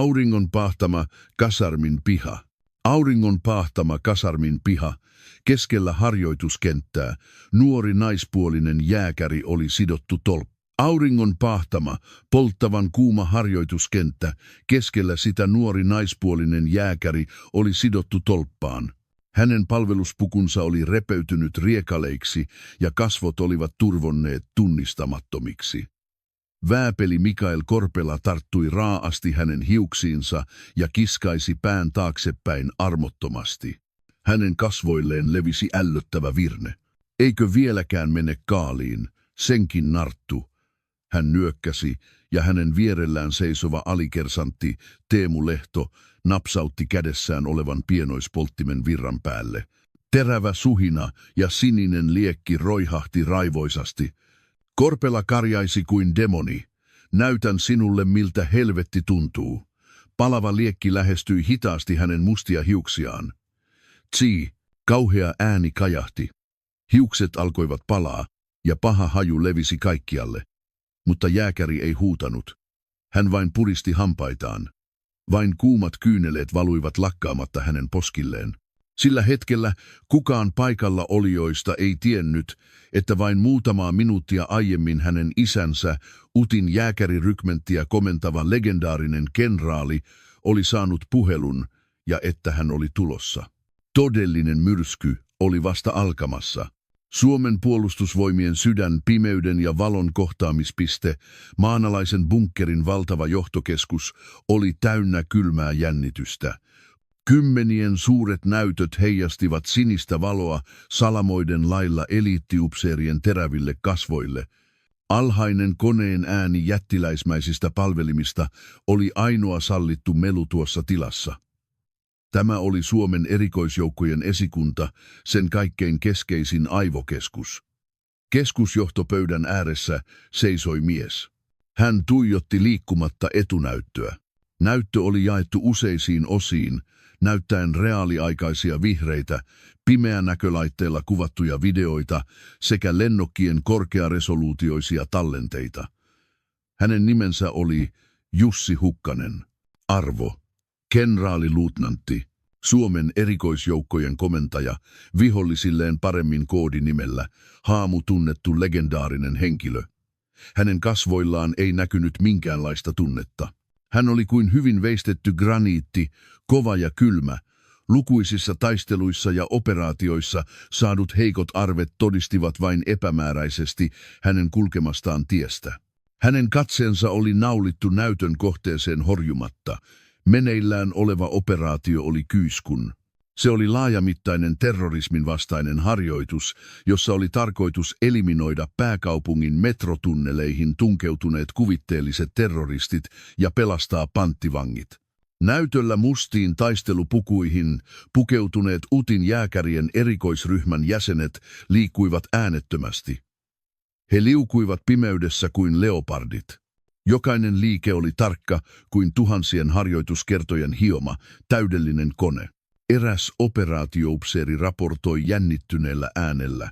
Auringon pahtama kasarmin piha. Auringon pahtama kasarmin piha. Keskellä harjoituskenttää nuori naispuolinen jääkäri oli sidottu tolppaan. Auringon pahtama, polttavan kuuma harjoituskenttä, keskellä sitä nuori naispuolinen jääkäri oli sidottu tolppaan. Hänen palveluspukunsa oli repeytynyt riekaleiksi ja kasvot olivat turvonneet tunnistamattomiksi. Vääpeli Mikael Korpela tarttui raaasti hänen hiuksiinsa ja kiskaisi pään taaksepäin armottomasti. Hänen kasvoilleen levisi ällöttävä virne. Eikö vieläkään mene kaaliin, senkin narttu? Hän nyökkäsi ja hänen vierellään seisova alikersantti Teemu Lehto napsautti kädessään olevan pienoispolttimen virran päälle. Terävä suhina ja sininen liekki roihahti raivoisasti. Korpela karjaisi kuin demoni. Näytän sinulle, miltä helvetti tuntuu. Palava liekki lähestyi hitaasti hänen mustia hiuksiaan. Tsi, kauhea ääni kajahti. Hiukset alkoivat palaa ja paha haju levisi kaikkialle. Mutta jääkäri ei huutanut. Hän vain puristi hampaitaan. Vain kuumat kyyneleet valuivat lakkaamatta hänen poskilleen. Sillä hetkellä kukaan paikalla olijoista ei tiennyt, että vain muutamaa minuuttia aiemmin hänen isänsä, Utin jääkärirykmenttiä komentava legendaarinen kenraali, oli saanut puhelun ja että hän oli tulossa. Todellinen myrsky oli vasta alkamassa. Suomen puolustusvoimien sydän, pimeyden ja valon kohtaamispiste, maanalaisen bunkkerin valtava johtokeskus, oli täynnä kylmää jännitystä. Kymmenien suuret näytöt heijastivat sinistä valoa salamoiden lailla eliittiupseerien teräville kasvoille. Alhainen koneen ääni jättiläismäisistä palvelimista oli ainoa sallittu melu tuossa tilassa. Tämä oli Suomen erikoisjoukkojen esikunta, sen kaikkein keskeisin aivokeskus. Keskusjohtopöydän ääressä seisoi mies. Hän tuijotti liikkumatta etunäyttöä. Näyttö oli jaettu useisiin osiin, näyttäen reaaliaikaisia vihreitä, pimeänäkölaitteella kuvattuja videoita sekä lennokkien korkearesoluutioisia tallenteita. Hänen nimensä oli Jussi Hukkanen. Arvo. Kenraaliluutnantti, Suomen erikoisjoukkojen komentaja, vihollisilleen paremmin koodinimellä, Haamu tunnettu legendaarinen henkilö. Hänen kasvoillaan ei näkynyt minkäänlaista tunnetta. Hän oli kuin hyvin veistetty graniitti, kova ja kylmä. Lukuisissa taisteluissa ja operaatioissa saadut heikot arvet todistivat vain epämääräisesti hänen kulkemastaan tiestä. Hänen katseensa oli naulittu näytön kohteeseen horjumatta. Meneillään oleva operaatio oli Kyyskun. Se oli laajamittainen terrorismin vastainen harjoitus, jossa oli tarkoitus eliminoida pääkaupungin metrotunneleihin tunkeutuneet kuvitteelliset terroristit ja pelastaa panttivangit. Näytöllä mustiin taistelupukuihin pukeutuneet Utin jääkärien erikoisryhmän jäsenet liikkuivat äänettömästi. He liukuivat pimeydessä kuin leopardit. Jokainen liike oli tarkka kuin tuhansien harjoituskertojen hioma, täydellinen kone. Eräs operaatioupseeri raportoi jännittyneellä äänellä.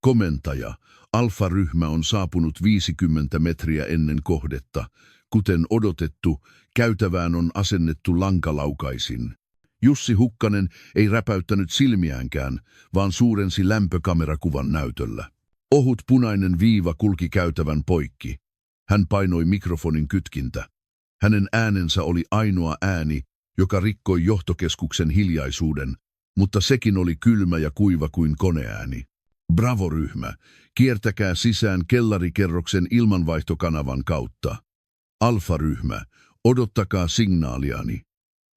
Komentaja, Alfa-ryhmä on saapunut 50 metriä ennen kohdetta. Kuten odotettu, käytävään on asennettu lankalaukaisin. Jussi Hukkanen ei räpäyttänyt silmiäänkään, vaan suurensi lämpökamerakuvan näytöllä. Ohut punainen viiva kulki käytävän poikki. Hän painoi mikrofonin kytkintä. Hänen äänensä oli ainoa ääni, joka rikkoi johtokeskuksen hiljaisuuden, mutta sekin oli kylmä ja kuiva kuin koneääni. Bravo-ryhmä, kiertäkää sisään kellarikerroksen ilmanvaihtokanavan kautta. Alfa-ryhmä, odottakaa signaaliani.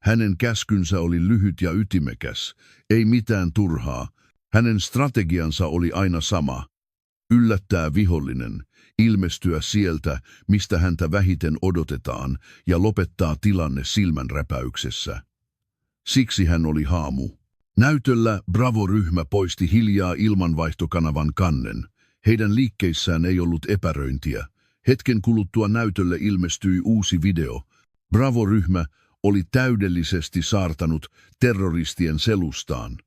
Hänen käskynsä oli lyhyt ja ytimekäs, ei mitään turhaa. Hänen strategiansa oli aina sama. Yllättää vihollinen, ilmestyä sieltä, mistä häntä vähiten odotetaan, ja lopettaa tilanne silmänräpäyksessä. Siksi hän oli Haamu. Näytöllä Bravo-ryhmä poisti hiljaa ilmanvaihtokanavan kannen. Heidän liikkeissään ei ollut epäröintiä. Hetken kuluttua näytölle ilmestyi uusi video. Bravo-ryhmä oli täydellisesti saartanut terroristien selustaan.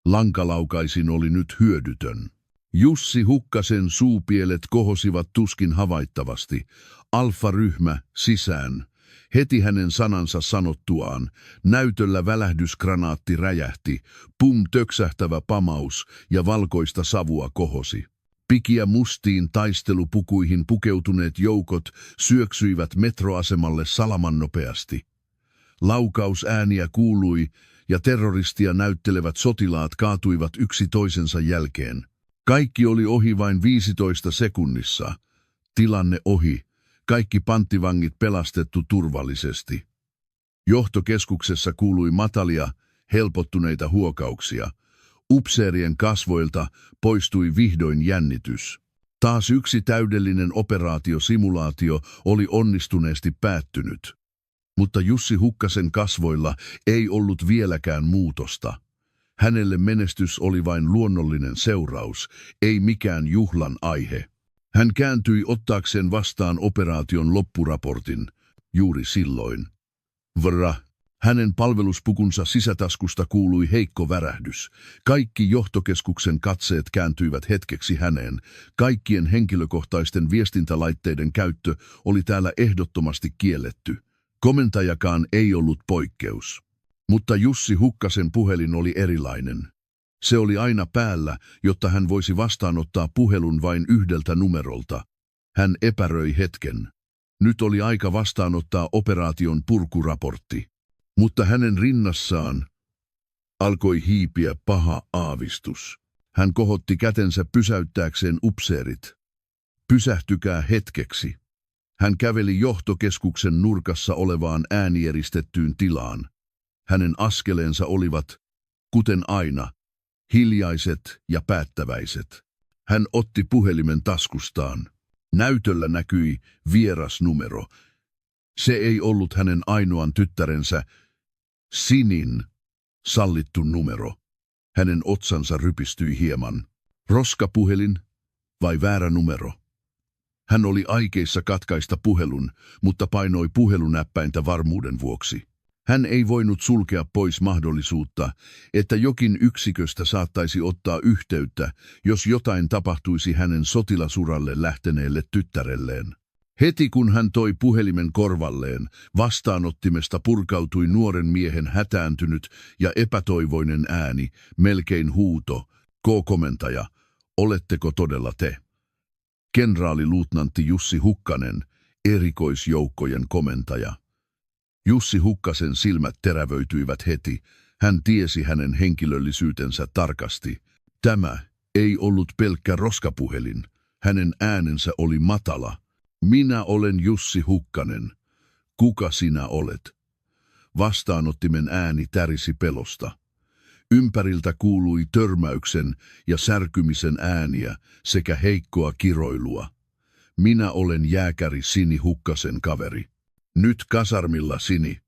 Lankalaukaisin oli nyt hyödytön. Jussi Hukkasen suupielet kohosivat tuskin havaittavasti. Alfa-ryhmä sisään. Heti hänen sanansa sanottuaan, näytöllä välähdysgranaatti räjähti, pum töksähtävä pamaus ja valkoista savua kohosi. Pikiä mustiin taistelupukuihin pukeutuneet joukot syöksyivät metroasemalle salamannopeasti. Laukausääniä kuului ja terroristia näyttelevät sotilaat kaatuivat yksi toisensa jälkeen. Kaikki oli ohi vain 15 sekunnissa. Tilanne ohi. Kaikki panttivangit pelastettu turvallisesti. Johtokeskuksessa kuului matalia, helpottuneita huokauksia. Upseerien kasvoilta poistui vihdoin jännitys. Taas yksi täydellinen operaatiosimulaatio oli onnistuneesti päättynyt. Mutta Jussi Hukkasen kasvoilla ei ollut vieläkään muutosta. Hänelle menestys oli vain luonnollinen seuraus, ei mikään juhlan aihe. Hän kääntyi ottaakseen vastaan operaation loppuraportin, juuri silloin. Vrra! Hänen palveluspukunsa sisätaskusta kuului heikko värähdys. Kaikki johtokeskuksen katseet kääntyivät hetkeksi häneen. Kaikkien henkilökohtaisten viestintälaitteiden käyttö oli täällä ehdottomasti kielletty. Komentajakaan ei ollut poikkeus. Mutta Jussi Hukkasen puhelin oli erilainen. Se oli aina päällä, jotta hän voisi vastaanottaa puhelun vain yhdeltä numerolta. Hän epäröi hetken. Nyt oli aika vastaanottaa operaation purkuraportti. Mutta hänen rinnassaan alkoi hiipiä paha aavistus. Hän kohotti kätensä pysäyttääkseen upseerit. Pysähtykää hetkeksi. Hän käveli johtokeskuksen nurkassa olevaan äänieristettyyn tilaan. Hänen askeleensa olivat, kuten aina, hiljaiset ja päättäväiset. Hän otti puhelimen taskustaan. Näytöllä näkyi vieras numero. Se ei ollut hänen ainoan tyttärensä, Sinin, sallittu numero. Hänen otsansa rypistyi hieman. Roskapuhelin vai väärä numero? Hän oli aikeissa katkaista puhelun, mutta painoi puhelunäppäintä varmuuden vuoksi. Hän ei voinut sulkea pois mahdollisuutta, että jokin yksiköstä saattaisi ottaa yhteyttä, jos jotain tapahtuisi hänen sotilasuralle lähteneelle tyttärelleen. Heti kun hän toi puhelimen korvalleen, vastaanottimesta purkautui nuoren miehen hätääntynyt ja epätoivoinen ääni, melkein huuto. K-komentaja, oletteko todella te? Kenraaliluutnantti Jussi Hukkanen, erikoisjoukkojen komentaja. Jussi Hukkasen silmät terävöityivät heti. Hän tiesi hänen henkilöllisyytensä tarkasti. Tämä ei ollut pelkkä roskapuhelin. Hänen äänensä oli matala. Minä olen Jussi Hukkanen. Kuka sinä olet? Vastaanottimen ääni tärisi pelosta. Ympäriltä kuului törmäyksen ja särkymisen ääniä sekä heikkoa kiroilua. Minä olen jääkäri Sini Hukkasen kaveri. Nyt kasarmilla Sini.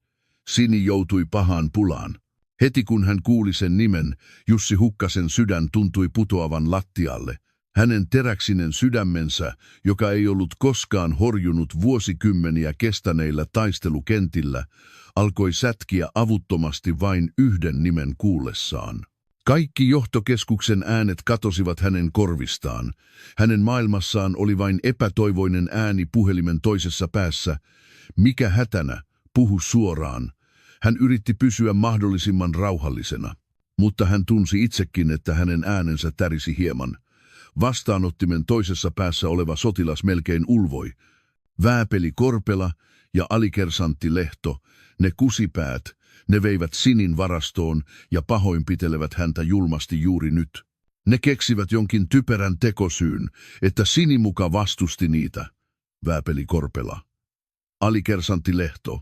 Sini joutui pahaan pulaan. Heti kun hän kuuli sen nimen, Jussi Hukkasen sydän tuntui putoavan lattialle. Hänen teräksinen sydämensä, joka ei ollut koskaan horjunut vuosikymmeniä kestäneillä taistelukentillä, alkoi sätkiä avuttomasti vain yhden nimen kuullessaan. Kaikki johtokeskuksen äänet katosivat hänen korvistaan. Hänen maailmassaan oli vain epätoivoinen ääni puhelimen toisessa päässä. Mikä hätänä? Puhu suoraan. Hän yritti pysyä mahdollisimman rauhallisena, mutta hän tunsi itsekin, että hänen äänensä tärisi hieman. Vastaanottimen toisessa päässä oleva sotilas melkein ulvoi. Vääpeli Korpela ja alikersantti Lehto, ne kusipäät, ne veivät Sinin varastoon ja pahoinpitelevät häntä julmasti juuri nyt. Ne keksivät jonkin typerän tekosyyn, että Sini muka vastusti niitä, vääpeli Korpela. Alikersantti Lehto.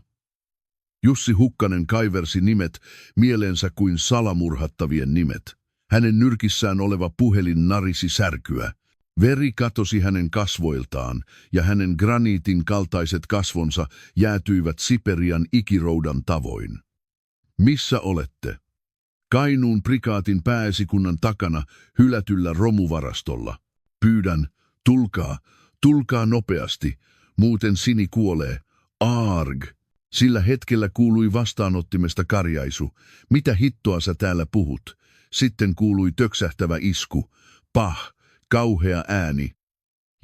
Jussi Hukkanen kaiversi nimet mieleensä kuin salamurhattavien nimet. Hänen nyrkissään oleva puhelin narisi särkyä. Veri katosi hänen kasvoiltaan ja hänen graniitin kaltaiset kasvonsa jäätyivät Siperian ikiroudan tavoin. Missä olette? Kainuun prikaatin pääesikunnan takana hylätyllä romuvarastolla. Pyydän, tulkaa nopeasti, muuten Sini kuolee. Aarg! Sillä hetkellä kuului vastaanottimesta karjaisu. Mitä hittoa sä täällä puhut? Sitten kuului töksähtävä isku. Pah! Kauhea ääni.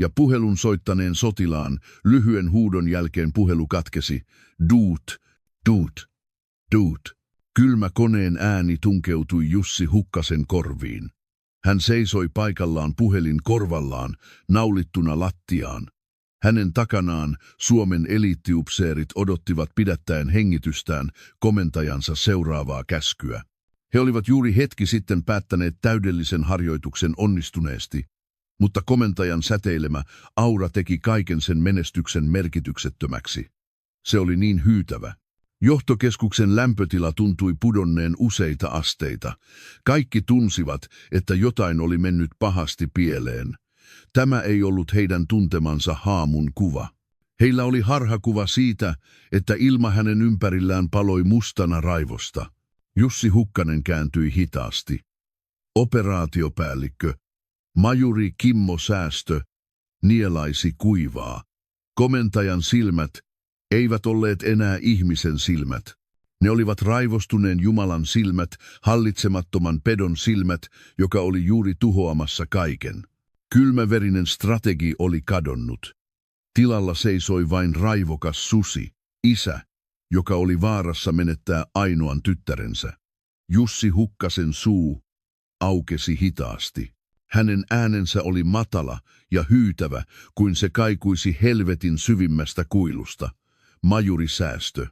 ja puhelun soittaneen sotilaan lyhyen huudon jälkeen puhelu katkesi. Duut, duut, duut. Kylmä koneen ääni tunkeutui Jussi Hukkasen korviin. Hän seisoi paikallaan puhelin korvallaan, naulittuna lattiaan. Hänen takanaan Suomen eliittiupseerit odottivat pidättäen hengitystään komentajansa seuraavaa käskyä. He olivat juuri hetki sitten päättäneet täydellisen harjoituksen onnistuneesti, mutta komentajan säteilemä aura teki kaiken sen menestyksen merkityksettömäksi. Se oli niin hyytävä. Johtokeskuksen lämpötila tuntui pudonneen useita asteita. Kaikki tunsivat, että jotain oli mennyt pahasti pieleen. Tämä ei ollut heidän tuntemansa Haamun kuva. Heillä oli harhakuva siitä, että ilma hänen ympärillään paloi mustana raivosta. Jussi Hukkanen kääntyi hitaasti. Operaatiopäällikkö, majuri Kimmo Säästö, nielaisi kuivaa. Komentajan silmät eivät olleet enää ihmisen silmät. Ne olivat raivostuneen Jumalan silmät, hallitsemattoman pedon silmät, joka oli juuri tuhoamassa kaiken. Kylmäverinen strategi oli kadonnut. Tilalla seisoi vain raivokas susi, isä, joka oli vaarassa menettää ainoan tyttärensä. Jussi Hukkasen suu aukesi hitaasti. Hänen äänensä oli matala ja hyytävä, kuin se kaikuisi helvetin syvimmästä kuilusta. Majuri Säästö.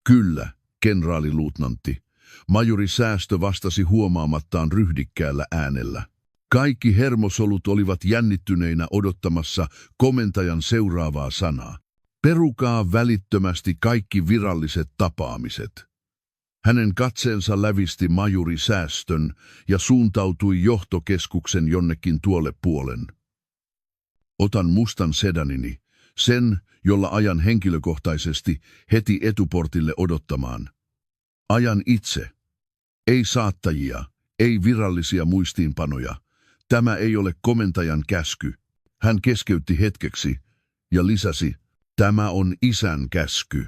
Kyllä, kenraaliluutnantti. Majuri Säästö vastasi huomaamattaan ryhdikkäällä äänellä. Kaikki hermosolut olivat jännittyneinä odottamassa komentajan seuraavaa sanaa. Perukaa välittömästi kaikki viralliset tapaamiset. Hänen katseensa lävisti majuri Säästön ja suuntautui johtokeskuksen jonnekin tuolle puolen. Otan mustan sedanini, sen, jolla ajan henkilökohtaisesti heti etuportille odottamaan. Ajan itse. Ei saattajia, ei virallisia muistiinpanoja. Tämä ei ole komentajan käsky. Hän keskeytti hetkeksi ja lisäsi, tämä on isän käsky.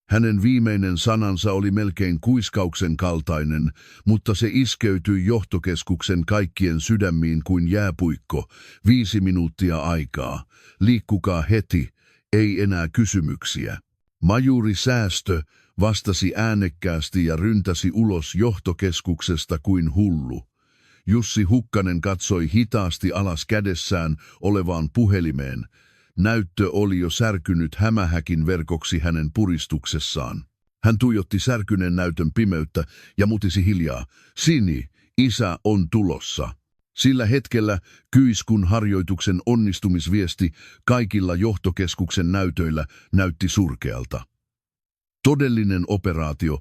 Hänen viimeinen sanansa oli melkein kuiskauksen kaltainen, mutta se iskeytyi johtokeskuksen kaikkien sydämiin kuin jääpuikko. 5 minuuttia aikaa. Liikkukaa heti, ei enää kysymyksiä. Majuri Säästö vastasi äänekkäästi ja ryntäsi ulos johtokeskuksesta kuin hullu. Jussi Hukkanen katsoi hitaasti alas kädessään olevaan puhelimeen. Näyttö oli jo särkynyt hämähäkin verkoksi hänen puristuksessaan. Hän tuijotti särkyneen näytön pimeyttä ja mutisi hiljaa. Sini, isä on tulossa. Sillä hetkellä Kyyskun harjoituksen onnistumisviesti kaikilla johtokeskuksen näytöillä näytti surkealta. Todellinen operaatio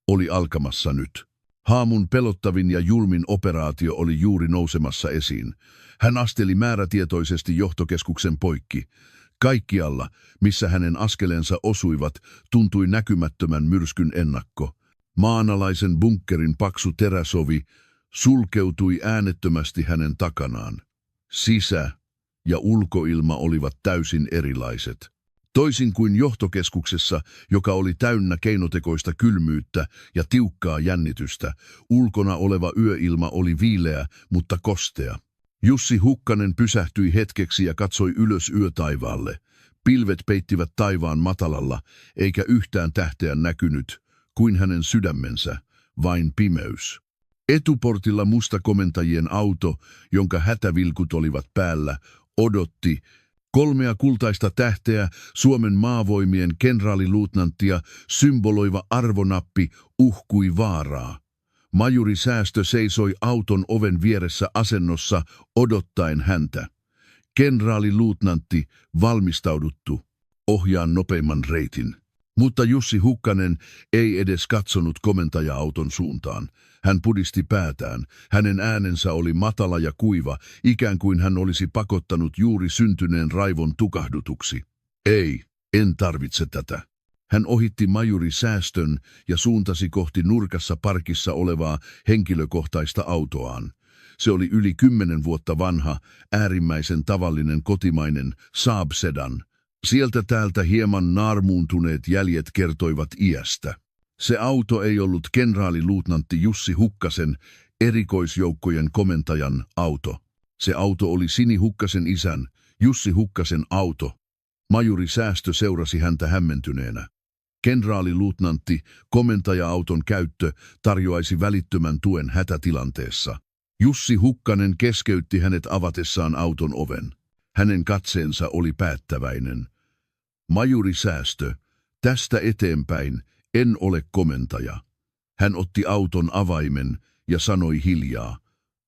oli alkamassa nyt. Haamun pelottavin ja julmin operaatio oli juuri nousemassa esiin. Hän asteli määrätietoisesti johtokeskuksen poikki. Kaikkialla, missä hänen askeleensa osuivat, tuntui näkymättömän myrskyn ennakko. Maanalaisen bunkkerin paksu teräsovi sulkeutui äänettömästi hänen takanaan. Sisä- ja ulkoilma olivat täysin erilaiset. Toisin kuin johtokeskuksessa, joka oli täynnä keinotekoista kylmyyttä ja tiukkaa jännitystä, ulkona oleva yöilma oli viileä, mutta kostea. Jussi Hukkanen pysähtyi hetkeksi ja katsoi ylös yötaivaalle. Pilvet peittivät taivaan matalalla, eikä yhtään tähteä näkynyt, kuin hänen sydämensä, vain pimeys. Etuportilla musta komentajien auto, jonka hätävilkut olivat päällä, odotti. 3 kultaista tähteä, Suomen maavoimien kenraaliluutnanttia symboloiva arvonappi uhkui vaaraa. Majuri Säästö seisoi auton oven vieressä asennossa odottaen häntä. Kenraaliluutnantti, valmistauduttu. Ohjaan nopeimman reitin. Mutta Jussi Hukkanen ei edes katsonut komentaja-auton suuntaan. Hän pudisti päätään. Hänen äänensä oli matala ja kuiva, ikään kuin hän olisi pakottanut juuri syntyneen raivon tukahdutuksi. Ei, en tarvitse tätä. Hän ohitti majuri Säästön ja suuntasi kohti nurkassa parkissa olevaa henkilökohtaista autoaan. Se oli yli 10 vuotta vanha, äärimmäisen tavallinen kotimainen Saab sedan. Sieltä täältä hieman naarmuuntuneet jäljet kertoivat iästä. Se auto ei ollut kenraaliluutnantti Jussi Hukkasen, erikoisjoukkojen komentajan auto. Se auto oli Sini Hukkasen isän, Jussi Hukkasen auto. Majuri Säästö seurasi häntä hämmentyneenä. Kenraaliluutnantti, komentaja-auton käyttö tarjoaisi välittömän tuen hätätilanteessa. Jussi Hukkanen keskeytti hänet avatessaan auton oven. Hänen katseensa oli päättäväinen. Majuri Säästö, tästä eteenpäin en ole komentaja. Hän otti auton avaimen ja sanoi hiljaa.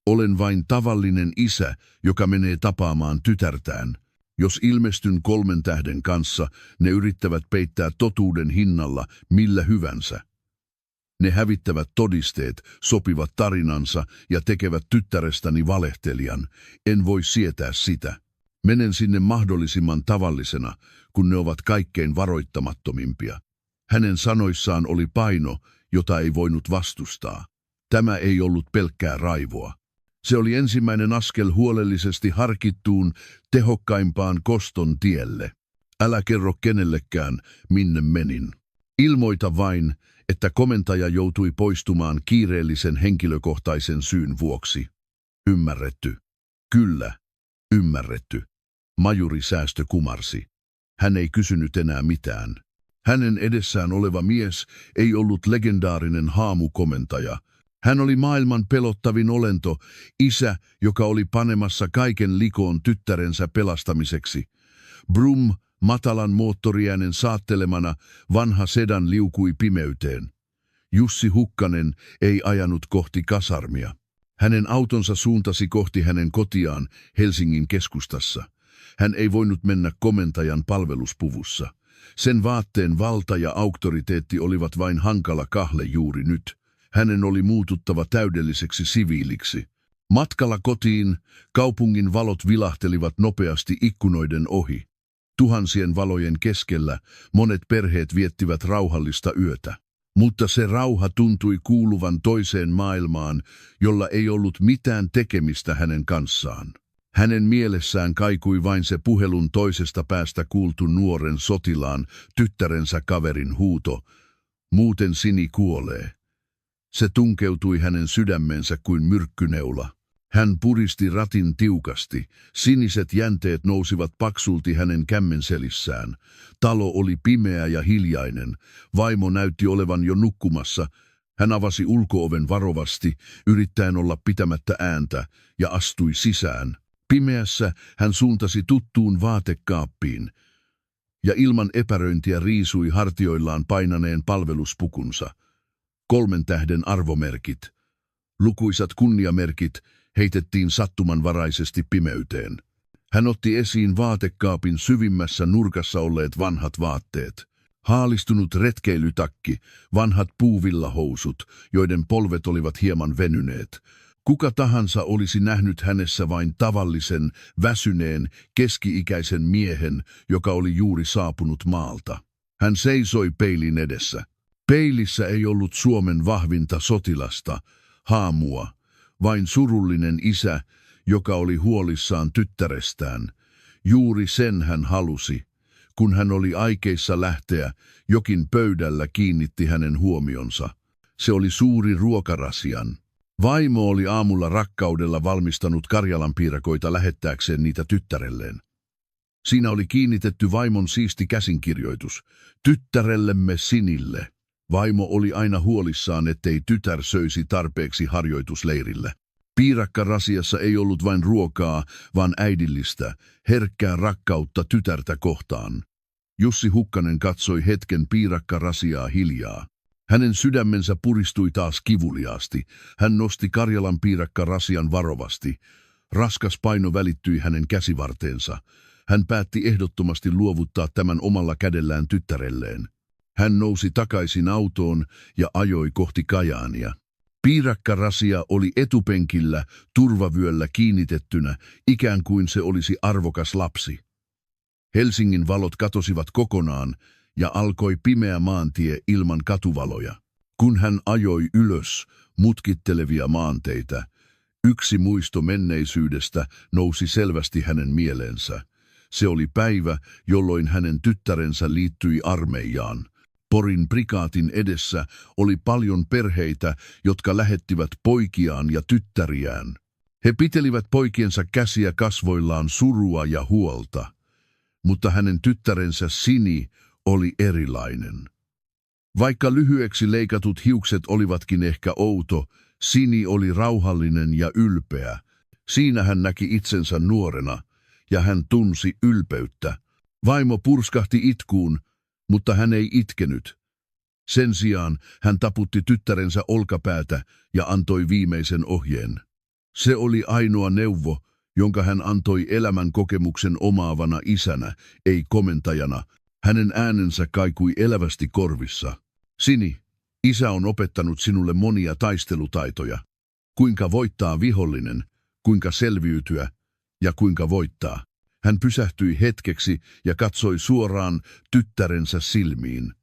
Olen vain tavallinen isä, joka menee tapaamaan tytärtään. Jos ilmestyn 3 tähden kanssa, ne yrittävät peittää totuuden hinnalla millä hyvänsä. Ne hävittävät todisteet, sopivat tarinansa ja tekevät tyttärestäni valehtelijan. En voi sietää sitä. Menen sinne mahdollisimman tavallisena, kun ne ovat kaikkein varoittamattomimpia. Hänen sanoissaan oli paino, jota ei voinut vastustaa. Tämä ei ollut pelkkää raivoa. Se oli ensimmäinen askel huolellisesti harkittuun, tehokkaimpaan koston tielle. Älä kerro kenellekään, minne menin. Ilmoita vain, että komentaja joutui poistumaan kiireellisen henkilökohtaisen syyn vuoksi. Ymmärretty. Kyllä, ymmärretty. Majuri Säästö kumarsi. Hän ei kysynyt enää mitään. Hänen edessään oleva mies ei ollut legendaarinen haamukomentaja. Hän oli maailman pelottavin olento, isä, joka oli panemassa kaiken likoon tyttärensä pelastamiseksi. Brum, matalan moottoriäänen saattelemana, vanha sedan liukui pimeyteen. Jussi Hukkanen ei ajanut kohti kasarmia. Hänen autonsa suuntasi kohti hänen kotiaan Helsingin keskustassa. Hän ei voinut mennä komentajan palveluspuvussa. Sen vaatteen valta ja auktoriteetti olivat vain hankala kahle juuri nyt. Hänen oli muututtava täydelliseksi siviiliksi. Matkalla kotiin kaupungin valot vilahtelivat nopeasti ikkunoiden ohi. Tuhansien valojen keskellä monet perheet viettivät rauhallista yötä. Mutta se rauha tuntui kuuluvan toiseen maailmaan, jolla ei ollut mitään tekemistä hänen kanssaan. Hänen mielessään kaikui vain se puhelun toisesta päästä kuultu nuoren sotilaan, tyttärensä kaverin huuto. Muuten Sini kuolee. Se tunkeutui hänen sydämensä kuin myrkkyneula. Hän puristi ratin tiukasti. Siniset jänteet nousivat paksulti hänen kämmenselissään. Talo oli pimeä ja hiljainen. Vaimo näytti olevan jo nukkumassa. Hän avasi ulko-oven varovasti, yrittäen olla pitämättä ääntä, ja astui sisään. Pimeässä hän suuntasi tuttuun vaatekaappiin, ja ilman epäröintiä riisui hartioillaan painaneen palveluspukunsa. 3 tähden arvomerkit, lukuisat kunniamerkit, heitettiin sattumanvaraisesti pimeyteen. Hän otti esiin vaatekaapin syvimmässä nurkassa olleet vanhat vaatteet. Haalistunut retkeilytakki, vanhat puuvillahousut, joiden polvet olivat hieman venyneet. Kuka tahansa olisi nähnyt hänessä vain tavallisen, väsyneen, keski-ikäisen miehen, joka oli juuri saapunut maalta. Hän seisoi peilin edessä. Peilissä ei ollut Suomen vahvinta sotilasta, haamua, vain surullinen isä, joka oli huolissaan tyttärestään. Juuri sen hän halusi. Kun hän oli aikeissa lähteä, jokin pöydällä kiinnitti hänen huomionsa. Se oli suuri ruokarasian. Vaimo oli aamulla rakkaudella valmistanut karjalanpiirakoita lähettääkseen niitä tyttärelleen. Siinä oli kiinnitetty vaimon siisti käsinkirjoitus. Tyttärellemme Sinille. Vaimo oli aina huolissaan, ettei tytär söisi tarpeeksi harjoitusleirillä. Piirakkarasiassa ei ollut vain ruokaa, vaan äidillistä, herkkää rakkautta tytärtä kohtaan. Jussi Hukkanen katsoi hetken piirakkarasiaa hiljaa. Hänen sydämensä puristui taas kivuliaasti. Hän nosti Karjalan piirakkarasian varovasti. Raskas paino välittyi hänen käsivarteensa. Hän päätti ehdottomasti luovuttaa tämän omalla kädellään tyttärelleen. Hän nousi takaisin autoon ja ajoi kohti Kajaania. Piirakkarasia oli etupenkillä, turvavyöllä kiinnitettynä, ikään kuin se olisi arvokas lapsi. Helsingin valot katosivat kokonaan ja alkoi pimeä maantie ilman katuvaloja. Kun hän ajoi ylös mutkittelevia maanteitä, yksi muisto menneisyydestä nousi selvästi hänen mieleensä. Se oli päivä, jolloin hänen tyttärensä liittyi armeijaan. Porin prikaatin edessä oli paljon perheitä, jotka lähettivät poikiaan ja tyttäriään. He pitelivät poikiensa käsiä kasvoillaan surua ja huolta, mutta hänen tyttärensä Sini oli erilainen. Vaikka lyhyeksi leikatut hiukset olivatkin ehkä outo, Sini oli rauhallinen ja ylpeä. Siinä hän näki itsensä nuorena, ja hän tunsi ylpeyttä. Vaimo purskahti itkuun, mutta hän ei itkenyt. Sen sijaan hän taputti tyttärensä olkapäätä ja antoi viimeisen ohjeen. Se oli ainoa neuvo, jonka hän antoi elämän kokemuksen omaavana isänä, ei komentajana. Hänen äänensä kaikui elävästi korvissa. Sini, isä on opettanut sinulle monia taistelutaitoja. Kuinka voittaa vihollinen, kuinka selviytyä ja kuinka voittaa. Hän pysähtyi hetkeksi ja katsoi suoraan tyttärensä silmiin.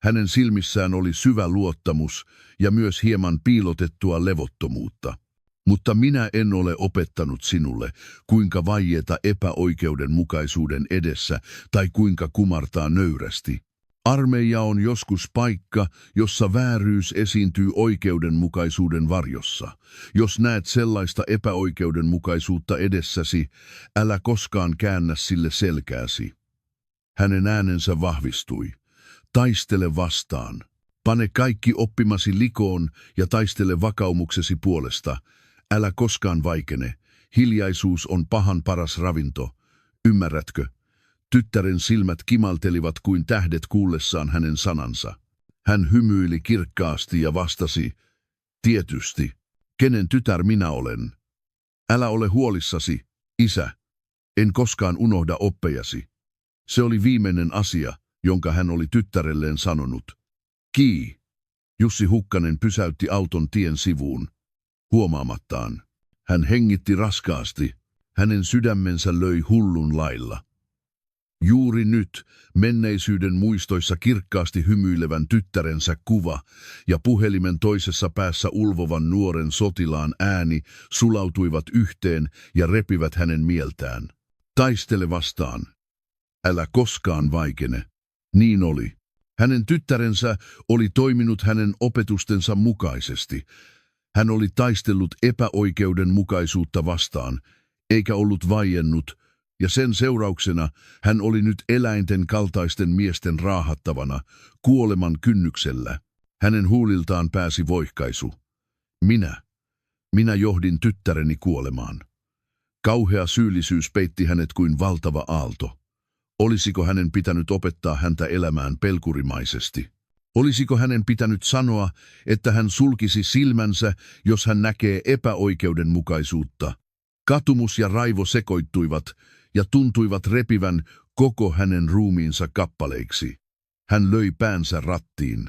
Hänen silmissään oli syvä luottamus ja myös hieman piilotettua levottomuutta. Mutta minä en ole opettanut sinulle, kuinka vaieta epäoikeudenmukaisuuden edessä tai kuinka kumartaa nöyrästi. Armeija on joskus paikka, jossa vääryys esiintyy oikeudenmukaisuuden varjossa. Jos näet sellaista epäoikeudenmukaisuutta edessäsi, älä koskaan käännä sille selkääsi. Hänen äänensä vahvistui. Taistele vastaan. Pane kaikki oppimasi likoon ja taistele vakaumuksesi puolesta. Älä koskaan vaikene. Hiljaisuus on pahan paras ravinto. Ymmärrätkö? Tyttären silmät kimaltelivat kuin tähdet kuullessaan hänen sanansa. Hän hymyili kirkkaasti ja vastasi, tietysti, kenen tytär minä olen? Älä ole huolissasi, isä. En koskaan unohda oppejasi. Se oli viimeinen asia, jonka hän oli tyttärelleen sanonut. Kii. Jussi Hukkanen pysäytti auton tien sivuun. Huomaamattaan. Hän hengitti raskaasti. Hänen sydämensä löi hullun lailla. Juuri nyt menneisyyden muistoissa kirkkaasti hymyilevän tyttärensä kuva ja puhelimen toisessa päässä ulvovan nuoren sotilaan ääni sulautuivat yhteen ja repivät hänen mieltään. Taistele vastaan. Älä koskaan vaikene. Niin oli. Hänen tyttärensä oli toiminut hänen opetustensa mukaisesti. Hän oli taistellut epäoikeudenmukaisuutta vastaan, eikä ollut vaiennut, ja sen seurauksena hän oli nyt eläinten kaltaisten miesten raahattavana, kuoleman kynnyksellä. Hänen huuliltaan pääsi voihkaisu. Minä johdin tyttäreni kuolemaan. Kauhea syyllisyys peitti hänet kuin valtava aalto. Olisiko hänen pitänyt opettaa häntä elämään pelkurimaisesti? Olisiko hänen pitänyt sanoa, että hän sulkisi silmänsä, jos hän näkee epäoikeudenmukaisuutta? Katumus ja raivo sekoittuivat ja tuntuivat repivän koko hänen ruumiinsa kappaleiksi. Hän löi päänsä rattiin.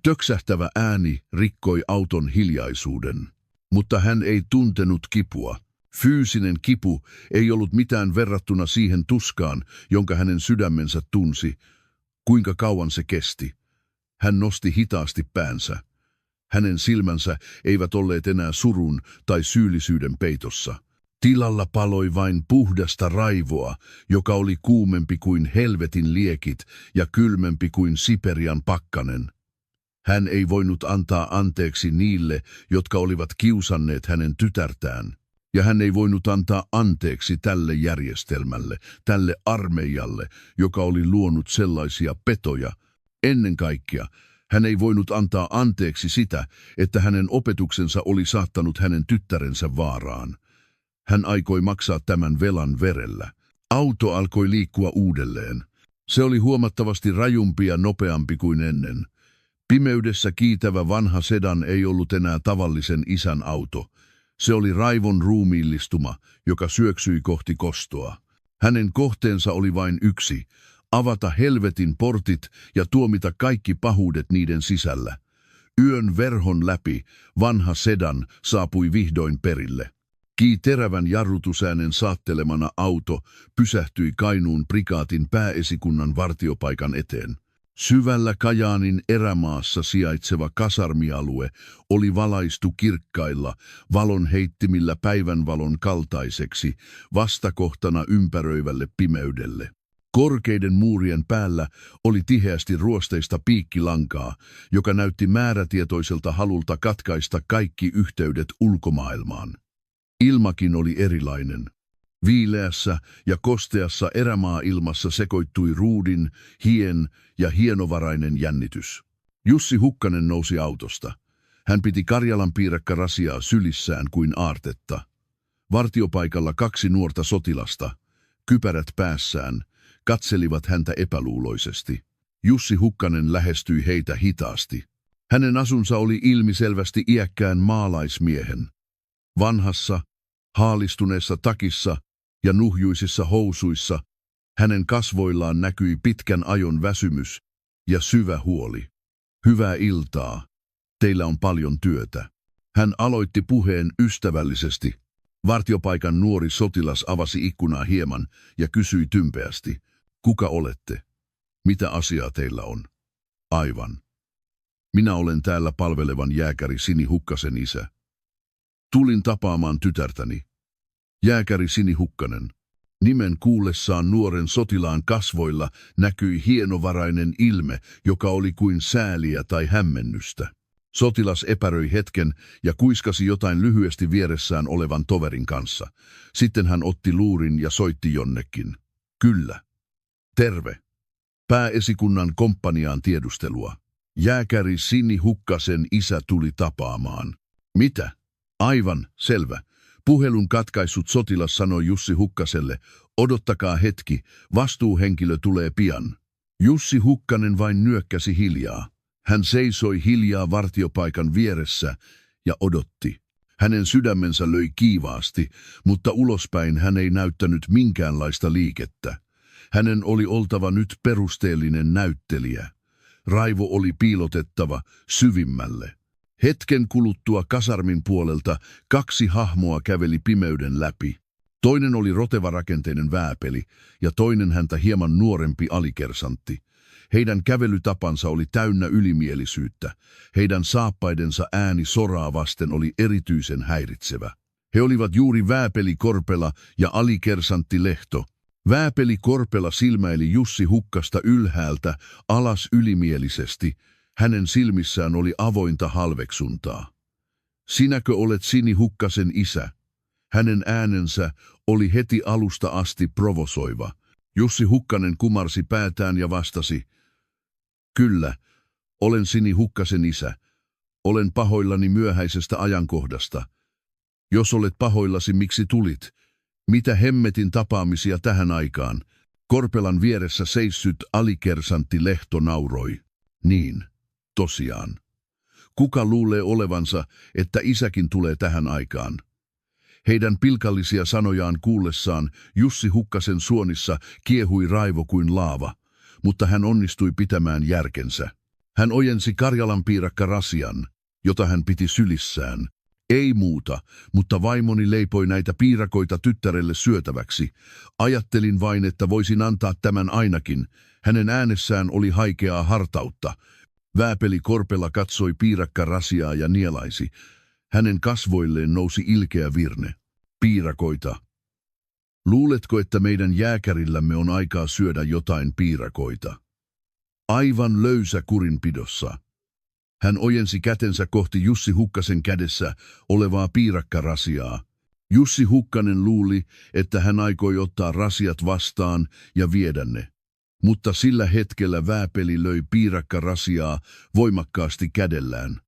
Töksähtävä ääni rikkoi auton hiljaisuuden. Mutta hän ei tuntenut kipua. Fyysinen kipu ei ollut mitään verrattuna siihen tuskaan, jonka hänen sydämensä tunsi. Kuinka kauan se kesti? Hän nosti hitaasti päänsä. Hänen silmänsä eivät olleet enää surun tai syyllisyyden peitossa. Tilalla paloi vain puhdasta raivoa, joka oli kuumempi kuin helvetin liekit ja kylmempi kuin Siperian pakkanen. Hän ei voinut antaa anteeksi niille, jotka olivat kiusanneet hänen tytärtään. Ja hän ei voinut antaa anteeksi tälle järjestelmälle, tälle armeijalle, joka oli luonut sellaisia petoja. Ennen kaikkea hän ei voinut antaa anteeksi sitä, että hänen opetuksensa oli saattanut hänen tyttärensä vaaraan. Hän aikoi maksaa tämän velan verellä. Auto alkoi liikkua uudelleen. Se oli huomattavasti rajumpi ja nopeampi kuin ennen. Pimeydessä kiitävä vanha sedan ei ollut enää tavallisen isän auto. Se oli raivon ruumiillistuma, joka syöksyi kohti kostoa. Hänen kohteensa oli vain yksi, avata helvetin portit ja tuomita kaikki pahuudet niiden sisällä. Yön verhon läpi vanha sedan saapui vihdoin perille. Terävän jarrutusäänen saattelemana auto pysähtyi Kainuun prikaatin pääesikunnan vartiopaikan eteen. Syvällä Kajaanin erämaassa sijaitseva kasarmialue oli valaistu kirkkailla, valon heittimillä päivänvalon kaltaiseksi, vastakohtana ympäröivälle pimeydelle. Korkeiden muurien päällä oli tiheästi ruosteista piikkilankaa, joka näytti määrätietoiselta halulta katkaista kaikki yhteydet ulkomaailmaan. Ilmakin oli erilainen. Viileässä ja kosteassa erämaa-ilmassa sekoittui ruudin, hien ja hienovarainen jännitys. Jussi Hukkanen nousi autosta. Hän piti Karjalan piirakkarasiaa sylissään kuin aartetta. Vartiopaikalla 2 nuorta sotilasta, kypärät päässään, katselivat häntä epäluuloisesti. Jussi Hukkanen lähestyi heitä hitaasti. Hänen asunsa oli ilmiselvästi iäkkään maalaismiehen. Vanhassa, haalistuneessa takissa ja nuhjuisissa housuissa hänen kasvoillaan näkyi pitkän ajon väsymys ja syvä huoli. Hyvää iltaa. Teillä on paljon työtä. Hän aloitti puheen ystävällisesti. Vartiopaikan nuori sotilas avasi ikkunaa hieman ja kysyi tympeästi. Kuka olette? Mitä asiaa teillä on? Aivan. Minä olen täällä palvelevan jääkäri Sini Hukkasen isä. Tulin tapaamaan tytärtäni. Jääkäri Sini Hukkanen. Nimen kuullessaan nuoren sotilaan kasvoilla näkyi hienovarainen ilme, joka oli kuin sääliä tai hämmennystä. Sotilas epäröi hetken ja kuiskasi jotain lyhyesti vieressään olevan toverin kanssa. Sitten hän otti luurin ja soitti jonnekin. Kyllä. Terve. Pääesikunnan komppaniaan tiedustelua. Jääkäri Sini Hukkasen isä tuli tapaamaan. Mitä? Aivan, selvä. Puhelun katkaissut sotilas sanoi Jussi Hukkaselle, odottakaa hetki, vastuuhenkilö tulee pian. Jussi Hukkanen vain nyökkäsi hiljaa. Hän seisoi hiljaa vartiopaikan vieressä ja odotti. Hänen sydämensä löi kiivaasti, mutta ulospäin hän ei näyttänyt minkäänlaista liikettä. Hänen oli oltava nyt perusteellinen näyttelijä. Raivo oli piilotettava syvimmälle. Hetken kuluttua kasarmin puolelta 2 hahmoa käveli pimeyden läpi. Toinen oli rotevarakenteinen vääpeli ja toinen häntä hieman nuorempi alikersantti. Heidän kävelytapansa oli täynnä ylimielisyyttä. Heidän saappaidensa ääni soraa vasten oli erityisen häiritsevä. He olivat juuri vääpeli Korpela ja alikersantti Lehto. Vääpeli Korpela silmäili Jussi Hukkasta ylhäältä alas ylimielisesti. Hänen silmissään oli avointa halveksuntaa. Sinäkö olet Sini Hukkasen isä? Hänen äänensä oli heti alusta asti provosoiva. Jussi Hukkanen kumarsi päätään ja vastasi. Kyllä, olen Sini Hukkasen isä. Olen pahoillani myöhäisestä ajankohdasta. Jos olet pahoillasi, miksi tulit? Mitä hemmetin tapaamisia tähän aikaan? Korpelan vieressä seissyt alikersantti Lehto nauroi. Niin, tosiaan. Kuka luulee olevansa, että isäkin tulee tähän aikaan? Heidän pilkallisia sanojaan kuullessaan Jussi Hukkasen suonissa kiehui raivo kuin laava, mutta hän onnistui pitämään järkensä. Hän ojensi Karjalan piirakkarasian, jota hän piti sylissään. Ei muuta, mutta vaimoni leipoi näitä piirakoita tyttärelle syötäväksi. Ajattelin vain, että voisin antaa tämän ainakin. Hänen äänessään oli haikeaa hartautta. Vääpeli Korpela katsoi piirakkarasiaa ja nielaisi. Hänen kasvoilleen nousi ilkeä virne. Piirakoita. Luuletko, että meidän jääkärillämme on aikaa syödä jotain piirakoita? Aivan löysä kurinpidossa. Hän ojensi kätensä kohti Jussi Hukkasen kädessä olevaa piirakkarasiaa. Jussi Hukkanen luuli, että hän aikoi ottaa rasiat vastaan ja viedä ne. Mutta sillä hetkellä vääpeli löi piirakkarasiaa voimakkaasti kädellään.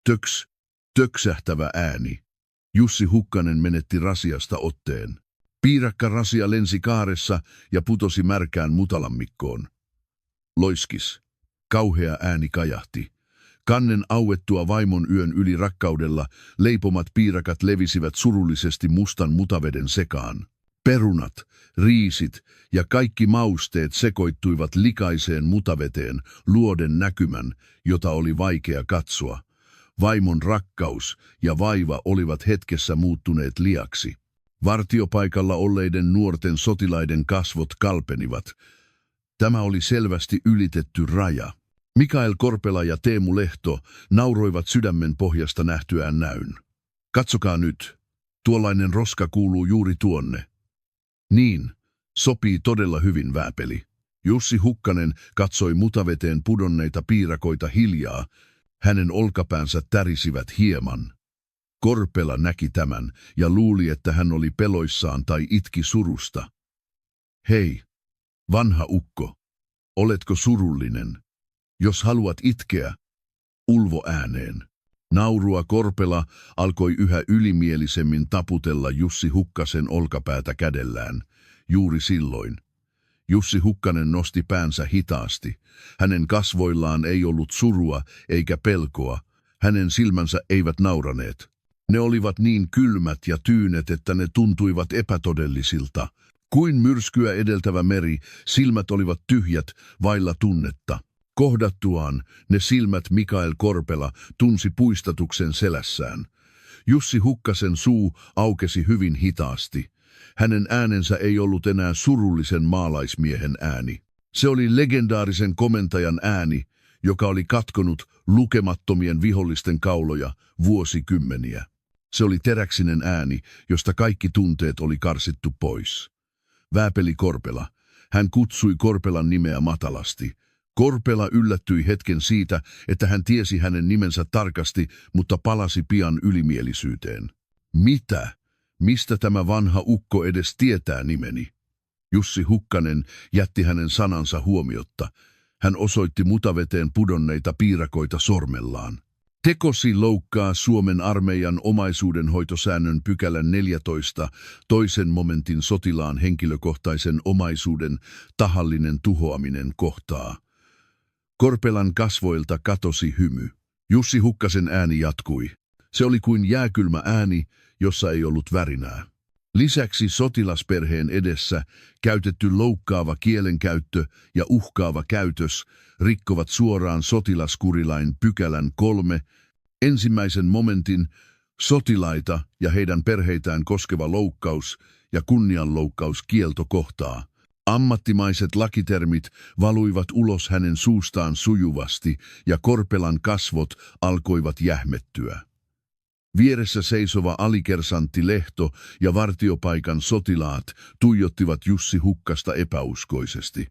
Töks, töksähtävä ääni. Jussi Hukkanen menetti rasiasta otteen. Piirakkarasia lensi kaaressa ja putosi märkään mutalammikkoon. Loiskis. Kauhea ääni kajahti. Kannen auettua vaimon yön yli rakkaudella leipomat piirakat levisivät surullisesti mustan mutaveden sekaan. Perunat, riisit ja kaikki mausteet sekoittuivat likaiseen mutaveteen luoden näkymän, jota oli vaikea katsoa. Vaimon rakkaus ja vaiva olivat hetkessä muuttuneet liaksi. Vartiopaikalla olleiden nuorten sotilaiden kasvot kalpenivat. Tämä oli selvästi ylitetty raja. Mikael Korpela ja Teemu Lehto nauroivat sydämen pohjasta nähtyään näyn. Katsokaa nyt, tuollainen roska kuuluu juuri tuonne. Niin, sopii todella hyvin vääpeli. Jussi Hukkanen katsoi mutaveteen pudonneita piirakoita hiljaa. Hänen olkapäänsä tärisivät hieman. Korpela näki tämän ja luuli, että hän oli peloissaan tai itki surusta. Hei, vanha ukko, oletko surullinen? Jos haluat itkeä, ulvo ääneen. Naurua Korpela alkoi yhä ylimielisemmin taputella Jussi Hukkasen olkapäätä kädellään. Juuri silloin Jussi Hukkanen nosti päänsä hitaasti. Hänen kasvoillaan ei ollut surua eikä pelkoa. Hänen silmänsä eivät nauraneet. Ne olivat niin kylmät ja tyynet, että ne tuntuivat epätodellisilta. Kuin myrskyä edeltävä meri, silmät olivat tyhjät, vailla tunnetta. Kohdattuaan ne silmät Mikael Korpela tunsi puistatuksen selässään. Jussi Hukkasen suu aukesi hyvin hitaasti. Hänen äänensä ei ollut enää surullisen maalaismiehen ääni. Se oli legendaarisen komentajan ääni, joka oli katkonut lukemattomien vihollisten kauloja vuosikymmeniä. Se oli teräksinen ääni, josta kaikki tunteet oli karsittu pois. Vääpeli Korpela. Hän kutsui Korpelan nimeä matalasti. Korpela yllättyi hetken siitä, että hän tiesi hänen nimensä tarkasti, mutta palasi pian ylimielisyyteen. Mitä? Mistä tämä vanha ukko edes tietää nimeni? Jussi Hukkanen jätti hänen sanansa huomiotta. Hän osoitti mutaveteen pudonneita piirakoita sormellaan. Tekosi loukkaa Suomen armeijan omaisuudenhoitosäännön pykälän 14 toisen momentin sotilaan henkilökohtaisen omaisuuden tahallinen tuhoaminen kohtaa. Korpelan kasvoilta katosi hymy. Jussi Hukkasen ääni jatkui. Se oli kuin jääkylmä ääni, jossa ei ollut värinää. Lisäksi sotilasperheen edessä käytetty loukkaava kielenkäyttö ja uhkaava käytös rikkovat suoraan sotilaskurilain pykälän 3, ensimmäisen momentin sotilaita ja heidän perheitään koskeva loukkaus ja kunnianloukkauskielto kohtaa. Ammattimaiset lakitermit valuivat ulos hänen suustaan sujuvasti ja Korpelan kasvot alkoivat jähmettyä. Vieressä seisova alikersantti Lehto ja vartiopaikan sotilaat tuijottivat Jussi Hukkasta epäuskoisesti.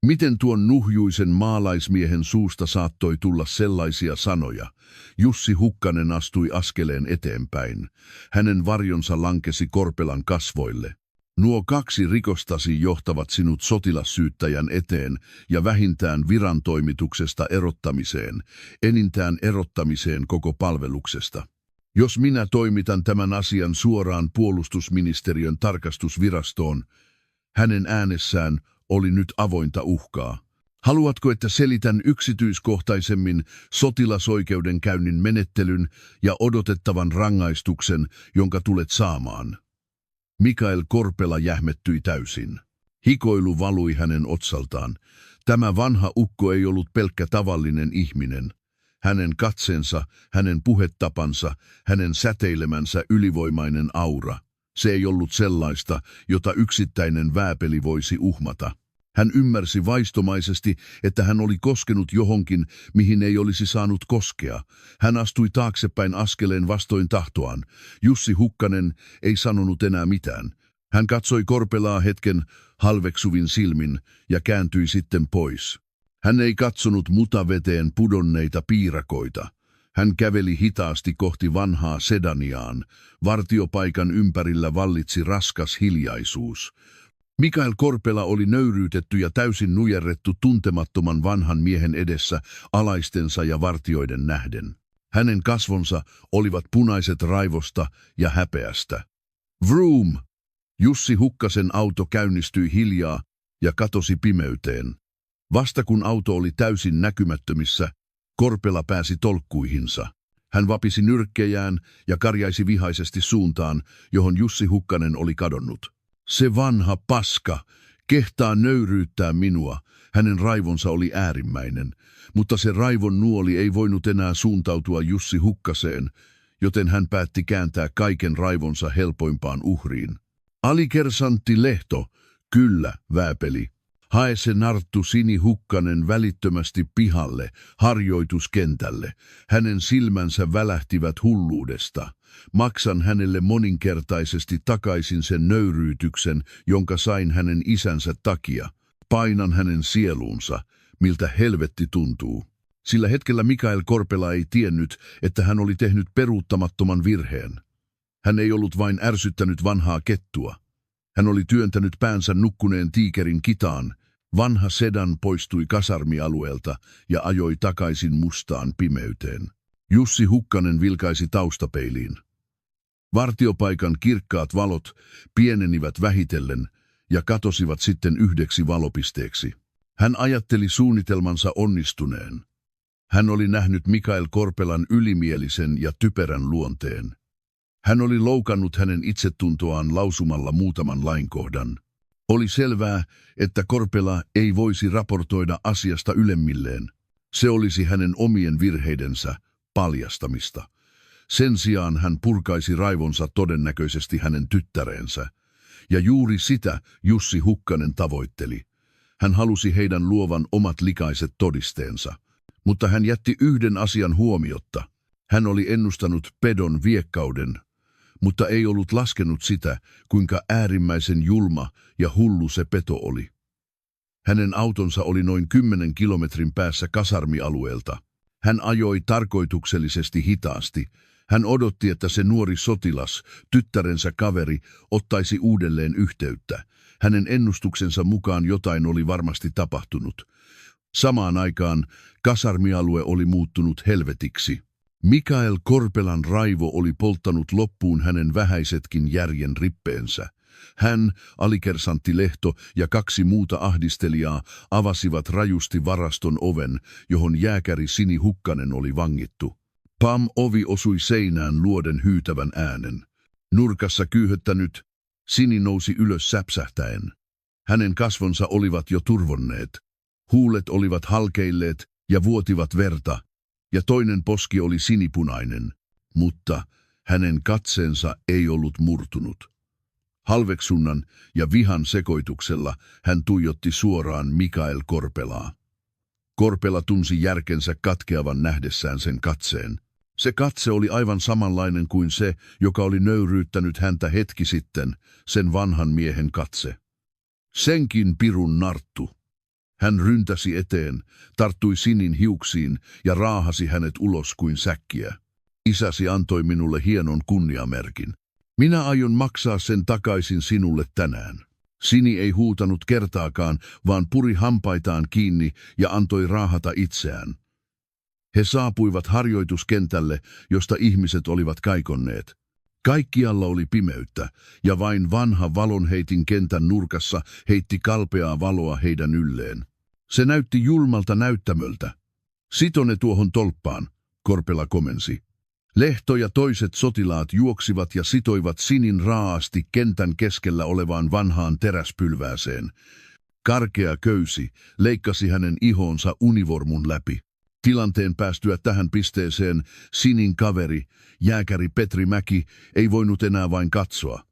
Miten tuon nuhjuisen maalaismiehen suusta saattoi tulla sellaisia sanoja? Jussi Hukkanen astui askeleen eteenpäin. Hänen varjonsa lankesi Korpelan kasvoille. Nuo 2 rikostasi johtavat sinut sotilassyyttäjän eteen ja vähintään virantoimituksesta erottamiseen, enintään erottamiseen koko palveluksesta. Jos minä toimitan tämän asian suoraan puolustusministeriön tarkastusvirastoon, hänen äänessään oli nyt avointa uhkaa. Haluatko, että selitän yksityiskohtaisemmin sotilasoikeudenkäynnin menettelyn ja odotettavan rangaistuksen, jonka tulet saamaan? Mikael Korpela jähmettyi täysin. Hikoilu valui hänen otsaltaan. Tämä vanha ukko ei ollut pelkkä tavallinen ihminen. Hänen katseensa, hänen puhetapansa, hänen säteilemänsä ylivoimainen aura. Se ei ollut sellaista, jota yksittäinen vääpeli voisi uhmata. Hän ymmärsi vaistomaisesti, että hän oli koskenut johonkin, mihin ei olisi saanut koskea. Hän astui taaksepäin askeleen vastoin tahtoaan. Jussi Hukkanen ei sanonut enää mitään. Hän katsoi Korpelaa hetken halveksuvin silmin ja kääntyi sitten pois. Hän ei katsonut mutaveteen pudonneita piirakoita. Hän käveli hitaasti kohti vanhaa sedaniaan. Vartiopaikan ympärillä vallitsi raskas hiljaisuus. Mikael Korpela oli nöyryytetty ja täysin nujerrettu tuntemattoman vanhan miehen edessä alaistensa ja vartioiden nähden. Hänen kasvonsa olivat punaiset raivosta ja häpeästä. Vroom! Jussi Hukkasen auto käynnistyi hiljaa ja katosi pimeyteen. Vasta kun auto oli täysin näkymättömissä, Korpela pääsi tolkkuihinsa. Hän vapisi nyrkkejään ja karjaisi vihaisesti suuntaan, johon Jussi Hukkanen oli kadonnut. Se vanha paska kehtaa nöyryyttää minua. Hänen raivonsa oli äärimmäinen, mutta se raivon nuoli ei voinut enää suuntautua Jussi Hukkaseen, joten hän päätti kääntää kaiken raivonsa helpoimpaan uhriin. Alikersantti Lehto, kyllä, vääpeli. Hae se narttu Sini Hukkanen välittömästi pihalle, harjoituskentälle. Hänen silmänsä välähtivät hulluudesta. Maksan hänelle moninkertaisesti takaisin sen nöyryytyksen, jonka sain hänen isänsä takia. Painan hänen sieluunsa, miltä helvetti tuntuu. Sillä hetkellä Mikael Korpela ei tiennyt, että hän oli tehnyt peruuttamattoman virheen. Hän ei ollut vain ärsyttänyt vanhaa kettua. Hän oli työntänyt päänsä nukkuneen tiikerin kitaan. Vanha sedan poistui kasarmialueelta ja ajoi takaisin mustaan pimeyteen. Jussi Hukkanen vilkaisi taustapeiliin. Vartiopaikan kirkkaat valot pienenivät vähitellen ja katosivat sitten yhdeksi valopisteeksi. Hän ajatteli suunnitelmansa onnistuneen. Hän oli nähnyt Mikael Korpelan ylimielisen ja typerän luonteen. Hän oli loukannut hänen itsetuntoaan lausumalla muutaman lainkohdan. Oli selvää, että Korpela ei voisi raportoida asiasta ylemmilleen. Se olisi hänen omien virheidensä paljastamista. Sen sijaan hän purkaisi raivonsa todennäköisesti hänen tyttärensä. Ja juuri sitä Jussi Hukkanen tavoitteli. Hän halusi heidän luovan omat likaiset todisteensa. Mutta hän jätti yhden asian huomiotta. Hän oli ennustanut pedon viekkauden, mutta ei ollut laskenut sitä, kuinka äärimmäisen julma ja hullu se peto oli. Hänen autonsa oli noin 10 kilometrin päässä kasarmialueelta. Hän ajoi tarkoituksellisesti hitaasti. Hän odotti, että se nuori sotilas, tyttärensä kaveri, ottaisi uudelleen yhteyttä. Hänen ennustuksensa mukaan jotain oli varmasti tapahtunut. Samaan aikaan kasarmialue oli muuttunut helvetiksi. Mikael Korpelan raivo oli polttanut loppuun hänen vähäisetkin järjen rippeensä. Hän, alikersantti Lehto ja 2 muuta ahdistelijaa avasivat rajusti varaston oven, johon jääkäri Sini Hukkanen oli vangittu. Pam, ovi osui seinään luoden hyytävän äänen. Nurkassa kyyhöttänyt, Sini nousi ylös säpsähtäen. Hänen kasvonsa olivat jo turvonneet. Huulet olivat halkeilleet ja vuotivat verta, ja toinen poski oli sinipunainen, mutta hänen katseensa ei ollut murtunut. Halveksunnan ja vihan sekoituksella hän tuijotti suoraan Mikael Korpelaa. Korpela tunsi järkensä katkeavan nähdessään sen katseen. Se katse oli aivan samanlainen kuin se, joka oli nöyryyttänyt häntä hetki sitten, sen vanhan miehen katse. Senkin pirun narttu. Hän ryntäsi eteen, tarttui Sinin hiuksiin ja raahasi hänet ulos kuin säkkiä. Isäsi antoi minulle hienon kunniamerkin. Minä aion maksaa sen takaisin sinulle tänään. Sini ei huutanut kertaakaan, vaan puri hampaitaan kiinni ja antoi raahata itseään. He saapuivat harjoituskentälle, josta ihmiset olivat kaikonneet. Kaikkialla oli pimeyttä, ja vain vanha valonheitin kentän nurkassa heitti kalpeaa valoa heidän ylleen. Se näytti julmalta näyttämöltä. Sitone tuohon tolppaan, Korpela komensi. Lehto ja toiset sotilaat juoksivat ja sitoivat Sinin raaasti kentän keskellä olevaan vanhaan teräspylvääseen. Karkea köysi leikkasi hänen ihonsa univormun läpi. Tilanteen päästyä tähän pisteeseen Sinin kaveri, jääkäri Petri Mäki, ei voinut enää vain katsoa.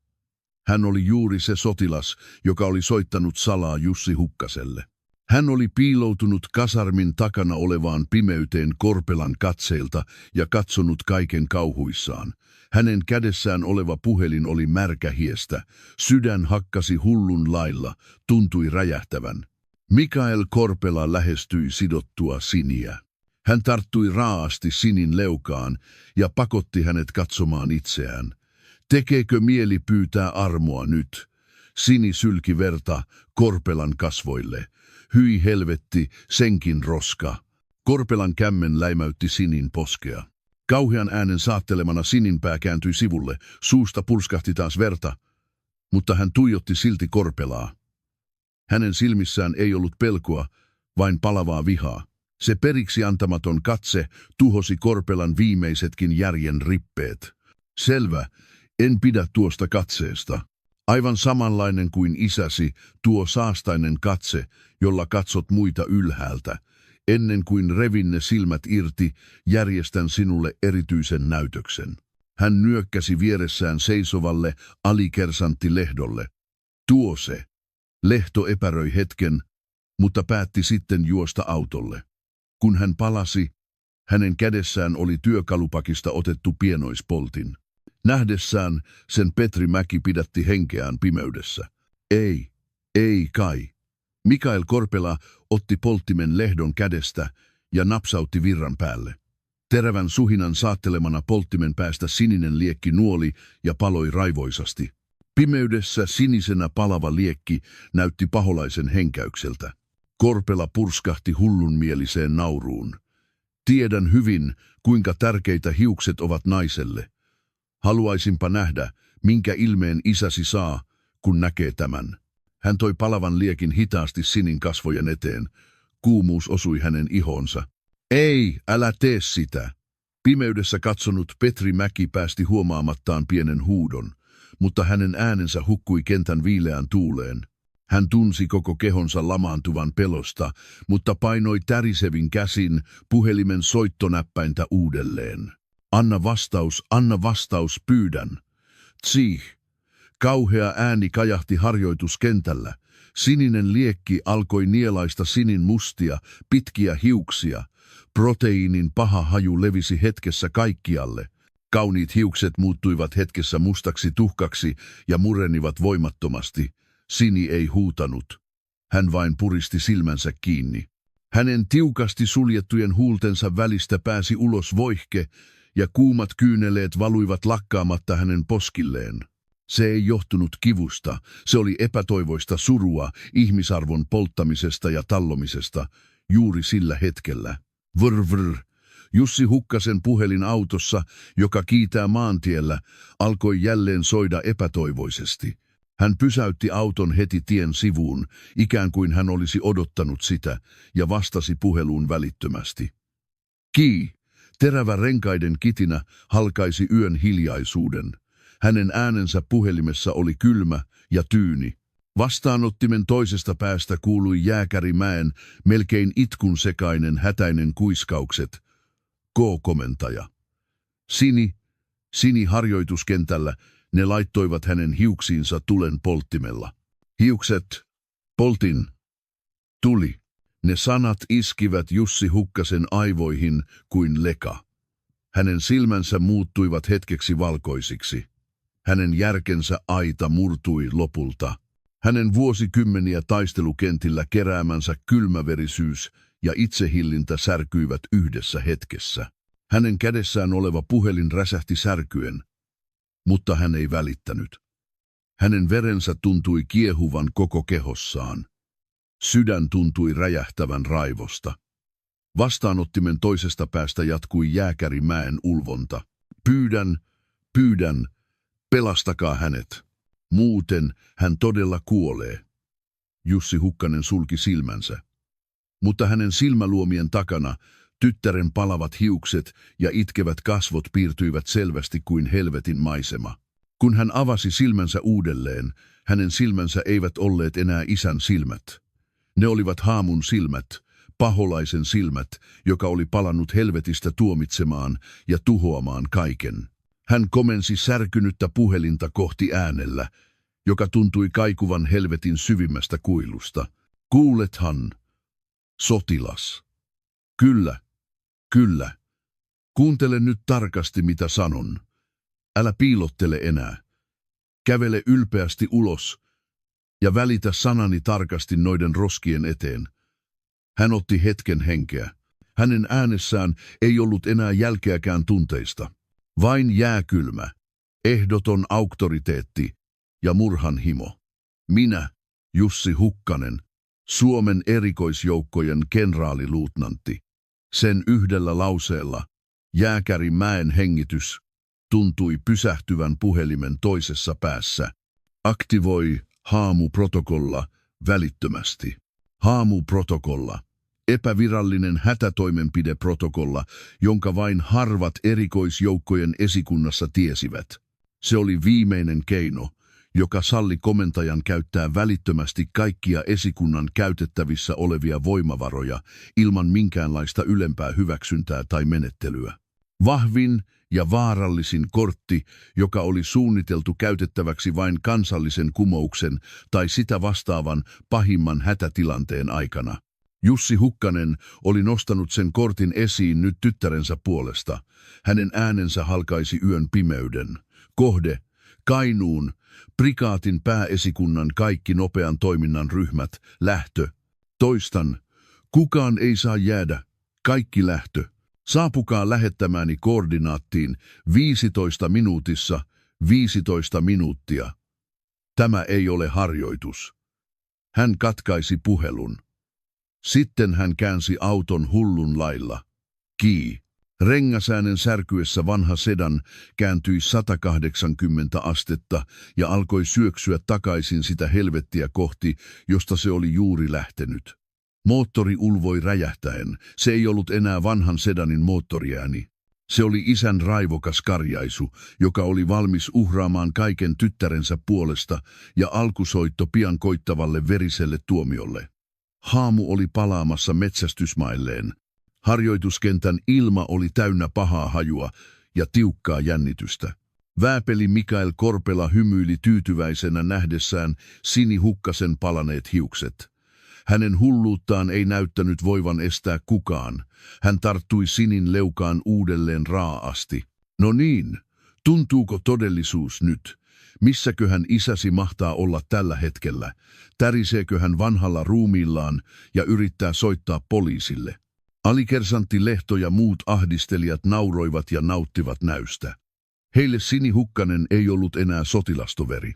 Hän oli juuri se sotilas, joka oli soittanut salaa Jussi Hukkaselle. Hän oli piiloutunut kasarmin takana olevaan pimeyteen Korpelan katseilta ja katsonut kaiken kauhuissaan. Hänen kädessään oleva puhelin oli märkähiestä, sydän hakkasi hullun lailla, tuntui räjähtävän. Mikael Korpela lähestyi sidottua Siniä. Hän tarttui raaasti Sinin leukaan ja pakotti hänet katsomaan itseään. Tekeekö mieli pyytää armoa nyt? Sini sylki verta Korpelan kasvoille. Hyi helvetti, senkin roska. Korpelan kämmen läimäytti Sinin poskea. Kauhean äänen saattelemana Sinin pää kääntyi sivulle, suusta pulskahti taas verta, mutta hän tuijotti silti Korpelaa. Hänen silmissään ei ollut pelkoa, vain palavaa vihaa. Se periksi antamaton katse tuhosi Korpelan viimeisetkin järjen rippeet. Selvä, en pidä tuosta katseesta. Aivan samanlainen kuin isäsi, tuo saastainen katse, jolla katsot muita ylhäältä. Ennen kuin revin ne silmät irti, järjestän sinulle erityisen näytöksen. Hän nyökkäsi vieressään seisovalle alikersantti Lehdolle. Tuo se. Lehto epäröi hetken, mutta päätti sitten juosta autolle. Kun hän palasi, hänen kädessään oli työkalupakista otettu pienoispoltin. Nähdessään sen Petri Mäki pidätti henkeään pimeydessä. Ei kai. Mikael Korpela otti polttimen Lehdon kädestä ja napsautti virran päälle. Terävän suhinan saattelemana polttimen päästä sininen liekki nuoli ja paloi raivoisasti. Pimeydessä sinisenä palava liekki näytti paholaisen henkäykseltä. Korpela purskahti hullunmieliseen nauruun. Tiedän hyvin, kuinka tärkeitä hiukset ovat naiselle. Haluaisinpa nähdä, minkä ilmeen isäsi saa, kun näkee tämän. Hän toi palavan liekin hitaasti Sinin kasvojen eteen. Kuumuus osui hänen ihoonsa. Ei, älä tee sitä. Pimeydessä katsonut Petri Mäki päästi huomaamattaan pienen huudon, mutta hänen äänensä hukkui kentän viileään tuuleen. Hän tunsi koko kehonsa lamaantuvan pelosta, mutta painoi tärisevin käsin puhelimen soittonäppäintä uudelleen. Anna vastaus, pyydän. Tsih. Kauhea ääni kajahti harjoituskentällä. Sininen liekki alkoi nielaista sinin mustia, pitkiä hiuksia. Proteiinin paha haju levisi hetkessä kaikkialle. Kauniit hiukset muuttuivat hetkessä mustaksi tuhkaksi ja murenivat voimattomasti. Sini ei huutanut. Hän vain puristi silmänsä kiinni. Hänen tiukasti suljettujen huultensa välistä pääsi ulos voihke ja kuumat kyyneleet valuivat lakkaamatta hänen poskilleen. Se ei johtunut kivusta, se oli epätoivoista surua, ihmisarvon polttamisesta ja tallomisesta, juuri sillä hetkellä. Vrr. Jussi Hukkasen puhelin autossa, joka kiitää maantiellä, alkoi jälleen soida epätoivoisesti. Hän pysäytti auton heti tien sivuun, ikään kuin hän olisi odottanut sitä, ja vastasi puheluun välittömästi. Kii! Terävä renkaiden kitinä halkaisi yön hiljaisuuden. Hänen äänensä puhelimessa oli kylmä ja tyyni. Vastaanottimen toisesta päästä kuului Jääkärimäen melkein itkun sekainen hätäinen kuiskaukset. K-komentaja. Sini harjoituskentällä, ne laittoivat hänen hiuksiinsa tulen polttimella. Hiukset, poltin, tuli. Ne sanat iskivät Jussi Hukkasen aivoihin kuin leka. Hänen silmänsä muuttuivat hetkeksi valkoisiksi. Hänen järkensä aita murtui lopulta. Hänen vuosikymmeniä taistelukentillä keräämänsä kylmäverisyys ja itsehillintä särkyivät yhdessä hetkessä. Hänen kädessään oleva puhelin räsähti särkyen, mutta hän ei välittänyt. Hänen verensä tuntui kiehuvan koko kehossaan. Sydän tuntui räjähtävän raivosta. Vastaanottimen toisesta päästä jatkui Jääkärimäen ulvonta. Pyydän, pelastakaa hänet. Muuten hän todella kuolee. Jussi Hukkanen sulki silmänsä. Mutta hänen silmäluomien takana tyttären palavat hiukset ja itkevät kasvot piirtyivät selvästi kuin helvetin maisema. Kun hän avasi silmänsä uudelleen, hänen silmänsä eivät olleet enää isän silmät. Ne olivat haamun silmät, paholaisen silmät, joka oli palannut helvetistä tuomitsemaan ja tuhoamaan kaiken. Hän komensi särkynyttä puhelinta kohti äänellä, joka tuntui kaikuvan helvetin syvimmästä kuilusta. Kuulethan, sotilas. Kyllä. Kuuntele nyt tarkasti, mitä sanon. Älä piilottele enää. Kävele ylpeästi ulos ja välitä sanani tarkasti noiden roskien eteen. Hän otti hetken henkeä. Hänen äänessään ei ollut enää jälkeäkään tunteista. Vain jääkylmä, ehdoton auktoriteetti ja murhanhimo. Minä, Jussi Hukkanen, Suomen erikoisjoukkojen kenraaliluutnantti. Sen yhdellä lauseella Jääkärimäen hengitys tuntui pysähtyvän puhelimen toisessa päässä. Aktivoi haamuprotokolla välittömästi. Haamuprotokolla. Epävirallinen hätätoimenpideprotokolla, jonka vain harvat erikoisjoukkojen esikunnassa tiesivät. Se oli viimeinen keino, joka salli komentajan käyttää välittömästi kaikkia esikunnan käytettävissä olevia voimavaroja ilman minkäänlaista ylempää hyväksyntää tai menettelyä. Vahvin ja vaarallisin kortti, joka oli suunniteltu käytettäväksi vain kansallisen kumouksen tai sitä vastaavan pahimman hätätilanteen aikana. Jussi Hukkanen oli nostanut sen kortin esiin nyt tyttärensä puolesta. Hänen äänensä halkaisi yön pimeyden. Kohde, Kainuun, prikaatin pääesikunnan kaikki nopean toiminnan ryhmät, lähtö. Toistan, kukaan ei saa jäädä. Kaikki lähtö. Saapukaa lähettämääni koordinaattiin 15 minuutissa, 15 minuuttia. Tämä ei ole harjoitus. Hän katkaisi puhelun. Sitten hän käänsi auton hullun lailla. Rengasäänen särkyessä vanha sedan kääntyi 180 astetta ja alkoi syöksyä takaisin sitä helvettiä kohti, josta se oli juuri lähtenyt. Moottori ulvoi räjähtäen. Se ei ollut enää vanhan sedanin moottoriääni. Se oli isän raivokas karjaisu, joka oli valmis uhraamaan kaiken tyttärensä puolesta ja alkusoitto pian koittavalle veriselle tuomiolle. Haamu oli palaamassa metsästysmailleen. Harjoituskentän ilma oli täynnä pahaa hajua ja tiukkaa jännitystä. Vääpeli Mikael Korpela hymyili tyytyväisenä nähdessään Sini-Hukkasen palaneet hiukset. Hänen hulluuttaan ei näyttänyt voivan estää kukaan. Hän tarttui Sinin leukaan uudelleen raaasti. No niin, tuntuuko todellisuus nyt? Missäköhän isäsi mahtaa olla tällä hetkellä? Täriseekö hän vanhalla ruumiillaan ja yrittää soittaa poliisille? Alikersantti Lehto ja muut ahdistelijat nauroivat ja nauttivat näystä. Heille Sini-Hukkanen ei ollut enää sotilastoveri.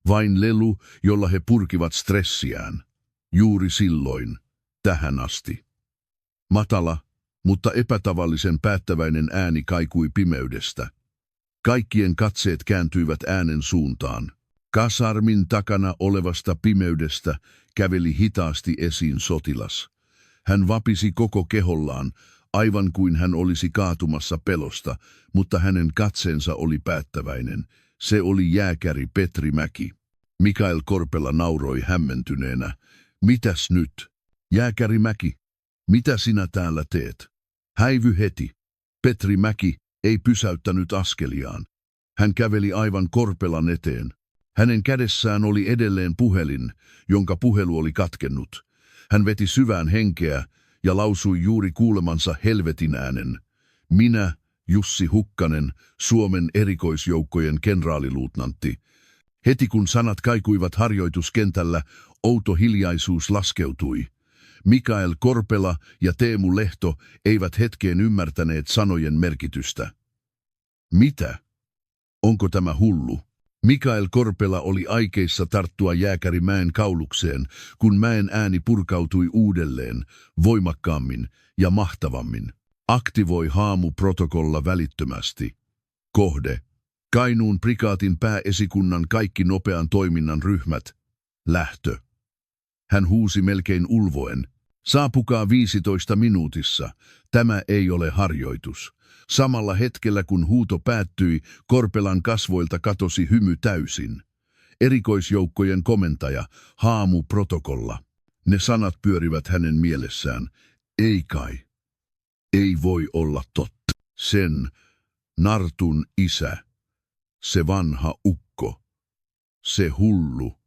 Vain lelu, jolla he purkivat stressiään. Juuri silloin, tähän asti. Matala, mutta epätavallisen päättäväinen ääni kaikui pimeydestä. Kaikkien katseet kääntyivät äänen suuntaan. Kasarmin takana olevasta pimeydestä käveli hitaasti esiin sotilas. Hän vapisi koko kehollaan, aivan kuin hän olisi kaatumassa pelosta, mutta hänen katseensa oli päättäväinen. Se oli jääkäri Petri Mäki. Mikael Korpela nauroi hämmentyneenä. Mitäs nyt? Jääkäri Mäki, mitä sinä täällä teet? Häivy heti. Petri Mäki ei pysäyttänyt askeliaan. Hän käveli aivan Korpelan eteen. Hänen kädessään oli edelleen puhelin, jonka puhelu oli katkennut. Hän veti syvään henkeä ja lausui juuri kuulemansa helvetin äänen. Minä, Jussi Hukkanen, Suomen erikoisjoukkojen kenraaliluutnantti. Heti kun sanat kaikuivat harjoituskentällä, outo hiljaisuus laskeutui. Mikael Korpela ja Teemu Lehto eivät hetkeen ymmärtäneet sanojen merkitystä. Mitä? Onko tämä hullu? Mikael Korpela oli aikeissa tarttua jääkäri Mäen kaulukseen, kun Mäen ääni purkautui uudelleen, voimakkaammin ja mahtavammin. Aktivoi Haamu-protokolla välittömästi. Kohde. Kainuun prikaatin pääesikunnan kaikki nopean toiminnan ryhmät. Lähtö. Hän huusi melkein ulvoen. Saapukaa 15 minuutissa. Tämä ei ole harjoitus. Samalla hetkellä kun huuto päättyi, Korpelan kasvoilta katosi hymy täysin. Erikoisjoukkojen komentaja, Haamu-protokolla. Ne sanat pyörivät hänen mielessään. Ei kai. Ei voi olla totta. Sen, Nartun isä. Se vanha ukko. Se hullu.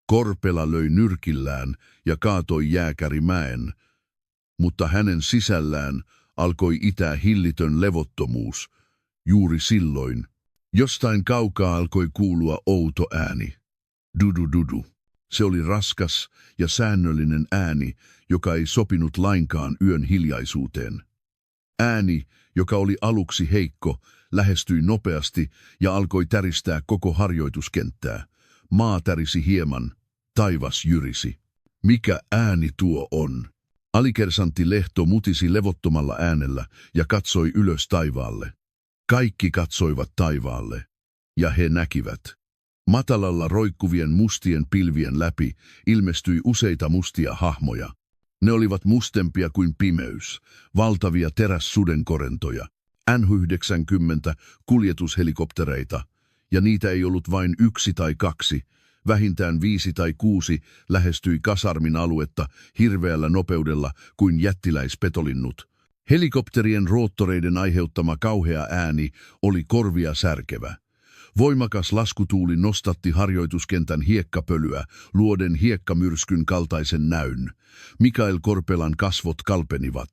Korpela löi nyrkillään ja kaatoi jääkäri Mäen, mutta hänen sisällään alkoi itää hillitön levottomuus. Juuri silloin jostain kaukaa alkoi kuulua outo ääni. Dudu dudu. Se oli raskas ja säännöllinen ääni, joka ei sopinut lainkaan yön hiljaisuuteen. Ääni, joka oli aluksi heikko, lähestyi nopeasti ja alkoi täristää koko harjoituskenttää. Maa tärisi hieman, taivas jyrisi. Mikä ääni tuo on? Alikersantti Lehto mutisi levottomalla äänellä ja katsoi ylös taivaalle. Kaikki katsoivat taivaalle, ja he näkivät. Matalalla roikkuvien mustien pilvien läpi ilmestyi useita mustia hahmoja. Ne olivat mustempia kuin pimeys, valtavia terässudenkorentoja, NH-90 kuljetushelikoptereita, ja niitä ei ollut vain 1 tai 2, vähintään 5 tai 6 lähestyi kasarmin aluetta hirveällä nopeudella kuin jättiläispetolinnut. Helikopterien roottoreiden aiheuttama kauhea ääni oli korvia särkevä. Voimakas laskutuuli nostatti harjoituskentän hiekkapölyä, luoden hiekkamyrskyn kaltaisen näyn. Mikael Korpelan kasvot kalpenivat.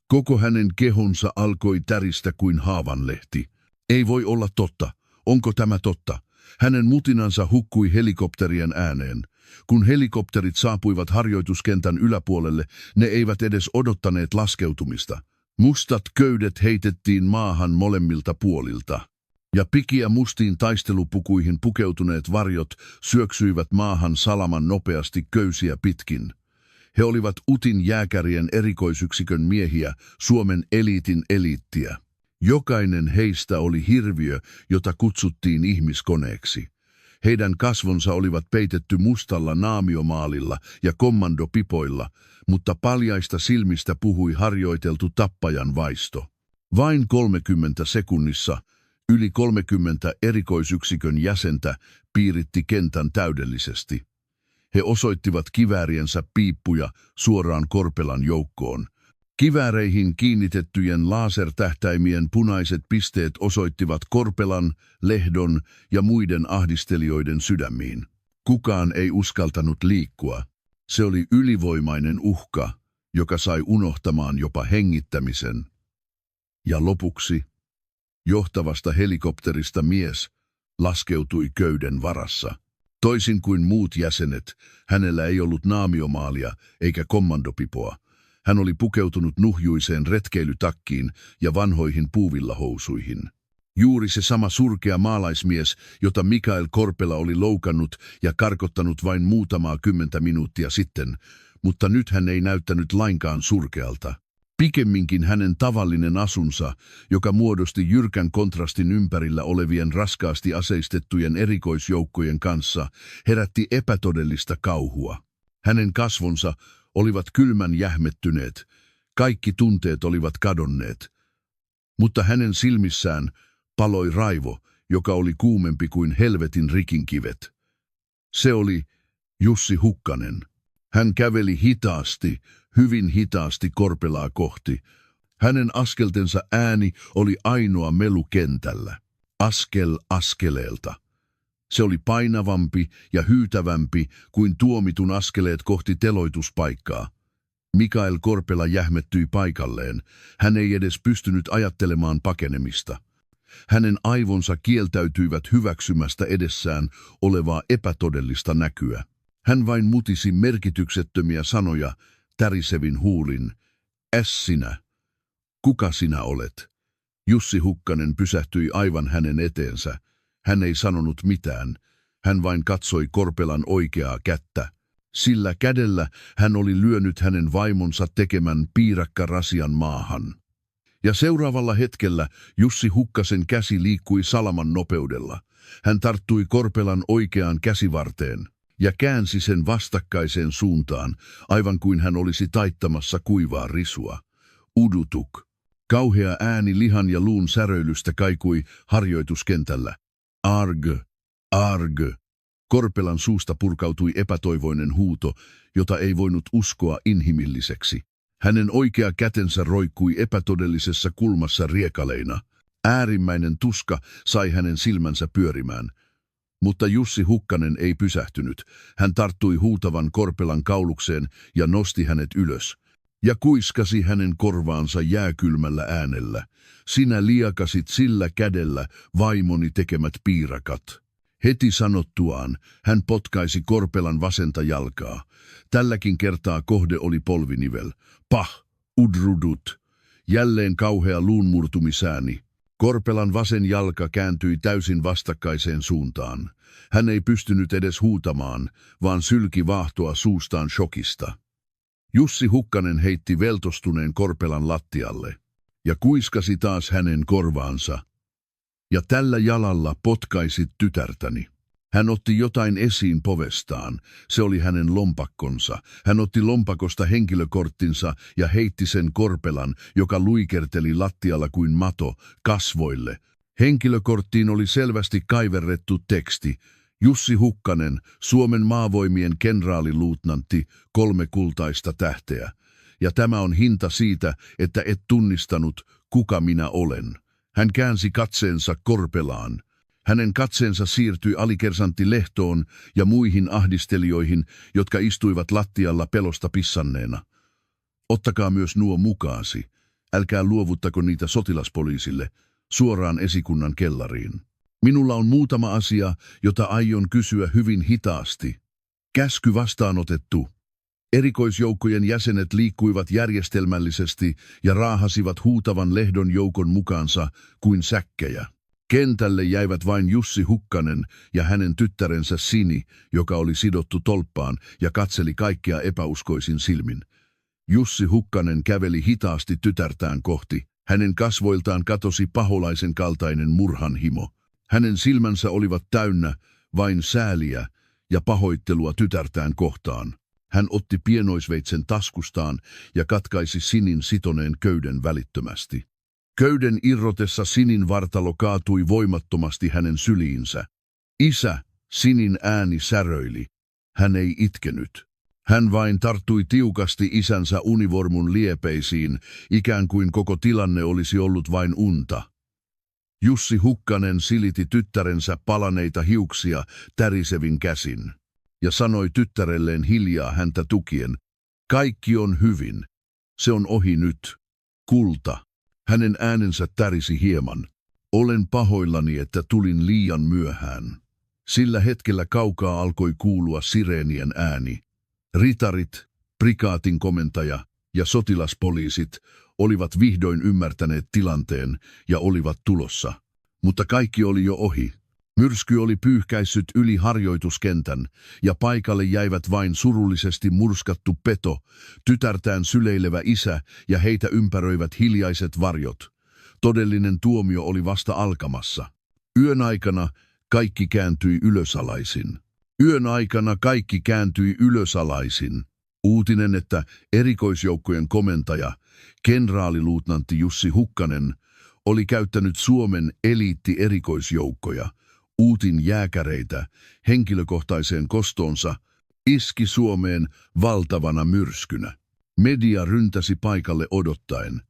Koko hänen kehonsa alkoi täristä kuin haavanlehti. Ei voi olla totta. Onko tämä totta? Hänen mutinansa hukkui helikopterien ääneen. Kun helikopterit saapuivat harjoituskentän yläpuolelle, ne eivät edes odottaneet laskeutumista. Mustat köydet heitettiin maahan molemmilta puolilta, ja pikiä mustiin taistelupukuihin pukeutuneet varjot syöksyivät maahan salaman nopeasti köysiä pitkin. He olivat UTin jääkärien erikoisyksikön miehiä, Suomen eliitin eliittiä. Jokainen heistä oli hirviö, jota kutsuttiin ihmiskoneeksi. Heidän kasvonsa olivat peitetty mustalla naamiomaalilla ja kommandopipoilla, mutta paljaista silmistä puhui harjoiteltu tappajan vaisto. Vain 30 sekunnissa yli 30 erikoisyksikön jäsentä piiritti kentän täydellisesti. He osoittivat kivääriensä piippuja suoraan Korpelan joukkoon. Kivääreihin kiinnitettyjen lasertähtäimien punaiset pisteet osoittivat Korpelan, Lehdon ja muiden ahdistelijoiden sydämiin. Kukaan ei uskaltanut liikkua. Se oli ylivoimainen uhka, joka sai unohtamaan jopa hengittämisen. Ja lopuksi johtavasta helikopterista mies laskeutui köyden varassa. Toisin kuin muut jäsenet, hänellä ei ollut naamiomaalia eikä kommandopipoa. Hän oli pukeutunut nuhjuiseen retkeilytakkiin ja vanhoihin puuvillahousuihin. Juuri se sama surkea maalaismies, jota Mikael Korpela oli loukannut ja karkottanut vain muutamaa 10 minuuttia sitten, mutta nyt hän ei näyttänyt lainkaan surkealta. Pikemminkin hänen tavallinen asunsa, joka muodosti jyrkän kontrastin ympärillä olevien raskaasti aseistettujen erikoisjoukkojen kanssa, herätti epätodellista kauhua. Hänen kasvonsa olivat kylmän jähmettyneet, kaikki tunteet olivat kadonneet, mutta hänen silmissään paloi raivo, joka oli kuumempi kuin helvetin rikinkivet. Se oli Jussi Hukkanen. Hän käveli hitaasti, hyvin hitaasti Korpelaa kohti. Hänen askeltensa ääni oli ainoa melu kentällä. Askel askeleelta. Se oli painavampi ja hyytävämpi kuin tuomitun askeleet kohti teloituspaikkaa. Mikael Korpela jähmettyi paikalleen. Hän ei edes pystynyt ajattelemaan pakenemista. Hänen aivonsa kieltäytyivät hyväksymästä edessään olevaa epätodellista näkyä. Hän vain mutisi merkityksettömiä sanoja tärisevin huulin. Sinä. Kuka sinä olet? Jussi Hukkanen pysähtyi aivan hänen eteensä. Hän ei sanonut mitään. Hän vain katsoi Korpelan oikeaa kättä. Sillä kädellä hän oli lyönyt hänen vaimonsa tekemän piirakkarasian maahan. Ja seuraavalla hetkellä Jussi Hukkasen käsi liikkui salaman nopeudella. Hän tarttui Korpelan oikeaan käsivarteen ja käänsi sen vastakkaiseen suuntaan, aivan kuin hän olisi taittamassa kuivaa risua. Udutuk. Kauhea ääni lihan ja luun säröilystä kaikui harjoituskentällä. Arg, arg. Korpelan suusta purkautui epätoivoinen huuto, jota ei voinut uskoa inhimilliseksi. Hänen oikea kätensä roikkui epätodellisessa kulmassa riekaleina. Äärimmäinen tuska sai hänen silmänsä pyörimään. Mutta Jussi Hukkanen ei pysähtynyt. Hän tarttui huutavan Korpelan kaulukseen ja nosti hänet ylös. Ja kuiskasi hänen korvaansa jääkylmällä äänellä. Sinä liakasit sillä kädellä vaimoni tekemät piirakat. Heti sanottuaan hän potkaisi Korpelan vasenta jalkaa. Tälläkin kertaa kohde oli polvinivel. Pah, udrudut. Jälleen kauhea luunmurtumisääni. Korpelan vasen jalka kääntyi täysin vastakkaiseen suuntaan. Hän ei pystynyt edes huutamaan, vaan sylki vaahtoa suustaan shokista. Jussi Hukkanen heitti veltostuneen Korpelan lattialle ja kuiskasi taas hänen korvaansa. Ja tällä jalalla potkaisit tytärtäni. Hän otti jotain esiin povestaan. Se oli hänen lompakkonsa. Hän otti lompakosta henkilökorttinsa ja heitti sen Korpelan, joka luikerteli lattialla kuin mato, kasvoille. Henkilökorttiin oli selvästi kaiverrettu teksti. Jussi Hukkanen, Suomen maavoimien kenraaliluutnantti, 3 kultaista tähteä. Ja tämä on hinta siitä, että et tunnistanut, kuka minä olen. Hän käänsi katseensa Korpelaan. Hänen katseensa siirtyi alikersantti Lehtoon ja muihin ahdistelijoihin, jotka istuivat lattialla pelosta pissanneena. Ottakaa myös nuo mukaasi. Älkää luovuttako niitä sotilaspoliisille, suoraan esikunnan kellariin. Minulla on muutama asia, jota aion kysyä hyvin hitaasti. Käsky vastaanotettu. Erikoisjoukkojen jäsenet liikkuivat järjestelmällisesti ja raahasivat huutavan lehdon joukon mukaansa kuin säkkejä. Kentälle jäivät vain Jussi Hukkanen ja hänen tyttärensä Sini, joka oli sidottu tolppaan ja katseli kaikkea epäuskoisin silmin. Jussi Hukkanen käveli hitaasti tytärtään kohti. Hänen kasvoiltaan katosi paholaisen kaltainen murhanhimo. Hänen silmänsä olivat täynnä vain sääliä ja pahoittelua tytärtään kohtaan. Hän otti pienoisveitsen taskustaan ja katkaisi Sinin sitoneen köyden välittömästi. Köyden irrotessa Sinin vartalo kaatui voimattomasti hänen syliinsä. Isä, Sinin ääni säröili. Hän ei itkenyt. Hän vain tarttui tiukasti isänsä univormun liepeisiin, ikään kuin koko tilanne olisi ollut vain unta. Jussi Hukkanen silitti tyttärensä palaneita hiuksia tärisevin käsin ja sanoi tyttärelleen hiljaa häntä tukien, kaikki on hyvin, se on ohi nyt, kulta. Hänen äänensä tärisi hieman. Olen pahoillani, että tulin liian myöhään. Sillä hetkellä kaukaa alkoi kuulua sireenien ääni. Ritarit, prikaatin komentaja ja sotilaspoliisit olivat vihdoin ymmärtäneet tilanteen ja olivat tulossa. Mutta kaikki oli jo ohi. Myrsky oli pyyhkäissyt yli harjoituskentän ja paikalle jäivät vain surullisesti murskattu Peto, tytärtään syleilevä isä ja heitä ympäröivät hiljaiset varjot. Todellinen tuomio oli vasta alkamassa. Yön aikana kaikki kääntyi ylösalaisin. Yön aikana kaikki kääntyi ylösalaisin. Uutinen, että erikoisjoukkojen komentaja, kenraaliluutnantti Jussi Hukkanen, oli käyttänyt Suomen eliitti-erikoisjoukkoja, uutin jääkäreitä, henkilökohtaiseen kostoonsa, iski Suomeen valtavana myrskynä. Media ryntäsi paikalle odottaen.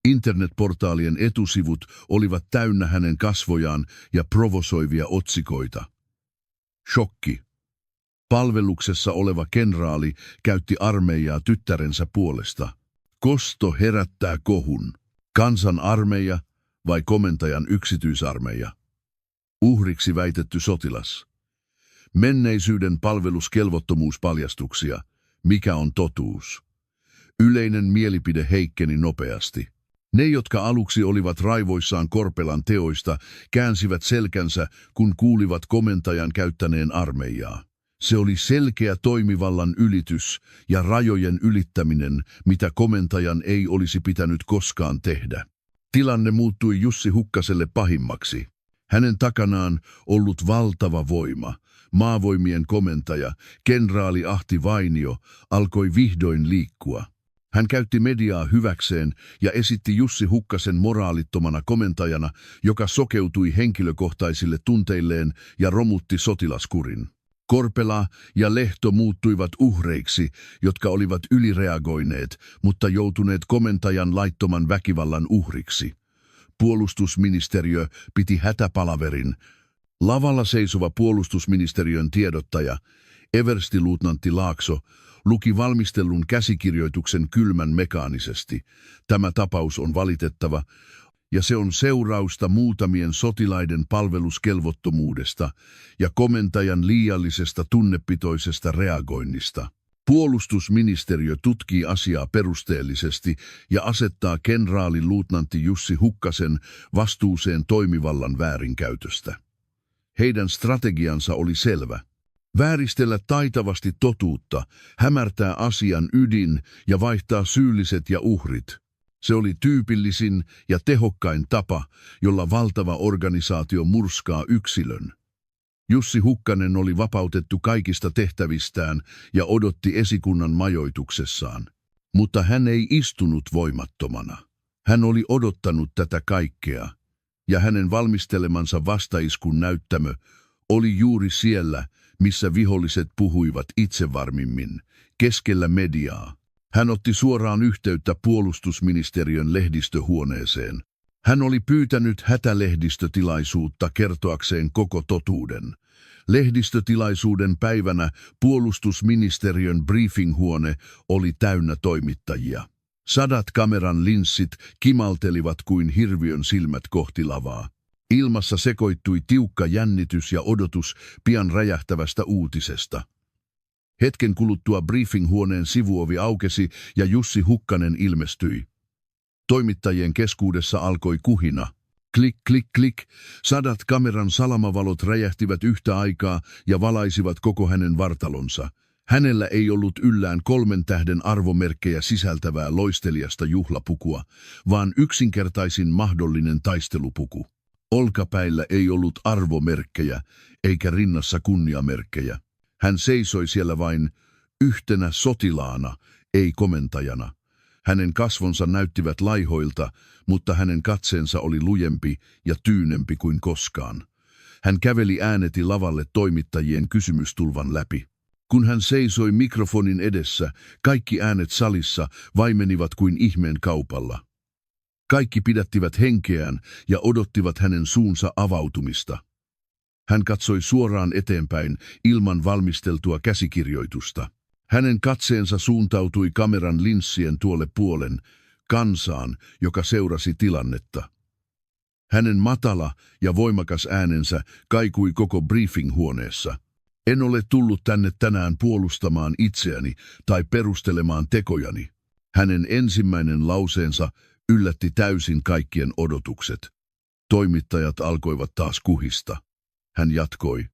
Internetportaalien etusivut olivat täynnä hänen kasvojaan ja provosoivia otsikoita. Shokki. Palveluksessa oleva kenraali käytti armeijaa tyttärensä puolesta. Kosto herättää kohun. Kansan armeija vai komentajan yksityisarmeija? Uhriksi väitetty sotilas. Menneisyyden palveluskelvottomuuspaljastuksia. Mikä on totuus? Yleinen mielipide heikkeni nopeasti. Ne, jotka aluksi olivat raivoissaan Korpelan teoista, käänsivät selkänsä, kun kuulivat komentajan käyttäneen armeijaa. Se oli selkeä toimivallan ylitys ja rajojen ylittäminen, mitä komentajan ei olisi pitänyt koskaan tehdä. Tilanne muuttui Jussi Hukkaselle pahimmaksi. Hänen takanaan ollut valtava voima, maavoimien komentaja, kenraali Ahti Vainio, alkoi vihdoin liikkua. Hän käytti mediaa hyväkseen ja esitti Jussi Hukkasen moraalittomana komentajana, joka sokeutui henkilökohtaisille tunteilleen ja romutti sotilaskurin. Korpela ja Lehto muuttuivat uhreiksi, jotka olivat ylireagoineet, mutta joutuneet komentajan laittoman väkivallan uhriksi. Puolustusministeriö piti hätäpalaverin. Lavalla seisova puolustusministeriön tiedottaja, everstiluutnantti Laakso, luki valmistellun käsikirjoituksen kylmän mekaanisesti. Tämä tapaus on valitettava, ja se on seurausta muutamien sotilaiden palveluskelvottomuudesta ja komentajan liiallisesta tunnepitoisesta reagoinnista. Puolustusministeriö tutkii asiaa perusteellisesti ja asettaa kenraaliluutnantti Jussi Hukkasen vastuuseen toimivallan väärinkäytöstä. Heidän strategiansa oli selvä. Vääristellä taitavasti totuutta, hämärtää asian ydin ja vaihtaa syylliset ja uhrit. Se oli tyypillisin ja tehokkain tapa, jolla valtava organisaatio murskaa yksilön. Jussi Hukkanen oli vapautettu kaikista tehtävistään ja odotti esikunnan majoituksessaan. Mutta hän ei istunut voimattomana. Hän oli odottanut tätä kaikkea, ja hänen valmistelemansa vastaiskun näyttämö oli juuri siellä, missä viholliset puhuivat itsevarmimmin, keskellä mediaa. Hän otti suoraan yhteyttä puolustusministeriön lehdistöhuoneeseen. Hän oli pyytänyt hätälehdistötilaisuutta kertoakseen koko totuuden. Lehdistötilaisuuden päivänä puolustusministeriön briefinghuone oli täynnä toimittajia. 100 kameran linssit kimaltelivat kuin hirviön silmät kohti lavaa. Ilmassa sekoittui tiukka jännitys ja odotus pian räjähtävästä uutisesta. Hetken kuluttua briefing-huoneen sivuovi aukesi ja Jussi Hukkanen ilmestyi. Toimittajien keskuudessa alkoi kuhina. Klik, klik, klik. 100 kameran salamavalot räjähtivät yhtä aikaa ja valaisivat koko hänen vartalonsa. Hänellä ei ollut yllään 3 tähden arvomerkkejä sisältävää loisteliasta juhlapukua, vaan yksinkertaisin mahdollinen taistelupuku. Olkapäillä ei ollut arvomerkkejä, eikä rinnassa kunniamerkkejä. Hän seisoi siellä vain yhtenä sotilaana, ei komentajana. Hänen kasvonsa näyttivät laihoilta, mutta hänen katseensa oli lujempi ja tyynempi kuin koskaan. Hän käveli ääneti lavalle toimittajien kysymystulvan läpi. Kun hän seisoi mikrofonin edessä, kaikki äänet salissa vaimenivat kuin ihmeen kaupalla. Kaikki pidättivät henkeään ja odottivat hänen suunsa avautumista. Hän katsoi suoraan eteenpäin ilman valmisteltua käsikirjoitusta. Hänen katseensa suuntautui kameran linssien tuolle puolen, kansaan, joka seurasi tilannetta. Hänen matala ja voimakas äänensä kaikui koko briefing-huoneessa. En ole tullut tänne tänään puolustamaan itseäni tai perustelemaan tekojani. Hänen ensimmäinen lauseensa yllätti täysin kaikkien odotukset. Toimittajat alkoivat taas kuhista. Hän jatkoi.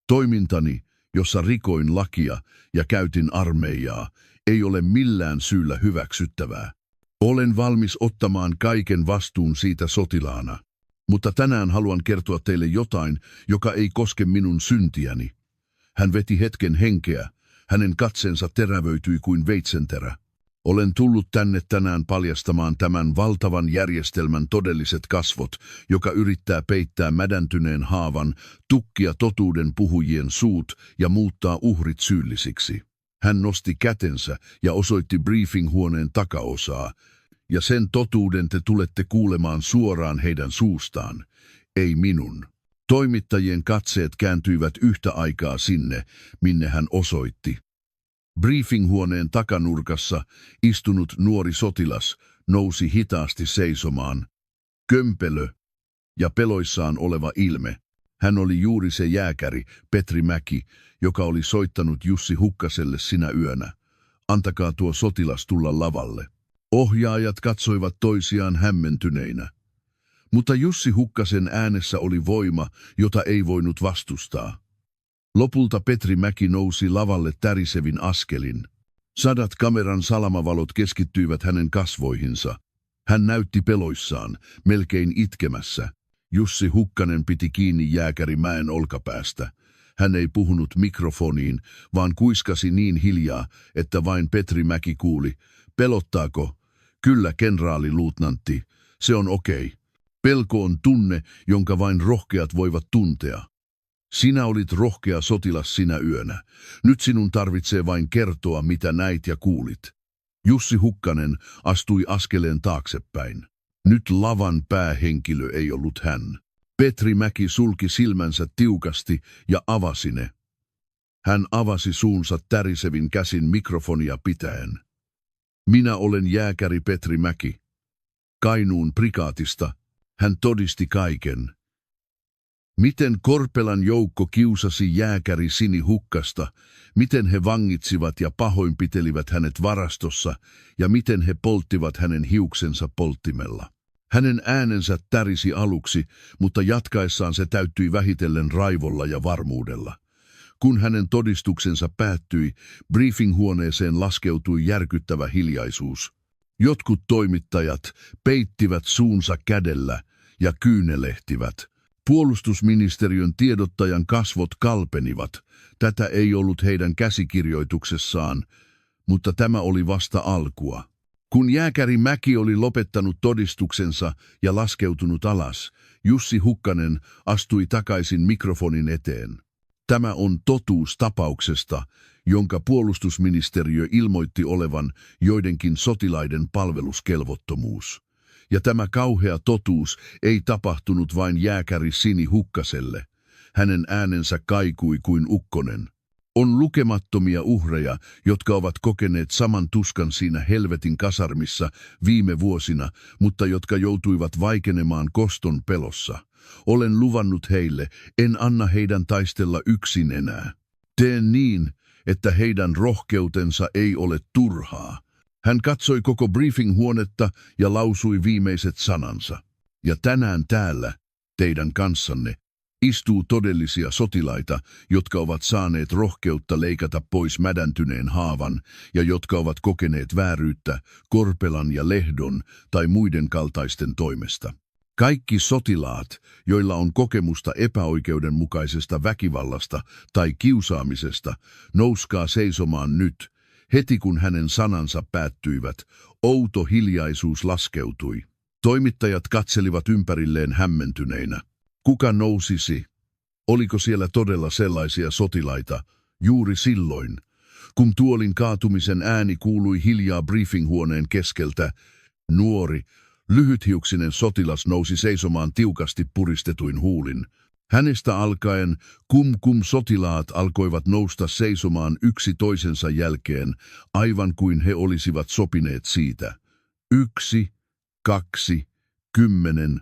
Toimintani, jossa rikoin lakia ja käytin armeijaa, ei ole millään syyllä hyväksyttävää. Olen valmis ottamaan kaiken vastuun siitä sotilaana. Mutta tänään haluan kertoa teille jotain, joka ei koske minun syntiäni. Hän veti hetken henkeä. Hänen katseensa terävöityi kuin veitsenterä. Olen tullut tänne tänään paljastamaan tämän valtavan järjestelmän todelliset kasvot, joka yrittää peittää mädäntyneen haavan, tukkia totuuden puhujien suut ja muuttaa uhrit syyllisiksi. Hän nosti kätensä ja osoitti briefing-huoneen takaosaa, ja sen totuuden te tulette kuulemaan suoraan heidän suustaan, ei minun. Toimittajien katseet kääntyivät yhtä aikaa sinne, minne hän osoitti. Briefing-huoneen takanurkassa istunut nuori sotilas nousi hitaasti seisomaan. Kömpelö ja peloissaan oleva ilme. Hän oli juuri se jääkäri, Petri Mäki, joka oli soittanut Jussi Hukkaselle sinä yönä. Antakaa tuo sotilas tulla lavalle. Ohjaajat katsoivat toisiaan hämmentyneinä. Mutta Jussi Hukkasen äänessä oli voima, jota ei voinut vastustaa. Lopulta Petri Mäki nousi lavalle tärisevin askelin. 100 kameran salamavalot keskittyivät hänen kasvoihinsa. Hän näytti peloissaan, melkein itkemässä. Jussi Hukkanen piti kiinni jääkäri Mäen olkapäästä. Hän ei puhunut mikrofoniin, vaan kuiskasi niin hiljaa, että vain Petri Mäki kuuli. Pelottaako? Kyllä, kenraali-luutnantti. Se on okei. Pelko on tunne, jonka vain rohkeat voivat tuntea. Sinä olit rohkea sotilas sinä yönä. Nyt sinun tarvitsee vain kertoa, mitä näit ja kuulit. Jussi Hukkanen astui askeleen taaksepäin. Nyt lavan päähenkilö ei ollut hän. Petri Mäki sulki silmänsä tiukasti ja avasi ne. Hän avasi suunsa tärisevin käsin mikrofonia pitäen. Minä olen jääkäri Petri Mäki. Kainuun prikaatista. Hän todisti kaiken. Miten Korpelan joukko kiusasi jääkäri Sini Hukkasta, miten he vangitsivat ja pahoinpitelivät hänet varastossa ja miten he polttivat hänen hiuksensa polttimella. Hänen äänensä tärisi aluksi, mutta jatkaessaan se täyttyi vähitellen raivolla ja varmuudella. Kun hänen todistuksensa päättyi, briefing-huoneeseen laskeutui järkyttävä hiljaisuus. Jotkut toimittajat peittivät suunsa kädellä ja kyynelehtivät. Puolustusministeriön tiedottajan kasvot kalpenivat. Tätä ei ollut heidän käsikirjoituksessaan, mutta tämä oli vasta alkua. Kun jääkäri Mäki oli lopettanut todistuksensa ja laskeutunut alas, Jussi Hukkanen astui takaisin mikrofonin eteen. Tämä on totuus tapauksesta, jonka puolustusministeriö ilmoitti olevan joidenkin sotilaiden palveluskelvottomuus. Ja tämä kauhea totuus ei tapahtunut vain jääkäri Sini Hukkaselle. Hänen äänensä kaikui kuin ukkonen. On lukemattomia uhreja, jotka ovat kokeneet saman tuskan siinä helvetin kasarmissa viime vuosina, mutta jotka joutuivat vaikenemaan koston pelossa. Olen luvannut heille, en anna heidän taistella yksin enää. Teen niin, että heidän rohkeutensa ei ole turhaa. Hän katsoi koko briefing-huonetta ja lausui viimeiset sanansa. Ja tänään täällä, teidän kanssanne, istuu todellisia sotilaita, jotka ovat saaneet rohkeutta leikata pois mädäntyneen haavan ja jotka ovat kokeneet vääryyttä Korpelan ja Lehdon tai muiden kaltaisten toimesta. Kaikki sotilaat, joilla on kokemusta epäoikeudenmukaisesta väkivallasta tai kiusaamisesta, nouskaa seisomaan nyt. Heti kun hänen sanansa päättyivät, outo hiljaisuus laskeutui. Toimittajat katselivat ympärilleen hämmentyneinä. Kuka nousisi? Oliko siellä todella sellaisia sotilaita juuri silloin, kun tuolin kaatumisen ääni kuului hiljaa briefinghuoneen keskeltä? Nuori, lyhythiuksinen sotilas nousi seisomaan tiukasti puristetuin huulin. Hänestä alkaen sotilaat alkoivat nousta seisomaan yksi toisensa jälkeen, aivan kuin he olisivat sopineet siitä. 1, 2, 10,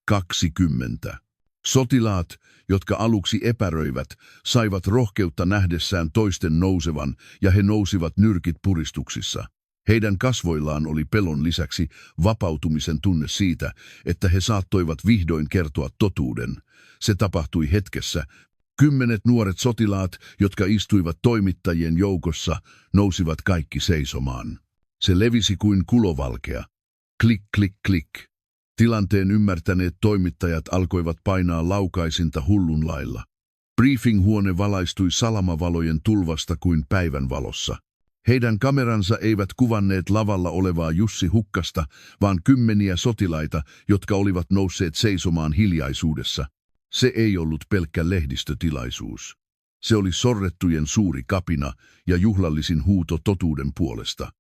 20. Sotilaat, jotka aluksi epäröivät, saivat rohkeutta nähdessään toisten nousevan ja he nousivat nyrkit puristuksissa. Heidän kasvoillaan oli pelon lisäksi vapautumisen tunne siitä, että he saattoivat vihdoin kertoa totuuden. Se tapahtui hetkessä. 10 nuoret sotilaat, jotka istuivat toimittajien joukossa, nousivat kaikki seisomaan. Se levisi kuin kulovalkea. Klik, klik, klik. Tilanteen ymmärtäneet toimittajat alkoivat painaa laukaisinta hullun lailla. Briefing-huone valaistui salamavalojen tulvasta kuin päivänvalossa. Heidän kameransa eivät kuvanneet lavalla olevaa Jussi Hukkasta, vaan kymmeniä sotilaita, jotka olivat nousseet seisomaan hiljaisuudessa. Se ei ollut pelkkä lehdistötilaisuus. Se oli sorrettujen suuri kapina ja juhlallisin huuto totuuden puolesta.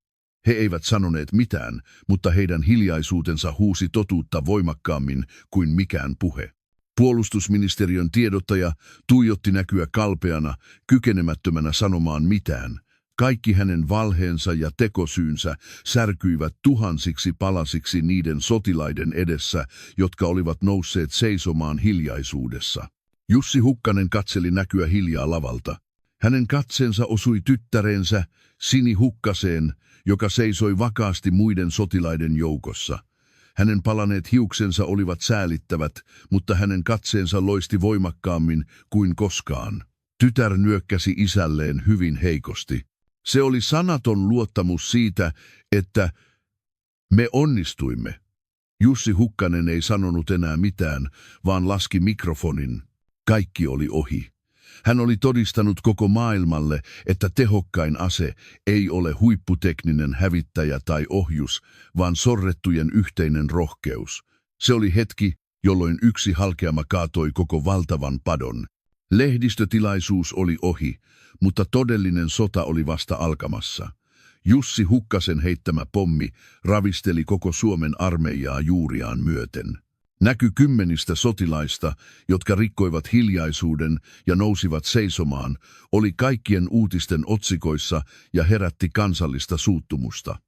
He eivät sanoneet mitään, mutta heidän hiljaisuutensa huusi totuutta voimakkaammin kuin mikään puhe. Puolustusministeriön tiedottaja tuijotti näkyä kalpeana, kykenemättömänä sanomaan mitään. Kaikki hänen valheensa ja tekosyynsä särkyivät tuhansiksi palasiksi niiden sotilaiden edessä, jotka olivat nousseet seisomaan hiljaisuudessa. Jussi Hukkanen katseli näkyä hiljaa lavalta. Hänen katseensa osui tyttärensä, Sini Hukkaseen, joka seisoi vakaasti muiden sotilaiden joukossa. Hänen palaneet hiuksensa olivat säälittävät, mutta hänen katseensa loisti voimakkaammin kuin koskaan. Tytär nyökkäsi isälleen hyvin heikosti. Se oli sanaton luottamus siitä, että me onnistuimme. Jussi Hukkanen ei sanonut enää mitään, vaan laski mikrofonin. Kaikki oli ohi. Hän oli todistanut koko maailmalle, että tehokkain ase ei ole huipputekninen hävittäjä tai ohjus, vaan sorrettujen yhteinen rohkeus. Se oli hetki, jolloin yksi halkeama kaatoi koko valtavan padon. Lehdistötilaisuus oli ohi, mutta todellinen sota oli vasta alkamassa. Jussi Hukkasen heittämä pommi ravisteli koko Suomen armeijaa juuriaan myöten. Näky kymmenistä sotilaista, jotka rikkoivat hiljaisuuden ja nousivat seisomaan, oli kaikkien uutisten otsikoissa ja herätti kansallista suuttumusta.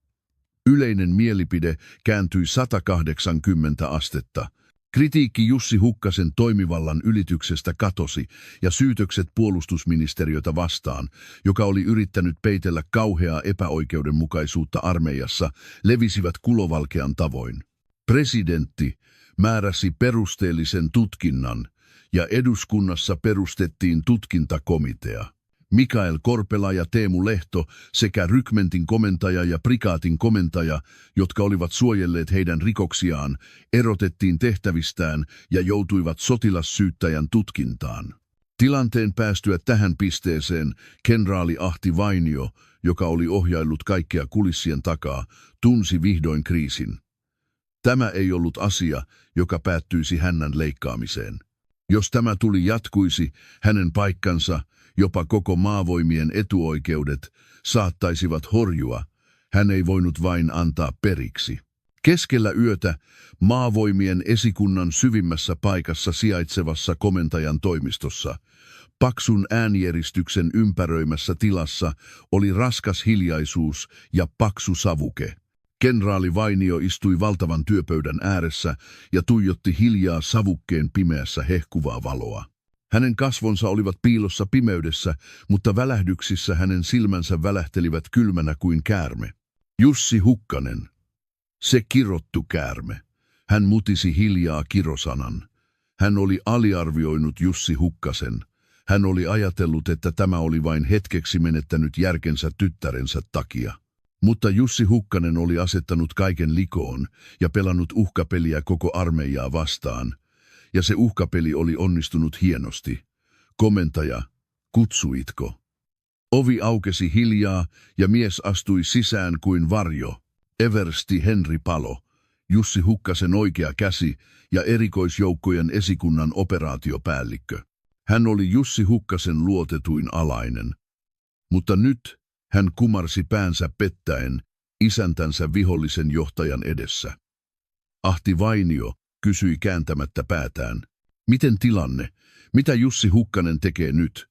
Yleinen mielipide kääntyi 180 astetta. Kritiikki Jussi Hukkasen toimivallan ylityksestä katosi ja syytökset puolustusministeriötä vastaan, joka oli yrittänyt peitellä kauheaa epäoikeudenmukaisuutta armeijassa, levisivät kulovalkean tavoin. Presidentti määräsi perusteellisen tutkinnan ja eduskunnassa perustettiin tutkintakomitea. Mikael Korpela ja Teemu Lehto sekä rykmentin komentaja ja prikaatin komentaja, jotka olivat suojelleet heidän rikoksiaan, erotettiin tehtävistään ja joutuivat sotilassyyttäjän tutkintaan. Tilanteen päästyä tähän pisteeseen kenraali Ahti Vainio, joka oli ohjaillut kaikkea kulissien takaa, tunsi vihdoin kriisin. Tämä ei ollut asia, joka päättyisi hännän leikkaamiseen. Jos tämä tuli jatkuisi, hänen paikkansa, jopa koko maavoimien etuoikeudet, saattaisivat horjua. Hän ei voinut vain antaa periksi. Keskellä yötä maavoimien esikunnan syvimmässä paikassa sijaitsevassa komentajan toimistossa, paksun äänieristyksen ympäröimässä tilassa, oli raskas hiljaisuus ja paksu savuke. Kenraali Vainio istui valtavan työpöydän ääressä ja tuijotti hiljaa savukkeen pimeässä hehkuvaa valoa. Hänen kasvonsa olivat piilossa pimeydessä, mutta välähdyksissä hänen silmänsä välähtelivät kylmänä kuin käärme. Jussi Hukkanen. Se kirottu käärme. Hän mutisi hiljaa kirosanan. Hän oli aliarvioinut Jussi Hukkasen. Hän oli ajatellut, että tämä oli vain hetkeksi menettänyt järkensä tyttärensä takia. Mutta Jussi Hukkanen oli asettanut kaiken likoon ja pelannut uhkapeliä koko armeijaa vastaan. Ja se uhkapeli oli onnistunut hienosti. Komentaja, kutsuitko? Ovi aukesi hiljaa ja mies astui sisään kuin varjo. Eversti Henri Palo, Jussi Hukkasen oikea käsi ja erikoisjoukkojen esikunnan operaatiopäällikkö. Hän oli Jussi Hukkasen luotetuin alainen. Mutta nyt hän kumarsi päänsä pettäen isäntänsä vihollisen johtajan edessä. Ahti Vainio kysyi kääntämättä päätään. Miten tilanne? Mitä Jussi Hukkanen tekee nyt?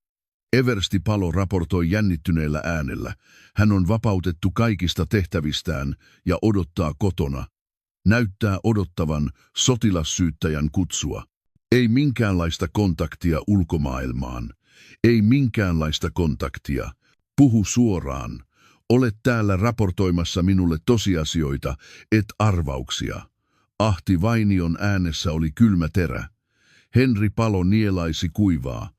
Eversti Palo raportoi jännittyneellä äänellä. Hän on vapautettu kaikista tehtävistään ja odottaa kotona. Näyttää odottavan sotilassyyttäjän kutsua. Ei minkäänlaista kontaktia ulkomaailmaan. Ei minkäänlaista kontaktia. Puhu suoraan. Olet täällä raportoimassa minulle tosiasioita, et arvauksia. Ahti Vainion äänessä oli kylmä terä. Henri Palo nielaisi kuivaa.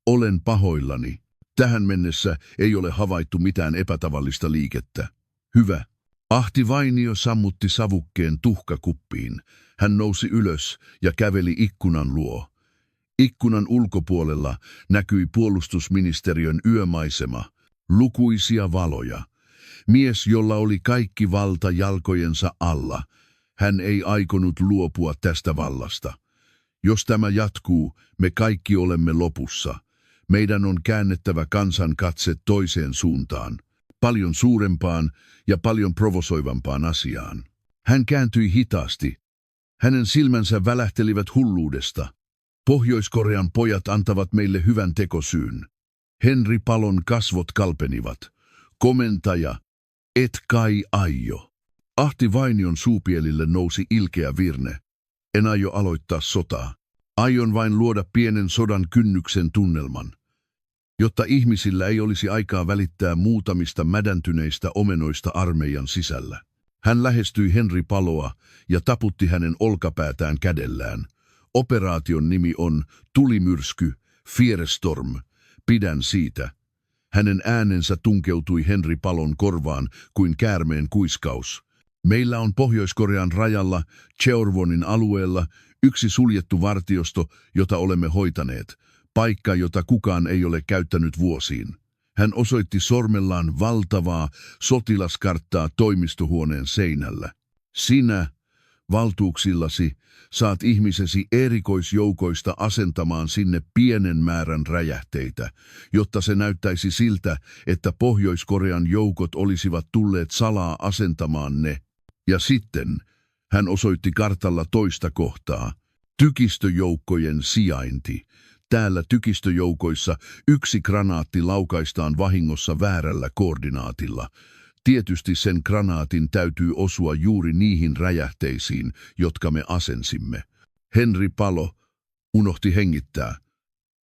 Olen pahoillani. Tähän mennessä ei ole havaittu mitään epätavallista liikettä. Hyvä. Ahti Vainio sammutti savukkeen tuhkakuppiin. Hän nousi ylös ja käveli ikkunan luo. Ikkunan ulkopuolella näkyi puolustusministeriön yömaisema, lukuisia valoja. Mies, jolla oli kaikki valta jalkojensa alla. Hän ei aikonut luopua tästä vallasta. Jos tämä jatkuu, me kaikki olemme lopussa. Meidän on käännettävä kansan katse toiseen suuntaan, paljon suurempaan ja paljon provosoivampaan asiaan. Hän kääntyi hitaasti. Hänen silmänsä välähtelivät hulluudesta. Pohjois-Korean pojat antavat meille hyvän tekosyyn. Henri Palon kasvot kalpenivat. Komentaja, et kai aio. Ahti Vainion suupielille nousi ilkeä virne. En aio aloittaa sotaa. Aion vain luoda pienen sodan kynnyksen tunnelman, jotta ihmisillä ei olisi aikaa välittää muutamista mädäntyneistä omenoista armeijan sisällä. Hän lähestyi Henri Paloa ja taputti hänen olkapäätään kädellään. Operaation nimi on Tulimyrsky, Fierestorm. Pidän siitä. Hänen äänensä tunkeutui Henri Palon korvaan kuin käärmeen kuiskaus. Meillä on Pohjois-Korean rajalla, Cheorvonin alueella, yksi suljettu vartiosto, jota olemme hoitaneet. Paikka, jota kukaan ei ole käyttänyt vuosiin. Hän osoitti sormellaan valtavaa sotilaskarttaa toimistohuoneen seinällä. Sinä, valtuuksillasi, saat ihmisesi erikoisjoukoista asentamaan sinne pienen määrän räjähteitä, jotta se näyttäisi siltä, että Pohjois-Korean joukot olisivat tulleet salaa asentamaan ne. Ja sitten hän osoitti kartalla toista kohtaa. Tykistöjoukkojen sijainti. Täällä tykistöjoukoissa yksi granaatti laukaistaan vahingossa väärällä koordinaatilla. Tietysti sen granaatin täytyy osua juuri niihin räjähteisiin, jotka me asensimme. Henri Palo unohti hengittää.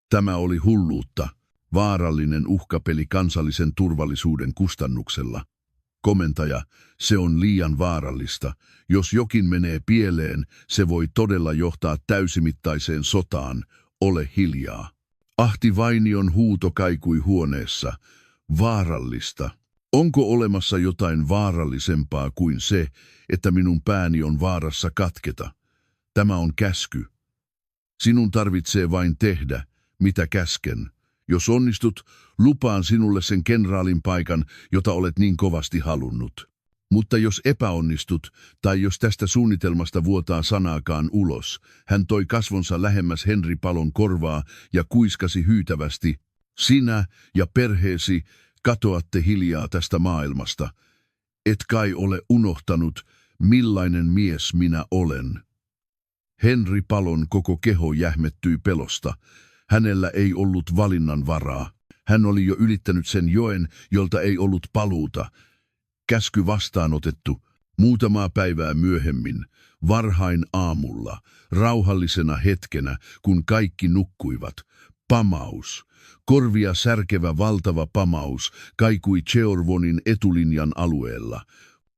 Tämä oli hulluutta, vaarallinen uhkapeli kansallisen turvallisuuden kustannuksella. Komentaja, se on liian vaarallista. Jos jokin menee pieleen, se voi todella johtaa täysimittaiseen sotaan. Ole hiljaa. Ahti Vainion huuto kaikui huoneessa. Vaarallista. Onko olemassa jotain vaarallisempaa kuin se, että minun pääni on vaarassa katketa? Tämä on käsky. Sinun tarvitsee vain tehdä, mitä käsken. Jos onnistut, lupaan sinulle sen kenraalin paikan, jota olet niin kovasti halunnut. Mutta jos epäonnistut, tai jos tästä suunnitelmasta vuotaa sanaakaan ulos, hän toi kasvonsa lähemmäs Henri Palon korvaa ja kuiskasi hyytävästi, sinä ja perheesi katoatte hiljaa tästä maailmasta. Et kai ole unohtanut, millainen mies minä olen. Henri Palon koko keho jähmettyi pelosta. Hänellä ei ollut valinnan varaa. Hän oli jo ylittänyt sen joen, jolta ei ollut paluuta. Käsky vastaanotettu. Muutamaa päivää myöhemmin, varhain aamulla, rauhallisena hetkenä, kun kaikki nukkuivat, Pamaus. Korvia särkevä valtava pamaus kaikui Cheorvonin etulinjan alueella.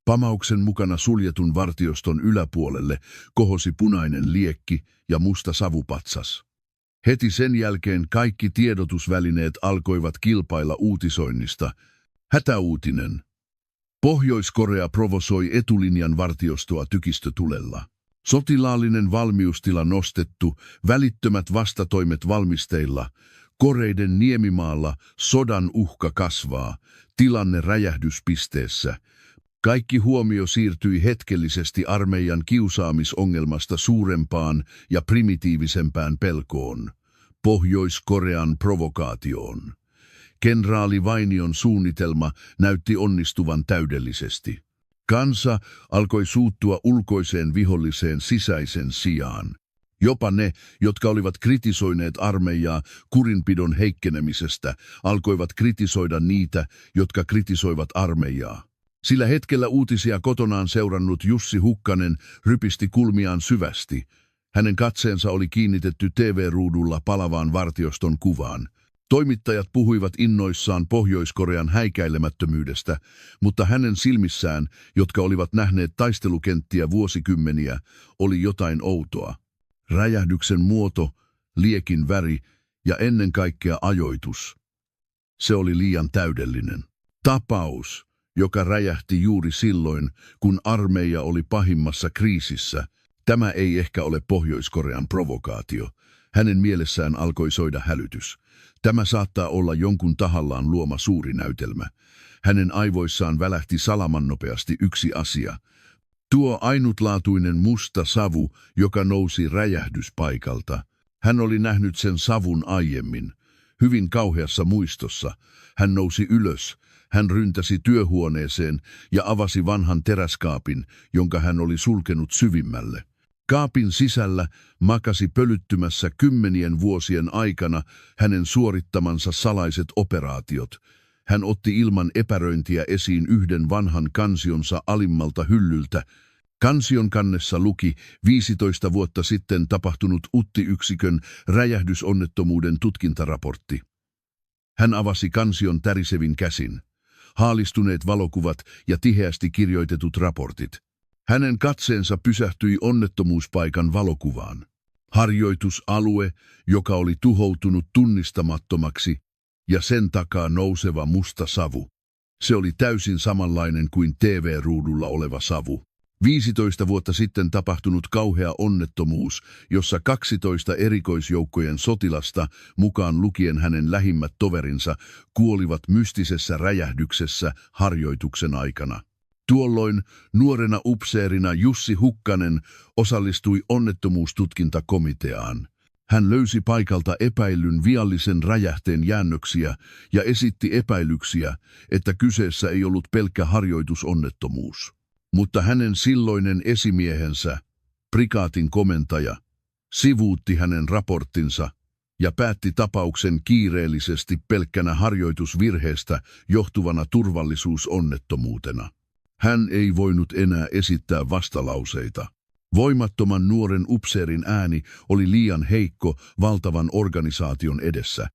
Pamauksen mukana suljetun vartioston yläpuolelle kohosi punainen liekki ja musta savupatsas. Heti sen jälkeen kaikki tiedotusvälineet alkoivat kilpailla uutisoinnista. Hätäuutinen. Pohjois-Korea provosoi etulinjan vartiostoa tykistötulella. Sotilaallinen valmiustila nostettu, välittömät vastatoimet valmisteilla. Koreiden niemimaalla sodan uhka kasvaa, tilanne räjähdyspisteessä. Kaikki huomio siirtyi hetkellisesti armeijan kiusaamisongelmasta suurempaan ja primitiivisempään pelkoon, Pohjois-Korean provokaatioon. Kenraali Vainion suunnitelma näytti onnistuvan täydellisesti. Kansa alkoi suuttua ulkoiseen viholliseen sisäisen sijaan. Jopa ne, jotka olivat kritisoineet armeijaa kurinpidon heikkenemisestä, alkoivat kritisoida niitä, jotka kritisoivat armeijaa. Sillä hetkellä uutisia kotonaan seurannut Jussi Hukkanen rypisti kulmiaan syvästi. Hänen katseensa oli kiinnitetty TV-ruudulla palavaan vartioston kuvaan. Toimittajat puhuivat innoissaan Pohjois-Korean häikäilemättömyydestä, mutta hänen silmissään, jotka olivat nähneet taistelukenttiä vuosikymmeniä, oli jotain outoa. Räjähdyksen muoto, liekin väri ja ennen kaikkea ajoitus. Se oli liian täydellinen. Tapaus, joka räjähti juuri silloin, kun armeija oli pahimmassa kriisissä. Tämä ei ehkä ole Pohjois-Korean provokaatio. Hänen mielessään alkoi soida hälytys. Tämä saattaa olla jonkun tahallaan luoma suuri näytelmä. Hänen aivoissaan välähti salamannopeasti yksi asia. Tuo ainutlaatuinen musta savu, joka nousi räjähdyspaikalta. Hän oli nähnyt sen savun aiemmin. Hyvin kauheassa muistossa. Hän nousi ylös. Hän ryntäsi työhuoneeseen ja avasi vanhan teräskaapin, jonka hän oli sulkenut syvimmälle. Kaapin sisällä makasi pölyttymässä kymmenien vuosien aikana hänen suorittamansa salaiset operaatiot. Hän otti ilman epäröintiä esiin yhden vanhan kansionsa alimmalta hyllyltä. Kansion kannessa luki 15 vuotta sitten tapahtunut UTTI-yksikön räjähdysonnettomuuden tutkintaraportti. Hän avasi kansion tärisevin käsin. Haalistuneet valokuvat ja tiheästi kirjoitetut raportit. Hänen katseensa pysähtyi onnettomuuspaikan valokuvaan. Harjoitusalue, joka oli tuhoutunut tunnistamattomaksi, ja sen takaa nouseva musta savu. Se oli täysin samanlainen kuin TV-ruudulla oleva savu. 15 vuotta sitten tapahtunut kauhea onnettomuus, jossa 12 erikoisjoukkojen sotilasta, mukaan lukien hänen lähimmät toverinsa, kuolivat mystisessä räjähdyksessä harjoituksen aikana. Tuolloin nuorena upseerina Jussi Hukkanen osallistui onnettomuustutkintakomiteaan. Hän löysi paikalta epäillyn viallisen räjähteen jäännöksiä ja esitti epäilyksiä, että kyseessä ei ollut pelkkä harjoitusonnettomuus. Mutta hänen silloinen esimiehensä, prikaatin komentaja, sivuutti hänen raporttinsa ja päätti tapauksen kiireellisesti pelkkänä harjoitusvirheestä johtuvana turvallisuusonnettomuutena. Hän ei voinut enää esittää vastalauseita. Voimattoman nuoren upseerin ääni oli liian heikko valtavan organisaation edessä,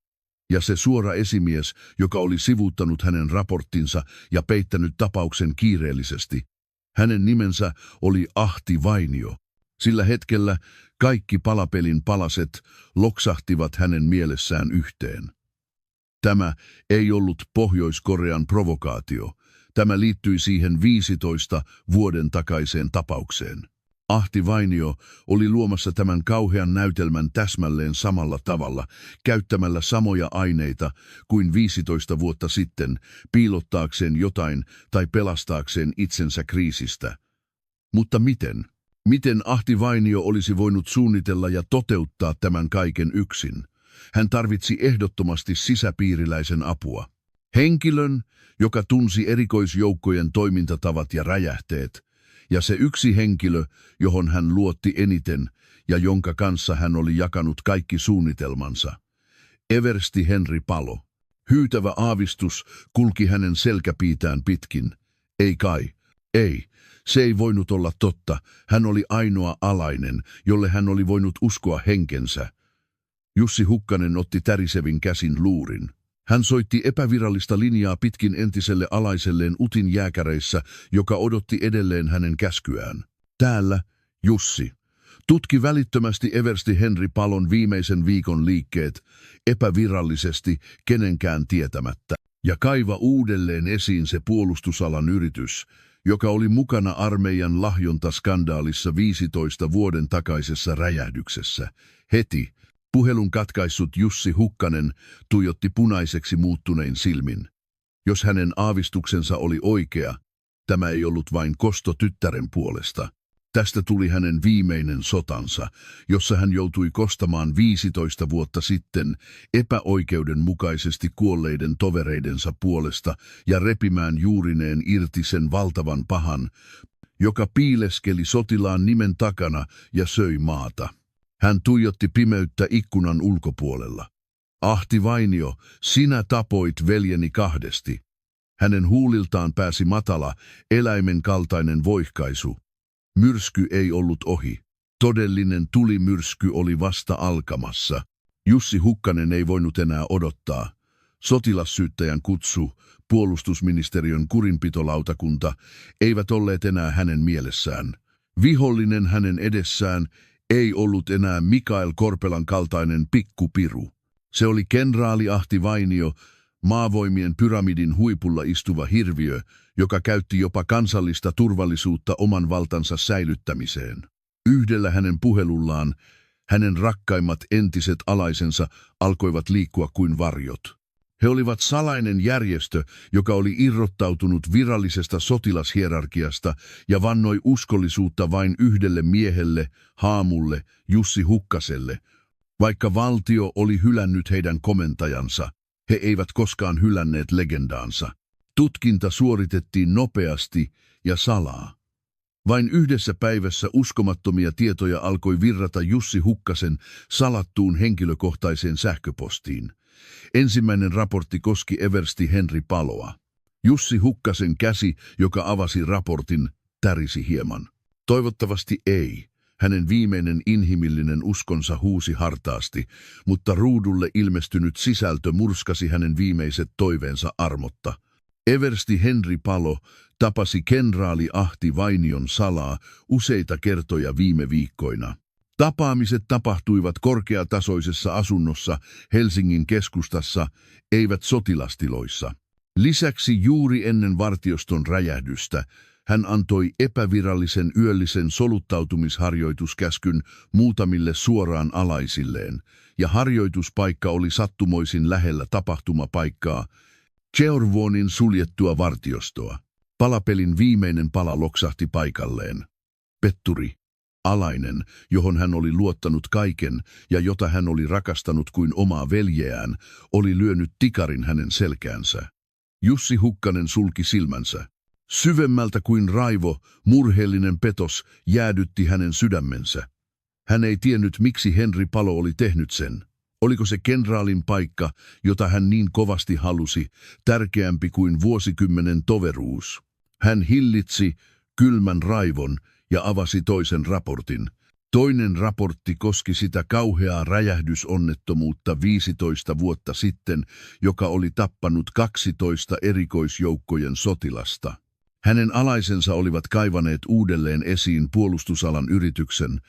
ja se suora esimies, joka oli sivuuttanut hänen raporttinsa ja peittänyt tapauksen kiireellisesti, hänen nimensä oli Ahti Vainio. Sillä hetkellä kaikki palapelin palaset loksahtivat hänen mielessään yhteen. Tämä ei ollut Pohjois-Korean provokaatio. Tämä liittyi siihen 15 vuoden takaiseen tapaukseen. Ahti Vainio oli luomassa tämän kauhean näytelmän täsmälleen samalla tavalla, käyttämällä samoja aineita kuin 15 vuotta sitten, piilottaakseen jotain tai pelastaakseen itsensä kriisistä. Mutta miten? Miten Ahti Vainio olisi voinut suunnitella ja toteuttaa tämän kaiken yksin? Hän tarvitsi ehdottomasti sisäpiiriläisen apua. Henkilön, joka tunsi erikoisjoukkojen toimintatavat ja räjähteet, ja se yksi henkilö, johon hän luotti eniten ja jonka kanssa hän oli jakanut kaikki suunnitelmansa. Eversti Henri Palo. Hyytävä aavistus kulki hänen selkäpiitään pitkin. Ei kai, ei, se ei voinut olla totta. Hän oli ainoa alainen, jolle hän oli voinut uskoa henkensä. Jussi Hukkanen otti tärisevin käsin luurin. Hän soitti epävirallista linjaa pitkin entiselle alaiselleen Utin jääkäreissä, joka odotti edelleen hänen käskyään. Täällä, Jussi. Tutki välittömästi eversti Henri Palon viimeisen viikon liikkeet, epävirallisesti, kenenkään tietämättä. Ja kaiva uudelleen esiin se puolustusalan yritys, joka oli mukana armeijan lahjontaskandaalissa 15 vuoden takaisessa räjähdyksessä. Heti, puhelun katkaissut Jussi Hukkanen tuijotti punaiseksi muuttunein silmin. Jos hänen aavistuksensa oli oikea, tämä ei ollut vain kosto tyttären puolesta. Tästä tuli hänen viimeinen sotansa, jossa hän joutui kostamaan 15 vuotta sitten epäoikeudenmukaisesti kuolleiden tovereidensa puolesta ja repimään juurineen irti sen valtavan pahan, joka piileskeli sotilaan nimen takana ja söi maata. Hän tuijotti pimeyttä ikkunan ulkopuolella. Ahti Vainio, sinä tapoit veljeni kahdesti. Hänen huuliltaan pääsi matala, eläimen kaltainen voihkaisu. Myrsky ei ollut ohi. Todellinen tulimyrsky oli vasta alkamassa. Jussi Hukkanen ei voinut enää odottaa. Sotilassyyttäjän kutsu, puolustusministeriön kurinpitolautakunta eivät olleet enää hänen mielessään. Vihollinen hänen edessään ei ollut enää Mikael Korpelan kaltainen pikkupiru. Se oli kenraali Ahti Vainio, maavoimien pyramidin huipulla istuva hirviö, joka käytti jopa kansallista turvallisuutta oman valtansa säilyttämiseen. Yhdellä hänen puhelullaan hänen rakkaimmat entiset alaisensa alkoivat liikkua kuin varjot. He olivat salainen järjestö, joka oli irrottautunut virallisesta sotilashierarkiasta ja vannoi uskollisuutta vain yhdelle miehelle, haamulle, Jussi Hukkaselle. Vaikka valtio oli hylännyt heidän komentajansa, he eivät koskaan hylänneet legendaansa. Tutkinta suoritettiin nopeasti ja salaa. Vain yhdessä päivässä uskomattomia tietoja alkoi virrata Jussi Hukkasen salattuun henkilökohtaiseen sähköpostiin. Ensimmäinen raportti koski eversti Henri Paloa. Jussi Hukkasen käsi, joka avasi raportin, tärisi hieman. Toivottavasti ei. Hänen viimeinen inhimillinen uskonsa huusi hartaasti, mutta ruudulle ilmestynyt sisältö murskasi hänen viimeiset toiveensa armotta. Eversti Henri Palo tapasi kenraali Ahti Vainion salaa useita kertoja viime viikkoina. Tapaamiset tapahtuivat korkeatasoisessa asunnossa Helsingin keskustassa, eivät sotilastiloissa. Lisäksi juuri ennen vartioston räjähdystä hän antoi epävirallisen yöllisen soluttautumisharjoituskäskyn muutamille suoraan alaisilleen, ja harjoituspaikka oli sattumoisin lähellä tapahtumapaikkaa, Cheorvonin suljettua vartiostoa. Palapelin viimeinen pala loksahti paikalleen. Petturi, alainen, johon hän oli luottanut kaiken ja jota hän oli rakastanut kuin omaa veljeään, oli lyönyt tikarin hänen selkäänsä. Jussi Hukkanen sulki silmänsä. Syvemmältä kuin raivo, murheellinen petos jäädytti hänen sydämensä. Hän ei tiennyt, miksi Henri Palo oli tehnyt sen. Oliko se kenraalin paikka, jota hän niin kovasti halusi, tärkeämpi kuin vuosikymmenen toveruus? Hän hillitsi kylmän raivon ja avasi toisen raportin. Toinen raportti koski sitä kauheaa räjähdysonnettomuutta 15 vuotta sitten, joka oli tappanut 12 erikoisjoukkojen sotilasta. Hänen alaisensa olivat kaivaneet uudelleen esiin puolustusalan yrityksen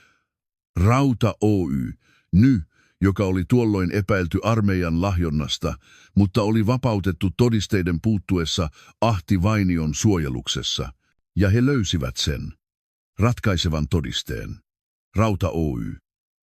Rauta Oy, joka oli tuolloin epäilty armeijan lahjonnasta, mutta oli vapautettu todisteiden puuttuessa Ahti Vainion suojeluksessa. Ja he löysivät sen ratkaisevan todisteen. Rauta Oy.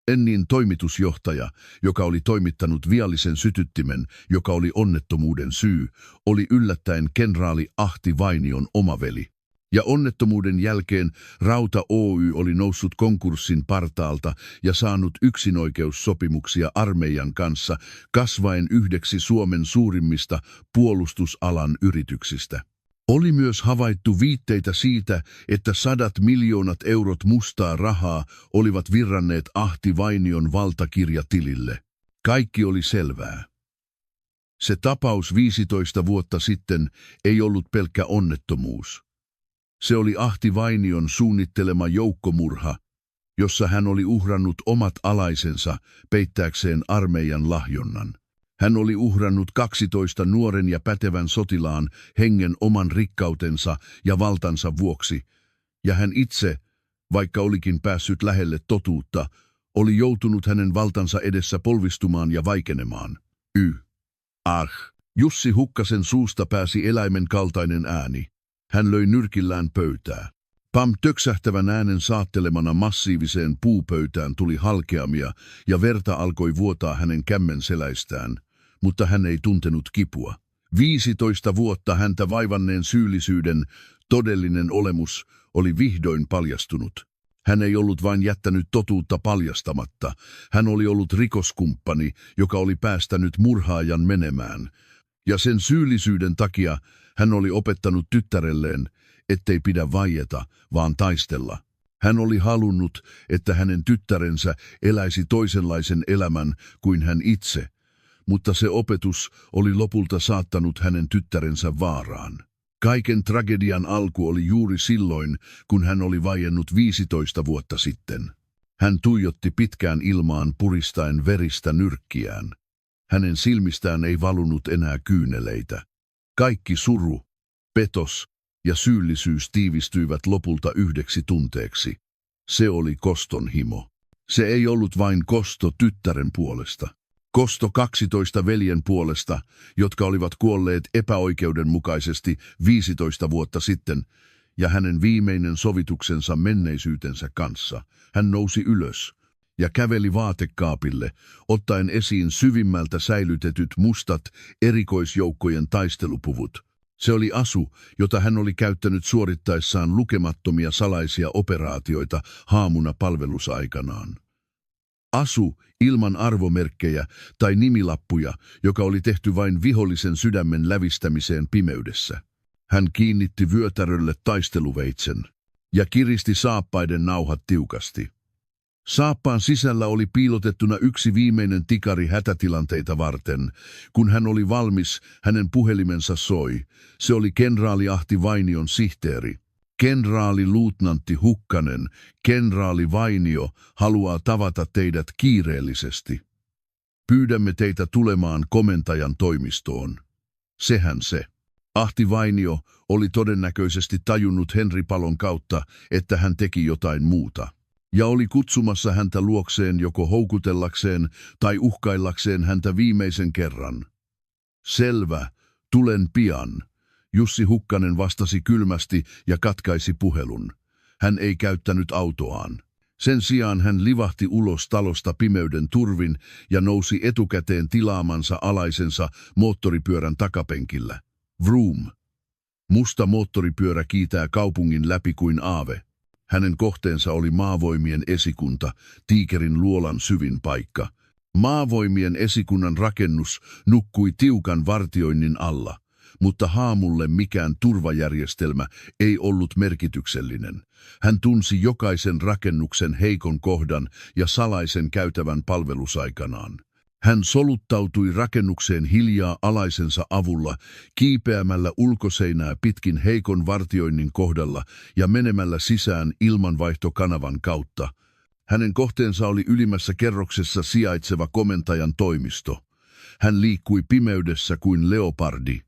Ennin toimitusjohtaja, joka oli toimittanut viallisen sytyttimen, joka oli onnettomuuden syy, oli yllättäen kenraali Ahti Vainion oma veli. Ja onnettomuuden jälkeen Rauta Oy oli noussut konkurssin partaalta ja saanut yksinoikeussopimuksia armeijan kanssa, kasvaen yhdeksi Suomen suurimmista puolustusalan yrityksistä. Oli myös havaittu viitteitä siitä, että 100 miljoonat eurot mustaa rahaa olivat virranneet Ahti Vainion valtakirjatilille. Kaikki oli selvää. Se tapaus 15 vuotta sitten ei ollut pelkkä onnettomuus. Se oli Ahti Vainion suunnittelema joukkomurha, jossa hän oli uhrannut omat alaisensa peittääkseen armeijan lahjonnan. Hän oli uhrannut 12 nuoren ja pätevän sotilaan hengen oman rikkautensa ja valtansa vuoksi, ja hän itse, vaikka olikin päässyt lähelle totuutta, oli joutunut hänen valtansa edessä polvistumaan ja vaikenemaan. Jussi Hukkasen suusta pääsi eläimen kaltainen ääni. Hän löi nyrkillään pöytää. Pam töksähtävän äänen saattelemana massiiviseen puupöytään tuli halkeamia ja verta alkoi vuotaa hänen kämmen seläistään, mutta hän ei tuntenut kipua. 15 vuotta häntä vaivanneen syyllisyyden todellinen olemus oli vihdoin paljastunut. Hän ei ollut vain jättänyt totuutta paljastamatta. Hän oli ollut rikoskumppani, joka oli päästänyt murhaajan menemään. Ja sen syyllisyyden takia hän oli opettanut tyttärelleen, ettei pidä vaieta, vaan taistella. Hän oli halunnut, että hänen tyttärensä eläisi toisenlaisen elämän kuin hän itse, mutta se opetus oli lopulta saattanut hänen tyttärensä vaaraan. Kaiken tragedian alku oli juuri silloin, kun hän oli vaiennut 15 vuotta sitten. Hän tuijotti pitkään ilmaan puristaen veristä nyrkkiään. Hänen silmistään ei valunut enää kyyneleitä. Kaikki suru, petos ja syyllisyys tiivistyivät lopulta yhdeksi tunteeksi. Se oli koston himo. Se ei ollut vain kosto tyttären puolesta. Kosto 12 veljen puolesta, jotka olivat kuolleet epäoikeudenmukaisesti 15 vuotta sitten, ja hänen viimeinen sovituksensa menneisyytensä kanssa. Hän nousi ylös ja käveli vaatekaapille, ottaen esiin syvimmältä säilytetyt mustat erikoisjoukkojen taistelupuvut. Se oli asu, jota hän oli käyttänyt suorittaessaan lukemattomia salaisia operaatioita haamuna palvelusaikanaan. Asu ilman arvomerkkejä tai nimilappuja, joka oli tehty vain vihollisen sydämen lävistämiseen pimeydessä. Hän kiinnitti vyötärölle taisteluveitsen ja kiristi saappaiden nauhat tiukasti. Saappaan sisällä oli piilotettuna yksi viimeinen tikari hätätilanteita varten. Kun hän oli valmis, hänen puhelimensa soi. Se oli kenraali Ahti Vainion sihteeri. Kenraali-luutnantti Hukkanen, kenraali Vainio haluaa tavata teidät kiireellisesti. Pyydämme teitä tulemaan komentajan toimistoon. Sehän se. Ahti Vainio oli todennäköisesti tajunnut Henri Palon kautta, että hän teki jotain muuta. Ja oli kutsumassa häntä luokseen joko houkutellakseen tai uhkaillakseen häntä viimeisen kerran. Selvä, tulen pian. Jussi Hukkanen vastasi kylmästi ja katkaisi puhelun. Hän ei käyttänyt autoaan. Sen sijaan hän livahti ulos talosta pimeyden turvin ja nousi etukäteen tilaamansa alaisensa moottoripyörän takapenkillä. Vroom! Musta moottoripyörä kiitää kaupungin läpi kuin aave. Hänen kohteensa oli Maavoimien esikunta, Tiikerin luolan syvin paikka. Maavoimien esikunnan rakennus nukkui tiukan vartioinnin alla, mutta Haamulle mikään turvajärjestelmä ei ollut merkityksellinen. Hän tunsi jokaisen rakennuksen heikon kohdan ja salaisen käytävän palvelusaikanaan. Hän soluttautui rakennukseen hiljaa alaisensa avulla, kiipeämällä ulkoseinää pitkin heikon vartioinnin kohdalla ja menemällä sisään ilmanvaihtokanavan kautta. Hänen kohteensa oli ylimmässä kerroksessa sijaitseva komentajan toimisto. Hän liikkui pimeydessä kuin leopardi,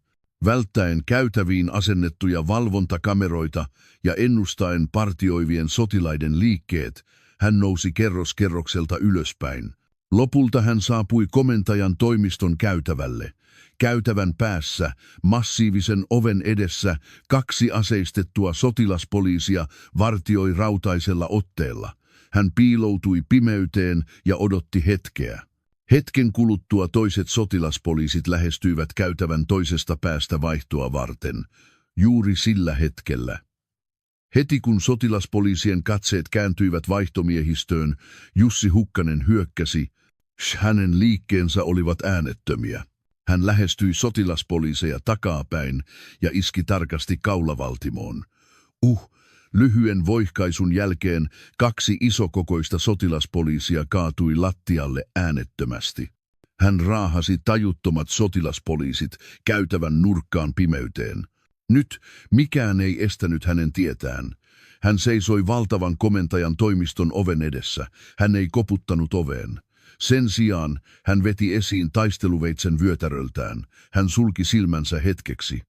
välttäen käytäviin asennettuja valvontakameroita ja ennustaen partioivien sotilaiden liikkeet. Hän nousi kerros kerrokselta ylöspäin. Lopulta hän saapui komentajan toimiston käytävälle. Käytävän päässä, massiivisen oven edessä, 2 aseistettua sotilaspoliisia vartioi rautaisella otteella. Hän piiloutui pimeyteen ja odotti hetkeä. Hetken kuluttua toiset sotilaspoliisit lähestyivät käytävän toisesta päästä vaihtoa varten. Juuri sillä hetkellä. Heti kun sotilaspoliisien katseet kääntyivät vaihtomiehistöön, Jussi Hukkanen hyökkäsi. Hänen liikkeensä olivat äänettömiä. Hän lähestyi sotilaspoliiseja takapäin ja iski tarkasti kaulavaltimoon. Lyhyen voihkaisun jälkeen 2 isokokoista sotilaspoliisia kaatui lattialle äänettömästi. Hän raahasi tajuttomat sotilaspoliisit käytävän nurkkaan pimeyteen. Nyt mikään ei estänyt hänen tietään. Hän seisoi valtavan komentajan toimiston oven edessä. Hän ei koputtanut oveen. Sen sijaan hän veti esiin taisteluveitsen vyötäröltään. Hän sulki silmänsä hetkeksi.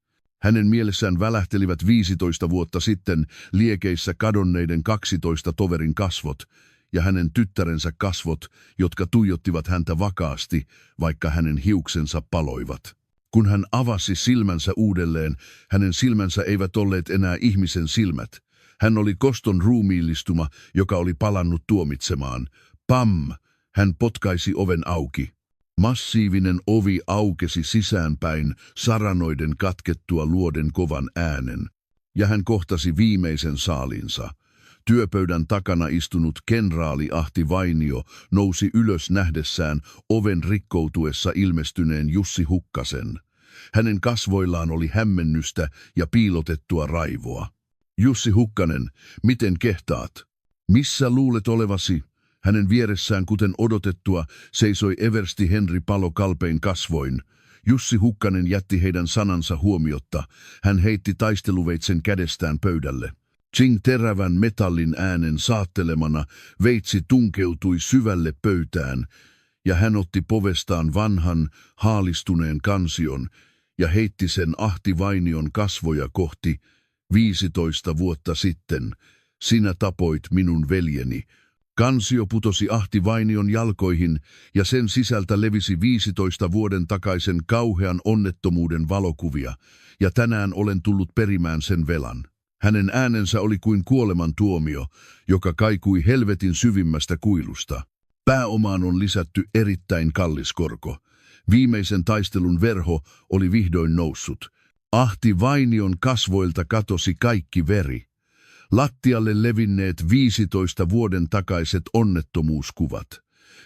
Hänen mielessään välähtelivät 15 vuotta sitten liekeissä kadonneiden 12 toverin kasvot ja hänen tyttärensä kasvot, jotka tuijottivat häntä vakaasti, vaikka hänen hiuksensa paloivat. Kun hän avasi silmänsä uudelleen, hänen silmänsä eivät olleet enää ihmisen silmät. Hän oli koston ruumiillistuma, joka oli palannut tuomitsemaan. Pam! Hän potkaisi oven auki. Massiivinen ovi aukesi sisäänpäin saranoiden katkettua luoden kovan äänen, ja hän kohtasi viimeisen saalinsa. Työpöydän takana istunut kenraali Ahti Vainio nousi ylös nähdessään oven rikkoutuessa ilmestyneen Jussi Hukkasen. Hänen kasvoillaan oli hämmennystä ja piilotettua raivoa. Jussi Hukkanen, miten kehtaat? Missä luulet olevasi? Hänen vieressään, kuten odotettua, seisoi eversti Henri Palo kalpein kasvoin. Jussi Hukkanen jätti heidän sanansa huomiotta. Hän heitti taisteluveitsen kädestään pöydälle. Ching terävän metallin äänen saattelemana veitsi tunkeutui syvälle pöytään, ja hän otti povestaan vanhan, haalistuneen kansion ja heitti sen Ahti Vainion kasvoja kohti. 15 vuotta sitten, sinä tapoit minun veljeni. Kansio putosi Ahti Vainion jalkoihin ja sen sisältä levisi 15 vuoden takaisen kauhean onnettomuuden valokuvia, ja tänään olen tullut perimään sen velan. Hänen äänensä oli kuin kuolemantuomio, joka kaikui helvetin syvimmästä kuilusta. Pääomaan on lisätty erittäin kallis korko. Viimeisen taistelun verho oli vihdoin noussut. Ahti Vainion kasvoilta katosi kaikki veri. Lattialle levinneet 15 vuoden takaiset onnettomuuskuvat.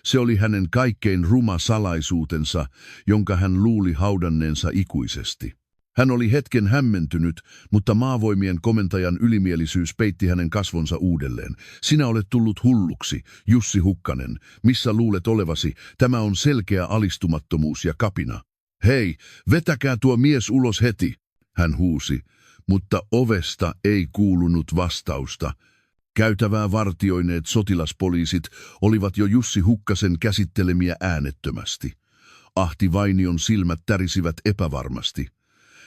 Se oli hänen kaikkein ruma salaisuutensa, jonka hän luuli haudanneensa ikuisesti. Hän oli hetken hämmentynyt, mutta maavoimien komentajan ylimielisyys peitti hänen kasvonsa uudelleen. Sinä olet tullut hulluksi, Jussi Hukkanen. Missä luulet olevasi? Tämä on selkeä alistumattomuus ja kapina. Hei, vetäkää tuo mies ulos heti, hän huusi, mutta ovesta ei kuulunut vastausta. Käytävää vartioineet sotilaspoliisit olivat jo Jussi Hukkasen käsittelemiä äänettömästi. Ahti Vainion silmät tärisivät epävarmasti.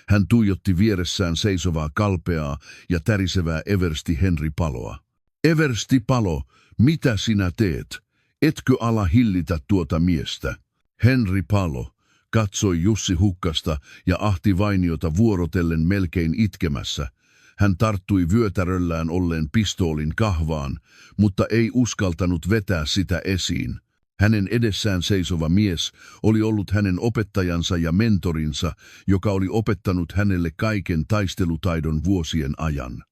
Hän tuijotti vieressään seisovaa kalpeaa ja tärisevää eversti Henri Paloa. Eversti Palo, mitä sinä teet? Etkö ala hillitä tuota miestä? Henri Palo katsoi Jussi Hukkasta ja Ahti Vainiota vuorotellen melkein itkemässä. Hän tarttui vyötäröllään olleen pistoolin kahvaan, mutta ei uskaltanut vetää sitä esiin. Hänen edessään seisova mies oli ollut hänen opettajansa ja mentorinsa, joka oli opettanut hänelle kaiken taistelutaidon vuosien ajan.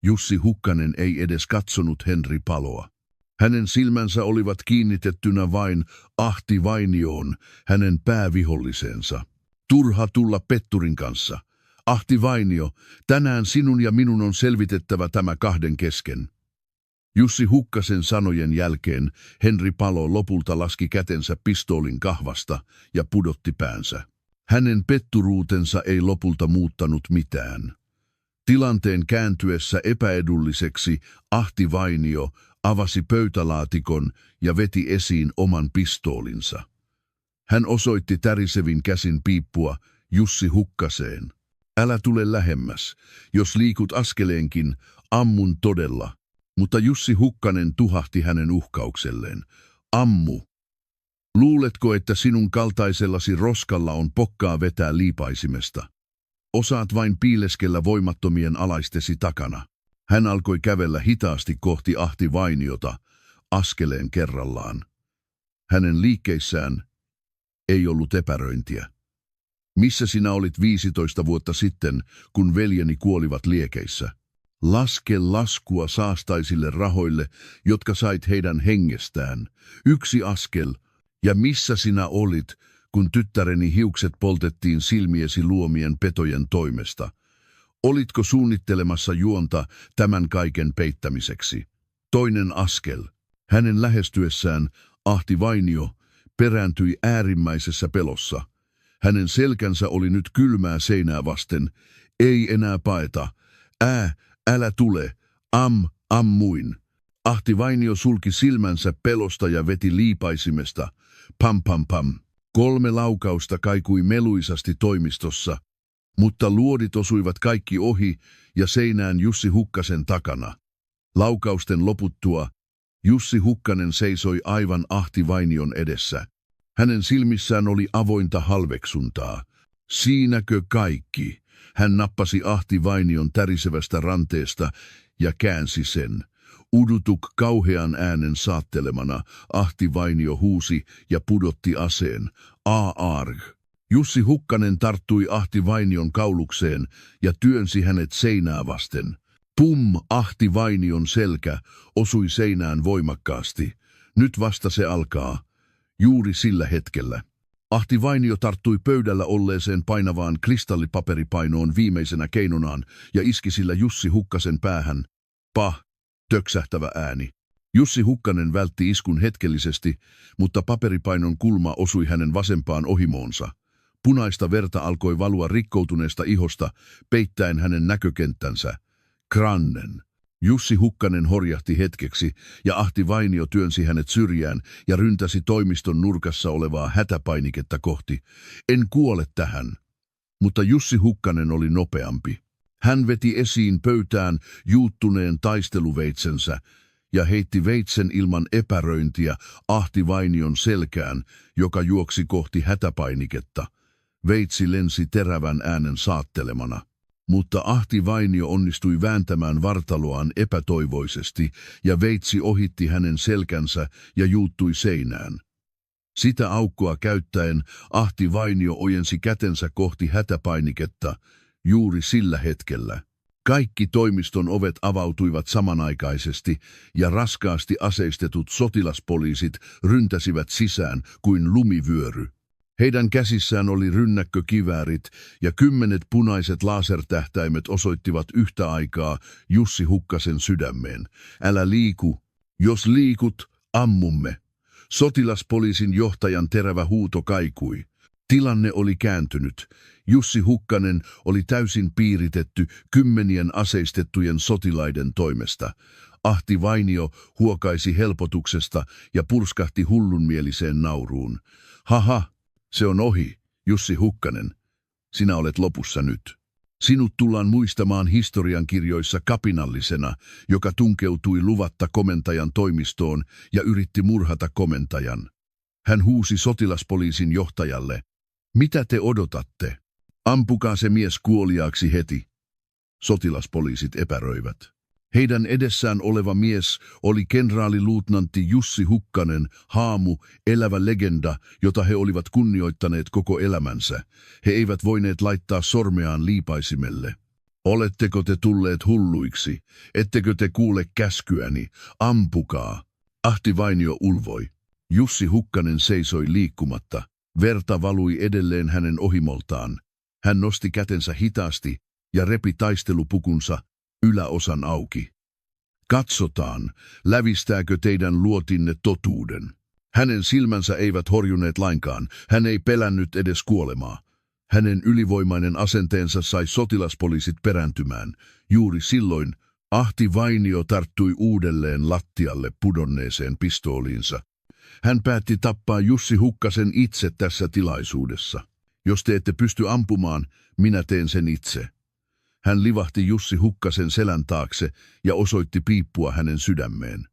Jussi Hukkanen ei edes katsonut Henri Paloa. Hänen silmänsä olivat kiinnitettynä vain Ahti Vainioon, hänen päävihollisensa. Turha tulla petturin kanssa. Ahti Vainio, tänään sinun ja minun on selvitettävä tämä kahden kesken. Jussi Hukkasen sanojen jälkeen Henri Palo lopulta laski kätensä pistoolin kahvasta ja pudotti päänsä. Hänen petturuutensa ei lopulta muuttanut mitään. Tilanteen kääntyessä epäedulliseksi Ahti Vainio avasi pöytälaatikon ja veti esiin oman pistoolinsa. Hän osoitti tärisevin käsin piippua Jussi Hukkaseen. Älä tule lähemmäs, jos liikut askeleenkin, ammun todella. Mutta Jussi Hukkanen tuhahti hänen uhkaukselleen. Ammu. Luuletko, että sinun kaltaisellasi roskalla on pokkaa vetää liipaisimesta? Osaat vain piileskellä voimattomien alaistesi takana. Hän alkoi kävellä hitaasti kohti Ahti Vainiota, askeleen kerrallaan. Hänen liikkeissään ei ollut epäröintiä. Missä sinä olit 15 vuotta sitten, kun veljeni kuolivat liekeissä? Laske laskua saastaisille rahoille, jotka sait heidän hengestään. Yksi askel. Ja missä sinä olit, kun tyttäreni hiukset poltettiin silmiesi luomien petojen toimesta? Olitko suunnittelemassa juonta tämän kaiken peittämiseksi? Toinen askel. Hänen lähestyessään Ahti Vainio perääntyi äärimmäisessä pelossa. Hänen selkänsä oli nyt kylmää seinää vasten. Ei enää paeta. Älä tule, Ammuin. Ahti Vainio sulki silmänsä pelosta ja veti liipaisimesta. Pam pam pam. 3 laukausta kaikui meluisasti toimistossa, mutta luodit osuivat kaikki ohi ja seinään Jussi Hukkasen takana. Laukausten loputtua Jussi Hukkanen seisoi aivan Ahti Vainion edessä. Hänen silmissään oli avointa halveksuntaa. Siinäkö kaikki? Hän nappasi Ahti Vainion tärisevästä ranteesta ja käänsi sen. Udutuk kauhean äänen saattelemana, Ahti Vainio huusi ja pudotti aseen. Aarg! Jussi Hukkanen tarttui Ahti Vainion kaulukseen ja työnsi hänet seinää vasten. Pum! Ahti Vainion selkä osui seinään voimakkaasti. Nyt vasta se alkaa. Juuri sillä hetkellä. Ahti Vainio tarttui pöydällä olleeseen painavaan kristallipaperipainoon viimeisenä keinonaan ja iski sillä Jussi Hukkasen päähän. Pah! Töksähtävä ääni. Jussi Hukkanen vältti iskun hetkellisesti, mutta paperipainon kulma osui hänen vasempaan ohimoonsa. Punaista verta alkoi valua rikkoutuneesta ihosta, peittäen hänen näkökenttänsä. Krannen. Jussi Hukkanen horjahti hetkeksi ja Ahti Vainio työnsi hänet syrjään ja ryntäsi toimiston nurkassa olevaa hätäpainiketta kohti. En kuole tähän. Mutta Jussi Hukkanen oli nopeampi. Hän veti esiin pöytään juuttuneen taisteluveitsensä ja heitti veitsen ilman epäröintiä Ahti Vainion selkään, joka juoksi kohti hätäpainiketta. Veitsi lensi terävän äänen saattelemana. Mutta Ahti Vainio onnistui vääntämään vartaloaan epätoivoisesti ja veitsi ohitti hänen selkänsä ja juuttui seinään. Sitä aukkoa käyttäen Ahti Vainio ojensi kätensä kohti hätäpainiketta. Juuri sillä hetkellä kaikki toimiston ovet avautuivat samanaikaisesti ja raskaasti aseistetut sotilaspoliisit ryntäsivät sisään kuin lumivyöry. Heidän käsissään oli rynnäkkökiväärit ja 10 punaiset lasertähtäimet osoittivat yhtä aikaa Jussi Hukkasen sydämeen. Älä liiku, jos liikut, ammumme. Sotilaspoliisin johtajan terävä huuto kaikui. Tilanne oli kääntynyt. Jussi Hukkanen oli täysin piiritetty 10 aseistettujen sotilaiden toimesta. Ahti Vainio huokaisi helpotuksesta ja purskahti hullunmieliseen nauruun. Haha, se on ohi, Jussi Hukkanen. Sinä olet lopussa nyt. Sinut tullaan muistamaan historiankirjoissa kapinallisena, joka tunkeutui luvatta komentajan toimistoon ja yritti murhata komentajan. Hän huusi sotilaspoliisin johtajalle. Mitä te odotatte? Ampukaa se mies kuoliaaksi heti. Sotilaspoliisit epäröivät. Heidän edessään oleva mies oli kenraaliluutnantti Jussi Hukkanen, haamu, elävä legenda, jota he olivat kunnioittaneet koko elämänsä. He eivät voineet laittaa sormeaan liipaisimelle. Oletteko te tulleet hulluiksi? Ettekö te kuule käskyäni? Ampukaa! Ahti Vainio ulvoi. Jussi Hukkanen seisoi liikkumatta. Verta valui edelleen hänen ohimoltaan. Hän nosti kätensä hitaasti ja repi taistelupukunsa yläosan auki. Katsotaan, lävistääkö teidän luotinne totuuden. Hänen silmänsä eivät horjuneet lainkaan. Hän ei pelännyt edes kuolemaa. Hänen ylivoimainen asenteensa sai sotilaspoliisit perääntymään. Juuri silloin Ahti Vainio tarttui uudelleen lattialle pudonneeseen pistooliinsa. Hän päätti tappaa Jussi Hukkasen itse tässä tilaisuudessa. Jos te ette pysty ampumaan, minä teen sen itse. Hän livahti Jussi Hukkasen selän taakse ja osoitti piippua hänen sydämeen.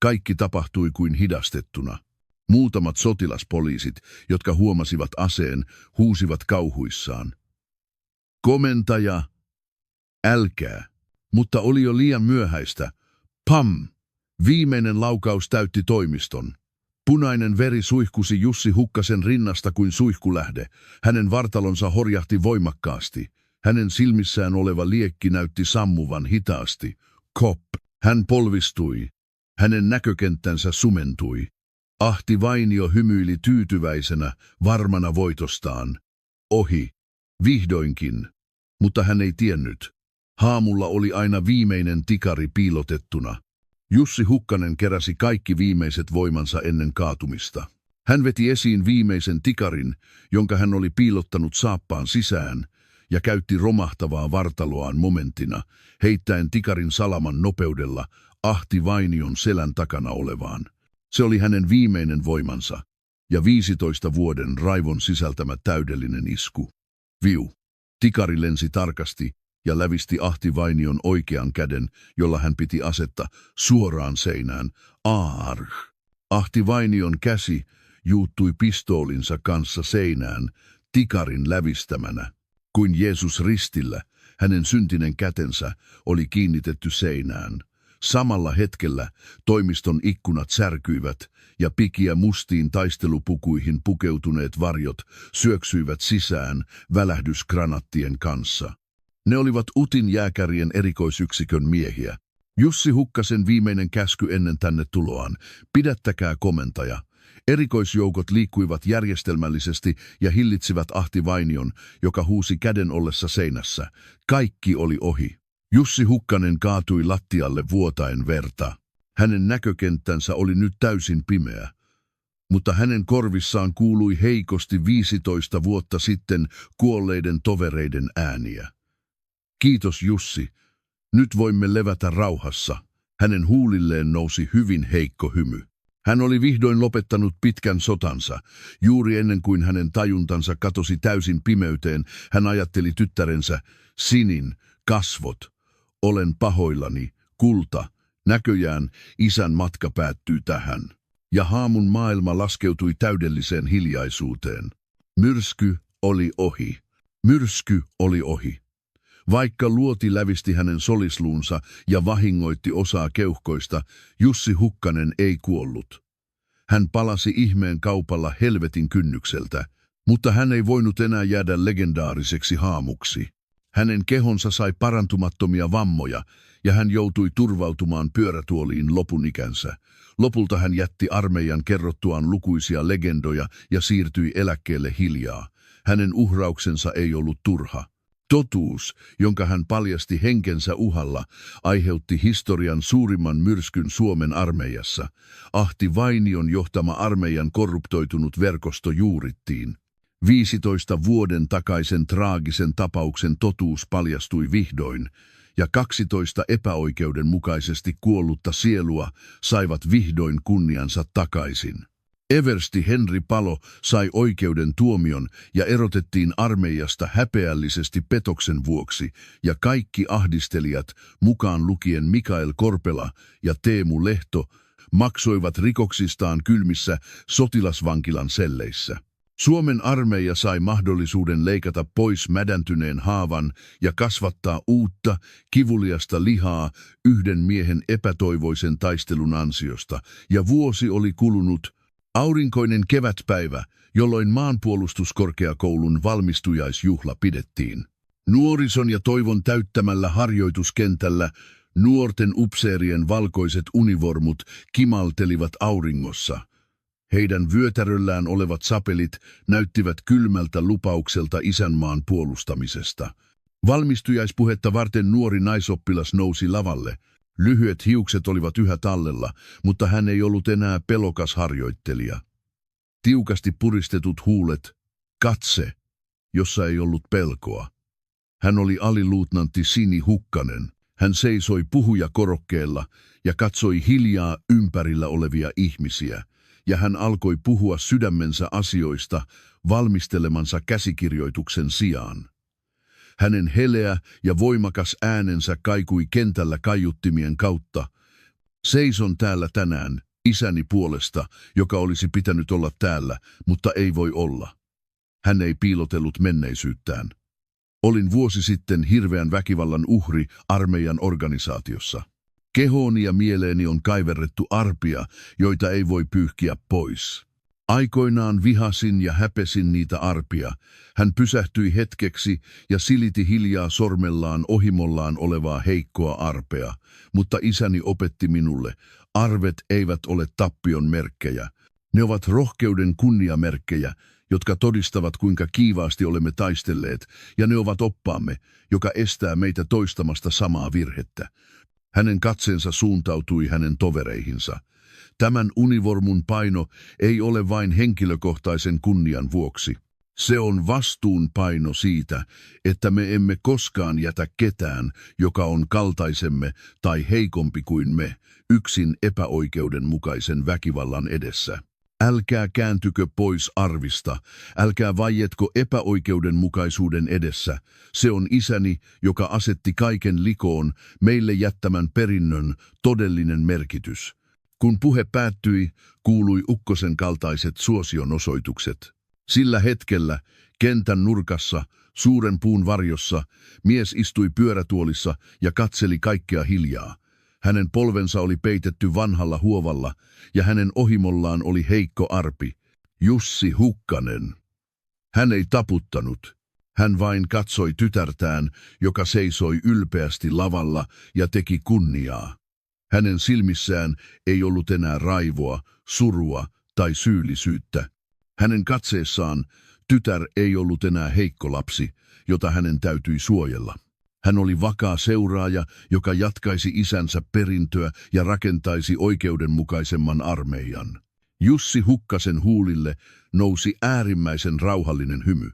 Kaikki tapahtui kuin hidastettuna. Muutamat sotilaspoliisit, jotka huomasivat aseen, huusivat kauhuissaan. Komentaja, älkää! Mutta oli jo liian myöhäistä. Pam! Viimeinen laukaus täytti toimiston. Punainen veri suihkusi Jussi Hukkasen rinnasta kuin suihkulähde. Hänen vartalonsa horjahti voimakkaasti. Hänen silmissään oleva liekki näytti sammuvan hitaasti. Kop! Hän polvistui. Hänen näkökenttänsä sumentui. Ahti Vainio hymyili tyytyväisenä, varmana voitostaan. Ohi. Vihdoinkin. Mutta hän ei tiennyt. Haamulla oli aina viimeinen tikari piilotettuna. Jussi Hukkanen keräsi kaikki viimeiset voimansa ennen kaatumista. Hän veti esiin viimeisen tikarin, jonka hän oli piilottanut saappaan sisään, ja käytti romahtavaa vartaloaan momentina, heittäen tikarin salaman nopeudella Ahti Vainion selän takana olevaan. Se oli hänen viimeinen voimansa ja 15 vuoden raivon sisältämä täydellinen isku. Viu! Tikari lensi tarkasti ja lävisti Ahti Vainion oikean käden, jolla hän piti asetta suoraan seinään. Aarh! Ahti Vainion käsi juuttui pistoolinsa kanssa seinään, tikarin lävistämänä. Kuin Jeesus ristillä, hänen syntinen kätensä oli kiinnitetty seinään. Samalla hetkellä toimiston ikkunat särkyivät ja pikiä mustiin taistelupukuihin pukeutuneet varjot syöksyivät sisään välähdysgranattien kanssa. Ne olivat Utin jääkärien erikoisyksikön miehiä. Jussi Hukkasen viimeinen käsky ennen tänne tuloaan: pidättäkää komentaja. Erikoisjoukot liikkuivat järjestelmällisesti ja hillitsivät Ahti Vainion, joka huusi käden ollessa seinässä. Kaikki oli ohi. Jussi Hukkanen kaatui lattialle vuotaen verta. Hänen näkökenttänsä oli nyt täysin pimeä, mutta hänen korvissaan kuului heikosti 15 vuotta sitten kuolleiden tovereiden ääniä. Kiitos Jussi, nyt voimme levätä rauhassa. Hänen huulilleen nousi hyvin heikko hymy. Hän oli vihdoin lopettanut pitkän sotansa. Juuri ennen kuin hänen tajuntansa katosi täysin pimeyteen, hän ajatteli tyttärensä: Sinin, kasvot. Olen pahoillani, kulta. Näköjään isän matka päättyy tähän. Ja haamun maailma laskeutui täydelliseen hiljaisuuteen. Myrsky oli ohi. Myrsky oli ohi. Vaikka luoti lävisti hänen solisluunsa ja vahingoitti osaa keuhkoista, Jussi Hukkanen ei kuollut. Hän palasi ihmeen kaupalla helvetin kynnykseltä, mutta hän ei voinut enää jäädä legendaariseksi haamuksi. Hänen kehonsa sai parantumattomia vammoja ja hän joutui turvautumaan pyörätuoliin lopun ikänsä. Lopulta hän jätti armeijan kerrottuaan lukuisia legendoja ja siirtyi eläkkeelle hiljaa. Hänen uhrauksensa ei ollut turha. Totuus, jonka hän paljasti henkensä uhalla, aiheutti historian suurimman myrskyn Suomen armeijassa. Ahti Vainion johtama armeijan korruptoitunut verkosto juurittiin. 15 vuoden takaisen traagisen tapauksen totuus paljastui vihdoin, ja 12 epäoikeudenmukaisesti kuollutta sielua saivat vihdoin kunniansa takaisin. Eversti Henri Palo sai oikeuden tuomion ja erotettiin armeijasta häpeällisesti petoksen vuoksi, ja kaikki ahdistelijat, mukaan lukien Mikael Korpela ja Teemu Lehto, maksoivat rikoksistaan kylmissä sotilasvankilan selleissä. Suomen armeija sai mahdollisuuden leikata pois mädäntyneen haavan ja kasvattaa uutta, kivuliasta lihaa yhden miehen epätoivoisen taistelun ansiosta, ja vuosi oli kulunut. Aurinkoinen kevätpäivä, jolloin maanpuolustuskorkeakoulun valmistujaisjuhla pidettiin. Nuorison ja toivon täyttämällä harjoituskentällä nuorten upseerien valkoiset univormut kimaltelivat auringossa. Heidän vyötäröllään olevat sapelit näyttivät kylmältä lupaukselta isänmaan puolustamisesta. Valmistujaispuhetta varten nuori naisoppilas nousi lavalle. Lyhyet hiukset olivat yhä tallella, mutta hän ei ollut enää pelokas harjoittelija. Tiukasti puristetut huulet, katse, jossa ei ollut pelkoa. Hän oli aliluutnantti Sini Hukkanen. Hän seisoi puhujakorokkeella ja katsoi hiljaa ympärillä olevia ihmisiä, ja hän alkoi puhua sydämensä asioista valmistelemansa käsikirjoituksen sijaan. Hänen heleä ja voimakas äänensä kaikui kentällä kaiuttimien kautta. Seison täällä tänään isäni puolesta, joka olisi pitänyt olla täällä, mutta ei voi olla. Hän ei piilotellut menneisyyttään. Olin vuosi sitten hirveän väkivallan uhri armeijan organisaatiossa. Kehooni ja mieleeni on kaiverrettu arpia, joita ei voi pyyhkiä pois. Aikoinaan vihasin ja häpesin niitä arpia. Hän pysähtyi hetkeksi ja siliti hiljaa sormellaan ohimollaan olevaa heikkoa arpea. Mutta isäni opetti minulle, arvet eivät ole tappion merkkejä. Ne ovat rohkeuden kunniamerkkejä, jotka todistavat kuinka kiivaasti olemme taistelleet, ja ne ovat oppaamme, joka estää meitä toistamasta samaa virhettä. Hänen katseensa suuntautui hänen tovereihinsa. Tämän univormun paino ei ole vain henkilökohtaisen kunnian vuoksi. Se on vastuunpaino siitä, että me emme koskaan jätä ketään, joka on kaltaisemme tai heikompi kuin me, yksin epäoikeudenmukaisen väkivallan edessä. Älkää kääntykö pois arvista, älkää vaietko epäoikeudenmukaisuuden edessä. Se on Isäni, joka asetti kaiken likoon, meille jättämän perinnön todellinen merkitys. Kun puhe päättyi, kuului ukkosen kaltaiset suosionosoitukset. Sillä hetkellä, kentän nurkassa, suuren puun varjossa, mies istui pyörätuolissa ja katseli kaikkea hiljaa. Hänen polvensa oli peitetty vanhalla huovalla ja hänen ohimollaan oli heikko arpi, Jussi Hukkanen. Hän ei taputtanut. Hän vain katsoi tytärtään, joka seisoi ylpeästi lavalla ja teki kunniaa. Hänen silmissään ei ollut enää raivoa, surua tai syyllisyyttä. Hänen katseessaan tytär ei ollut enää heikko lapsi, jota hänen täytyi suojella. Hän oli vakaa seuraaja, joka jatkaisi isänsä perintöä ja rakentaisi oikeudenmukaisemman armeijan. Jussi Hukkasen huulille nousi äärimmäisen rauhallinen hymy.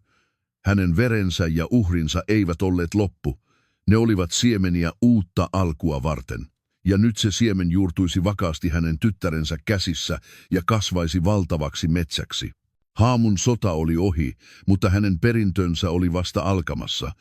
Hänen verensä ja uhrinsa eivät olleet loppu. Ne olivat siemeniä uutta alkua varten. Ja nyt se siemen juurtuisi vakaasti hänen tyttärensä käsissä ja kasvaisi valtavaksi metsäksi. Haamun sota oli ohi, mutta hänen perintönsä oli vasta alkamassa.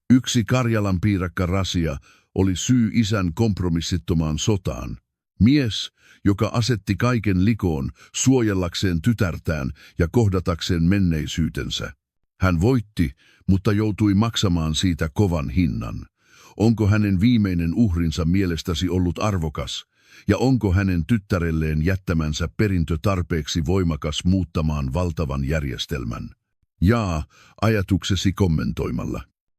Yksi Karjalan piirakka Rasia oli syy isän kompromissittomaan sotaan. Mies, joka asetti kaiken likoon suojellakseen tytärtään ja kohdatakseen menneisyytensä. Hän voitti, mutta joutui maksamaan siitä kovan hinnan. Onko hänen viimeinen uhrinsa mielestäsi ollut arvokas? Ja onko hänen tyttärelleen jättämänsä perintö tarpeeksi voimakas muuttamaan valtavan järjestelmän? Jaa ajatuksesi kommentoimalla.